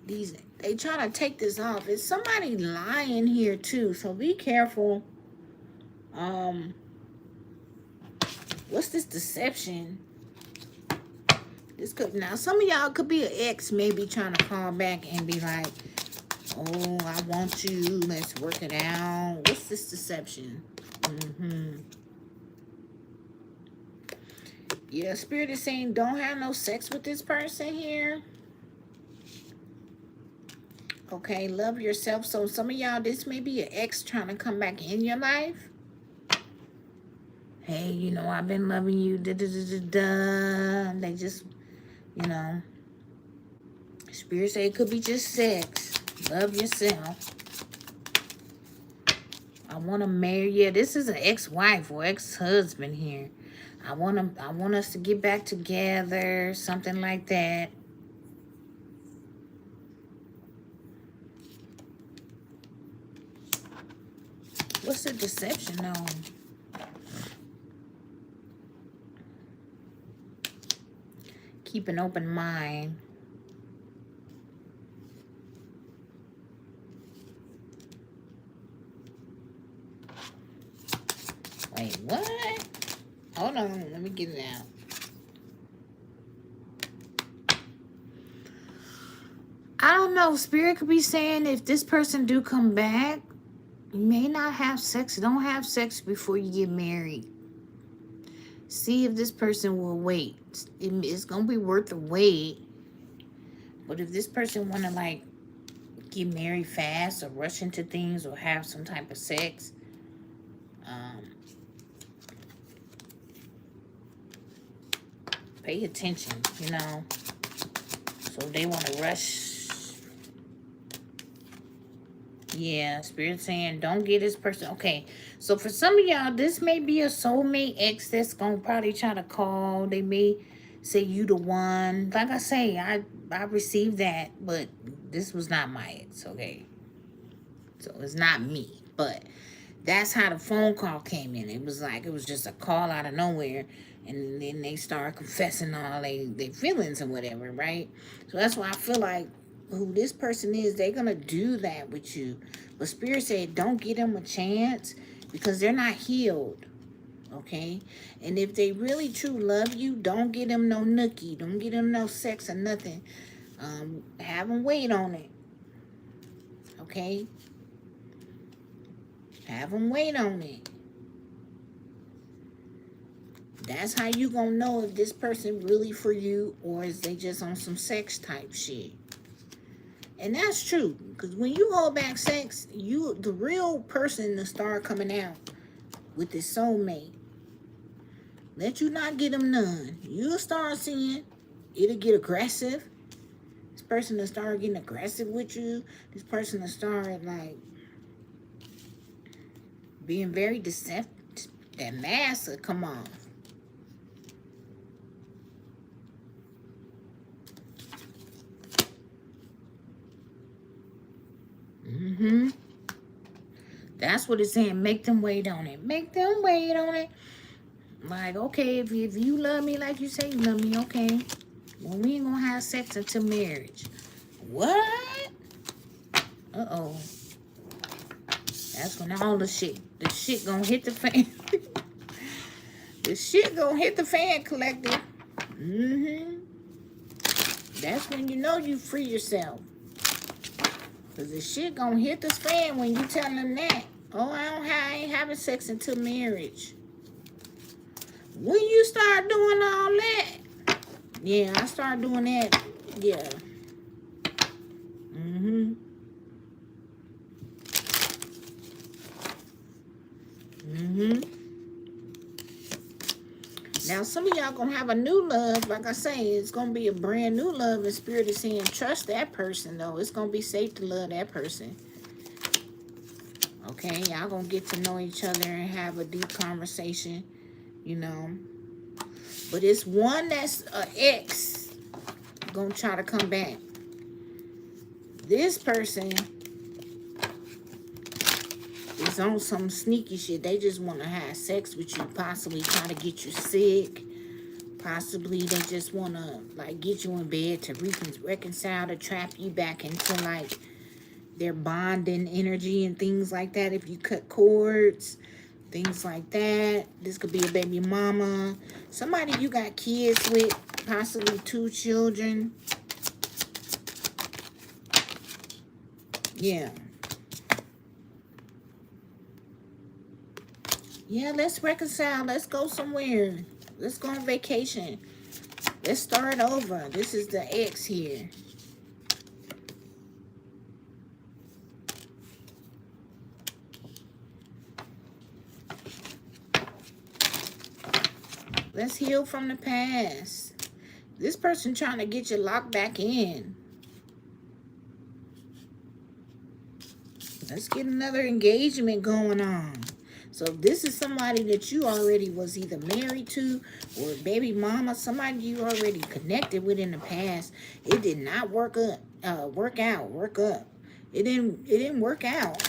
S1: They trying to take this off. It's somebody lying here too, so be careful. What's this deception? This could, now some of y'all could be an ex maybe trying to call back and be like, oh, I want you, let's work it out. What's this deception? Yeah, Spirit is saying don't have no sex with this person here. Okay, love yourself. So some of y'all, this may be an ex trying to come back in your life. Hey, you know, I've been loving you. Da, da, da, da, da. They just, you know, Spirit say it could be just sex. Love yourself. I want to marry. Yeah, this is an ex-wife or ex-husband here. I want us to get back together, something like that. What's the deception on? Keep an open mind. Wait, what? Hold on, let me get it out. I don't know. Spirit could be saying if this person do come back, you may not have sex. Don't have sex before you get married. See if this person will wait. It's going to be worth the wait. But if this person want to like get married fast or rush into things or have some type of sex, pay attention, you know. So they want to rush. Yeah, Spirit saying don't get this person. Okay, so for some of y'all, this may be a soulmate ex that's going to probably try to call. They may say you the one. Like I say, I received that, but this was not my ex, okay? So it's not me, but that's how the phone call came in. It was like, it was just a call out of nowhere. And then they start confessing all their feelings and whatever, right? So that's why I feel like who this person is, they're going to do that with you. But Spirit said, don't give them a chance because they're not healed, okay? And if they really true love you, don't give them no nookie. Don't give them no sex or nothing. Have them wait on it, okay? Have them wait on it. That's how you gonna know if this person really for you or is they just on some sex type shit. And that's true. Because when you hold back sex, the real person to start coming out with his soulmate. Let you not get him none. You'll start seeing it'll get aggressive. This person will start getting aggressive with you. This person will start like being very deceptive. That mask will come off. That's what it's saying. Make them wait on it. Make them wait on it. Like, okay, if you love me like you say you love me, okay. Well, we ain't gonna have sex until marriage. What? Uh-oh. That's when all the shit gonna hit the fan. The shit gonna hit the fan, collective. That's when you know you free yourself. Because the shit gonna hit the fan when you tell them that. Oh, I ain't having sex until marriage. When you start doing all that, yeah, I start doing that, yeah. Now, some of y'all gonna have a new love. Like I say, it's gonna be a brand new love. And Spirit is saying, trust that person, though. It's gonna be safe to love that person. Okay, y'all gonna get to know each other and have a deep conversation, you know. But it's one that's an ex gonna try to come back. This person is on some sneaky shit. They just want to have sex with you, possibly try to get you sick. Possibly they just want to like get you in bed to reconcile, to trap you back into like their bonding energy and things like that. If you cut cords, things like that. This could be a baby mama. Somebody you got kids with, possibly 2 children. Yeah. Yeah, let's reconcile. Let's go somewhere. Let's go on vacation. Let's start over. This is the ex here. Let's heal from the past. This person trying to get you locked back in. Let's get another engagement going on. So this is somebody that you already was either married to or baby mama, somebody you already connected with in the past. It did not work up. It didn't work out.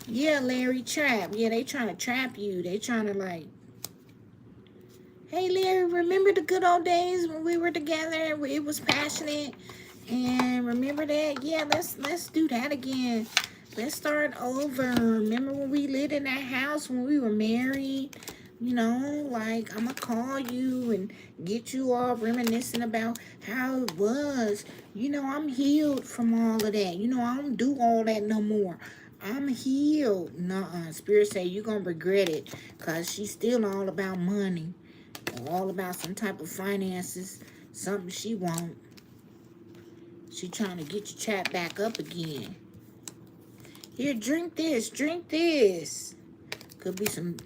S1: Yeah, Larry, trap. Yeah, they trying to trap you. They trying to like, hey Larry, remember the good old days when we were together? It was passionate. And remember that? Yeah, let's do that again. Let's start over. Remember when we lived in that house when we were married? You know, like, I'm going to call you and get you all reminiscing about how it was. You know, I'm healed from all of that. You know, I don't do all that no more. I'm healed. Nuh-uh. Spirit say you're going to regret it because she's still all about money. Or all about some type of finances. Something she won't. She trying to get your chat back up again. Here, drink this. Drink this. Could be some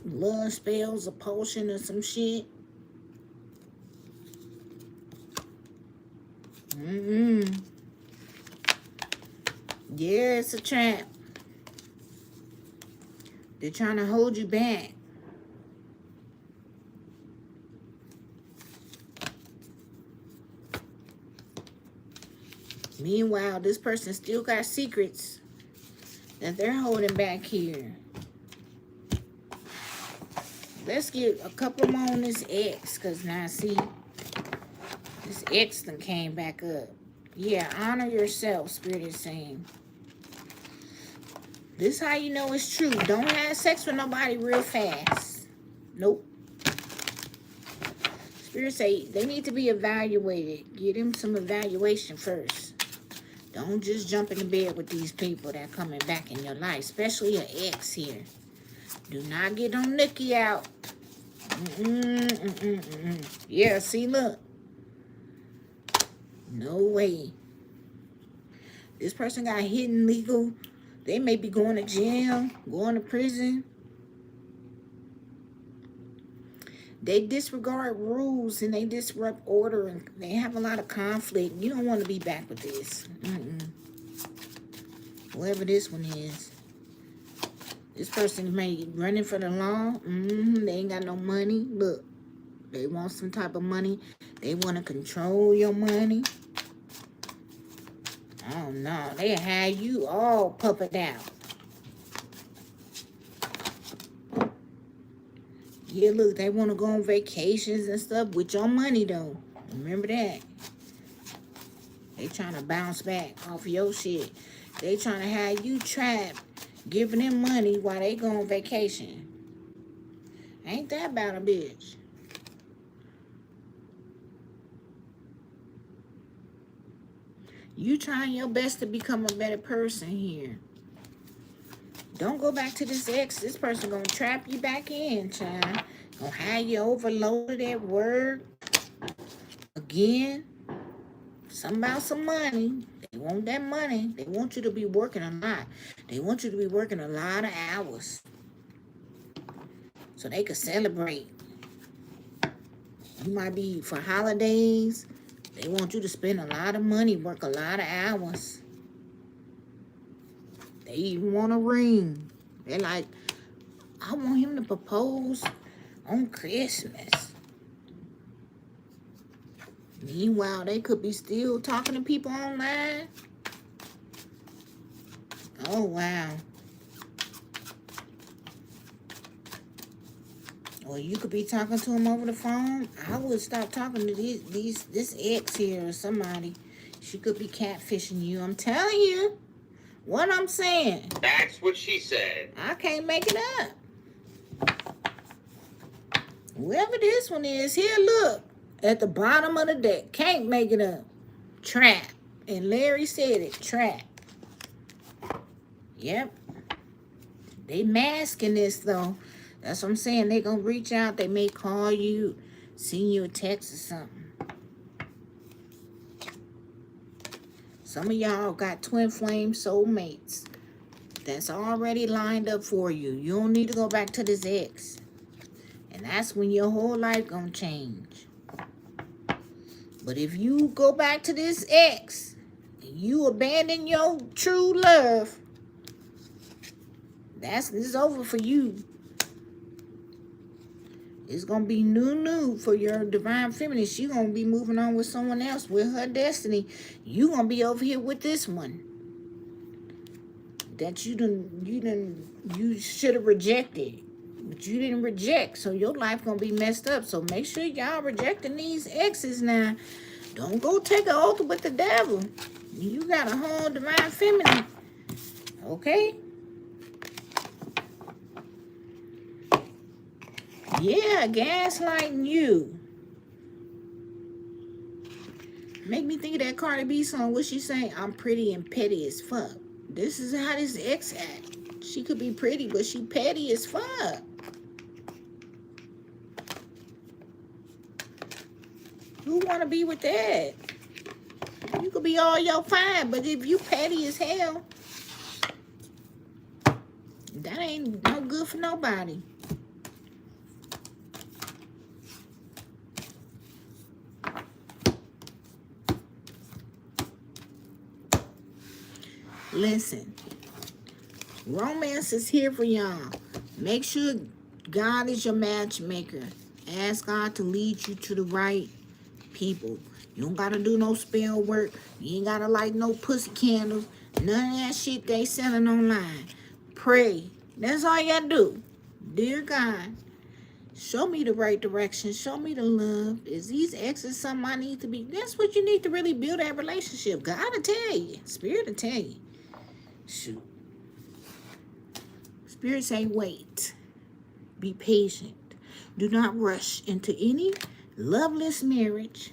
S1: love spells, a potion, or some shit. Yeah, it's a trap. They're trying to hold you back. Meanwhile, this person still got secrets that they're holding back here. Let's get a couple more on this X, because now, see, this X done came back up. Yeah, honor yourself, Spirit is saying. This how you know it's true. Don't have sex with nobody real fast. Nope. Spirit say they need to be evaluated. Get them some evaluation first. Don't just jump in the bed with these people that are coming back in your life, especially your ex here. Do not get on Nikki out. Yeah, see, look. No way. This person got hidden legal. They may be going to jail, going to prison. They disregard rules and they disrupt order and they have a lot of conflict. You don't want to be back with this. Whoever this one is. This person may be running for the law. They ain't got no money. Look, they want some type of money. They want to control your money. Oh no, they have you all puppet out. Yeah, look, they want to go on vacations and stuff with your money though. Remember that. They trying to bounce back off your shit. They trying to have you trapped, giving them money while they go on vacation. Ain't that about a bitch? You trying your best to become a better person here. Don't go back to this ex. This person gonna trap you back in, child. Gonna have you overloaded at work. Again. Something about some money. They want that money. They want you to be working a lot. They want you to be working a lot of hours. So they could celebrate. You might be for holidays. They want you to spend a lot of money, work a lot of hours. They even want a ring. They're like, I want him to propose on Christmas. Meanwhile, they could be still talking to people online. Oh, wow. Or you could be talking to him over the phone. I would stop talking to this ex here or somebody. She could be catfishing you. I'm telling you what I'm saying.
S2: That's what she said.
S1: I can't make it up. Whoever this one is, here, look. At the bottom of the deck. Can't make it up. Trap. And Larry said it. Trap. Yep. They masking this, though. That's what I'm saying. They gonna reach out. They may call you, send you a text or something. Some of y'all got twin flame soulmates that's already lined up for you. You don't need to go back to this ex. And that's when your whole life gonna change. But if you go back to this ex and you abandon your true love, it's over for you. It's going to be new for your divine feminine. She's going to be moving on with someone else, with her destiny. You going to be over here with this one that you should have rejected. But you didn't reject, so your life going to be messed up. So make sure y'all rejecting these exes now. Don't go take an oath with the devil. You got a whole divine feminine. Okay? Yeah, gaslighting you. Make me think of that Cardi B song. What she saying? I'm pretty and petty as fuck. This is how this ex act. She could be pretty, but she petty as fuck. Who want to be with that? You could be all your fine, but if you petty as hell, that ain't no good for nobody. Listen, romance is here for y'all. Make sure God is your matchmaker. Ask God to lead you to the right people. You don't got to do no spell work. You ain't got to light no pussy candles. None of that shit they selling online. Pray. That's all you got to do. Dear God, show me the right direction. Show me the love. Is these exes something I need to be? That's what you need to really build that relationship. God will tell you. Spirit will tell you. Shoot. Spirit say wait. Be patient. Do not rush into any loveless marriage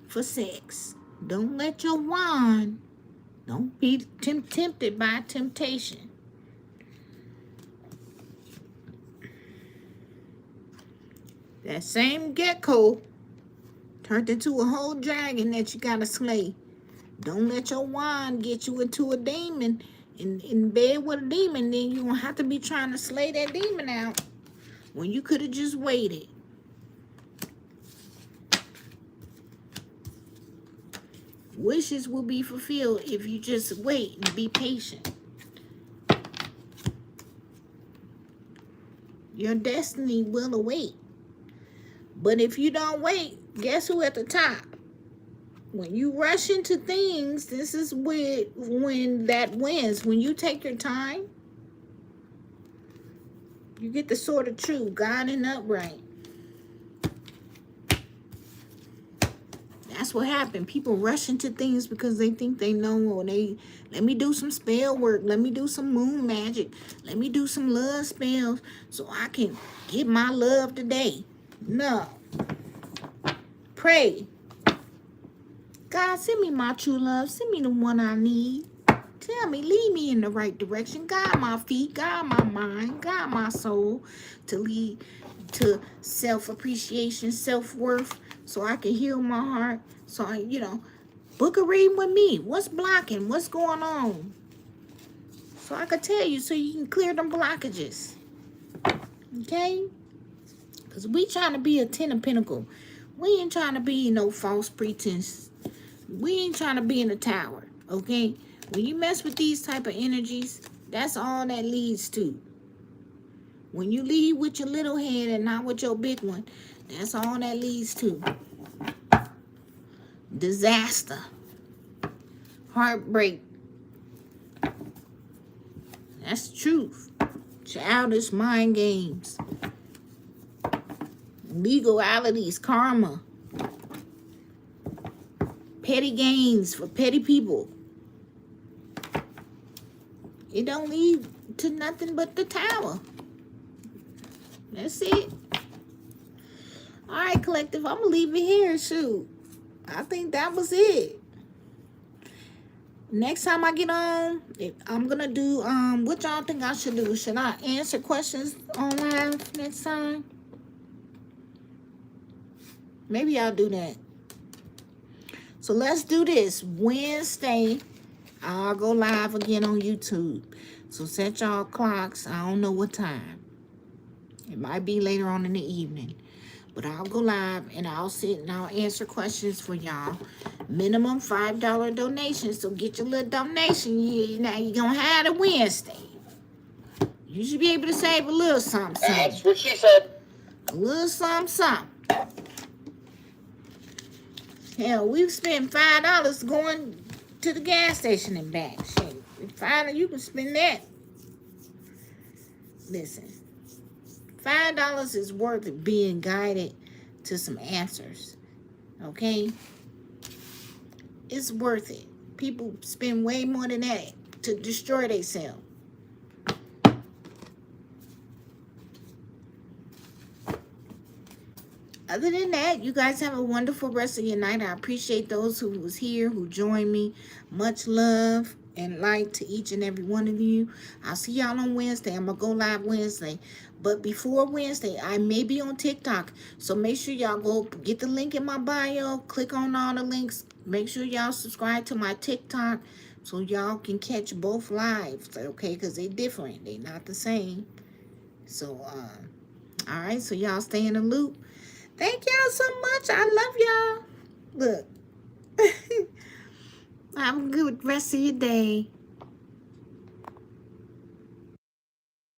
S1: for sex. Don't let your wand. Don't be tempted by temptation. That same gecko Turned into a whole dragon that you gotta slay. Don't let your wand get you into a demon. In bed with a demon, then you gonna have to be trying to slay that demon out when you could have just waited. Wishes will be fulfilled if you just wait and be patient. Your destiny will await. But if you don't wait, guess who at the top? When you rush into things, this is when that wins. When you take your time, you get the sword of truth, God and upright. That's what happened. People rush into things because they think they know, or let me do some spell work. Let me do some moon magic. Let me do some love spells so I can get my love today. No. Pray. God, send me my true love. Send me the one I need. Tell me, lead me in the right direction. Guide my feet, guide my mind, guide my soul to lead to self-appreciation, self-worth, so I can heal my heart. So, book a reading with me. What's blocking? What's going on? So I can tell you so you can clear them blockages. Okay? Because we trying to be a 10 of Pentacles. We ain't trying to be no false pretense. We ain't trying to be in the tower. Okay? When you mess with these type of energies, that's all that leads to. When you lead with your little head and not with your big one, that's all that leads to. Disaster. Heartbreak. That's the truth. Childish mind games. Legalities, karma. Petty gains for petty people. It don't lead to nothing but the tower. That's it. All right, collective. I'm going to leave it here. Shoot. I think that was it. Next time I get on, I'm going to do, what y'all think I should do? Should I answer questions on live next time? Maybe I'll do that. So let's do this. Wednesday, I'll go live again on YouTube. So set y'all clocks. I don't know what time. It might be later on in the evening. But I'll go live and I'll sit and I'll answer questions for y'all. Minimum $5 donation. So get your little donation. Now you're going to have it Wednesday. You should be able to save a little something.
S2: That's what she said.
S1: A little something. Hell, we've spent $5 going to the gas station and back. Shit, finally, you can spend that. Listen, $5 is worth it being guided to some answers. Okay? It's worth it. People spend way more than that to destroy themselves. Other than that, you guys have a wonderful rest of your night. I appreciate those who was here, who joined me. Much love and light to each and every one of you. I'll see y'all on Wednesday. I'm going to go live Wednesday. But before Wednesday, I may be on TikTok. So make sure y'all go get the link in my bio. Click on all the links. Make sure y'all subscribe to my TikTok so y'all can catch both lives. Okay? Because they're different. They're not the same. So, all right. So y'all stay in the loop. Thank y'all so much. I love y'all. Look. Have a good rest of your day.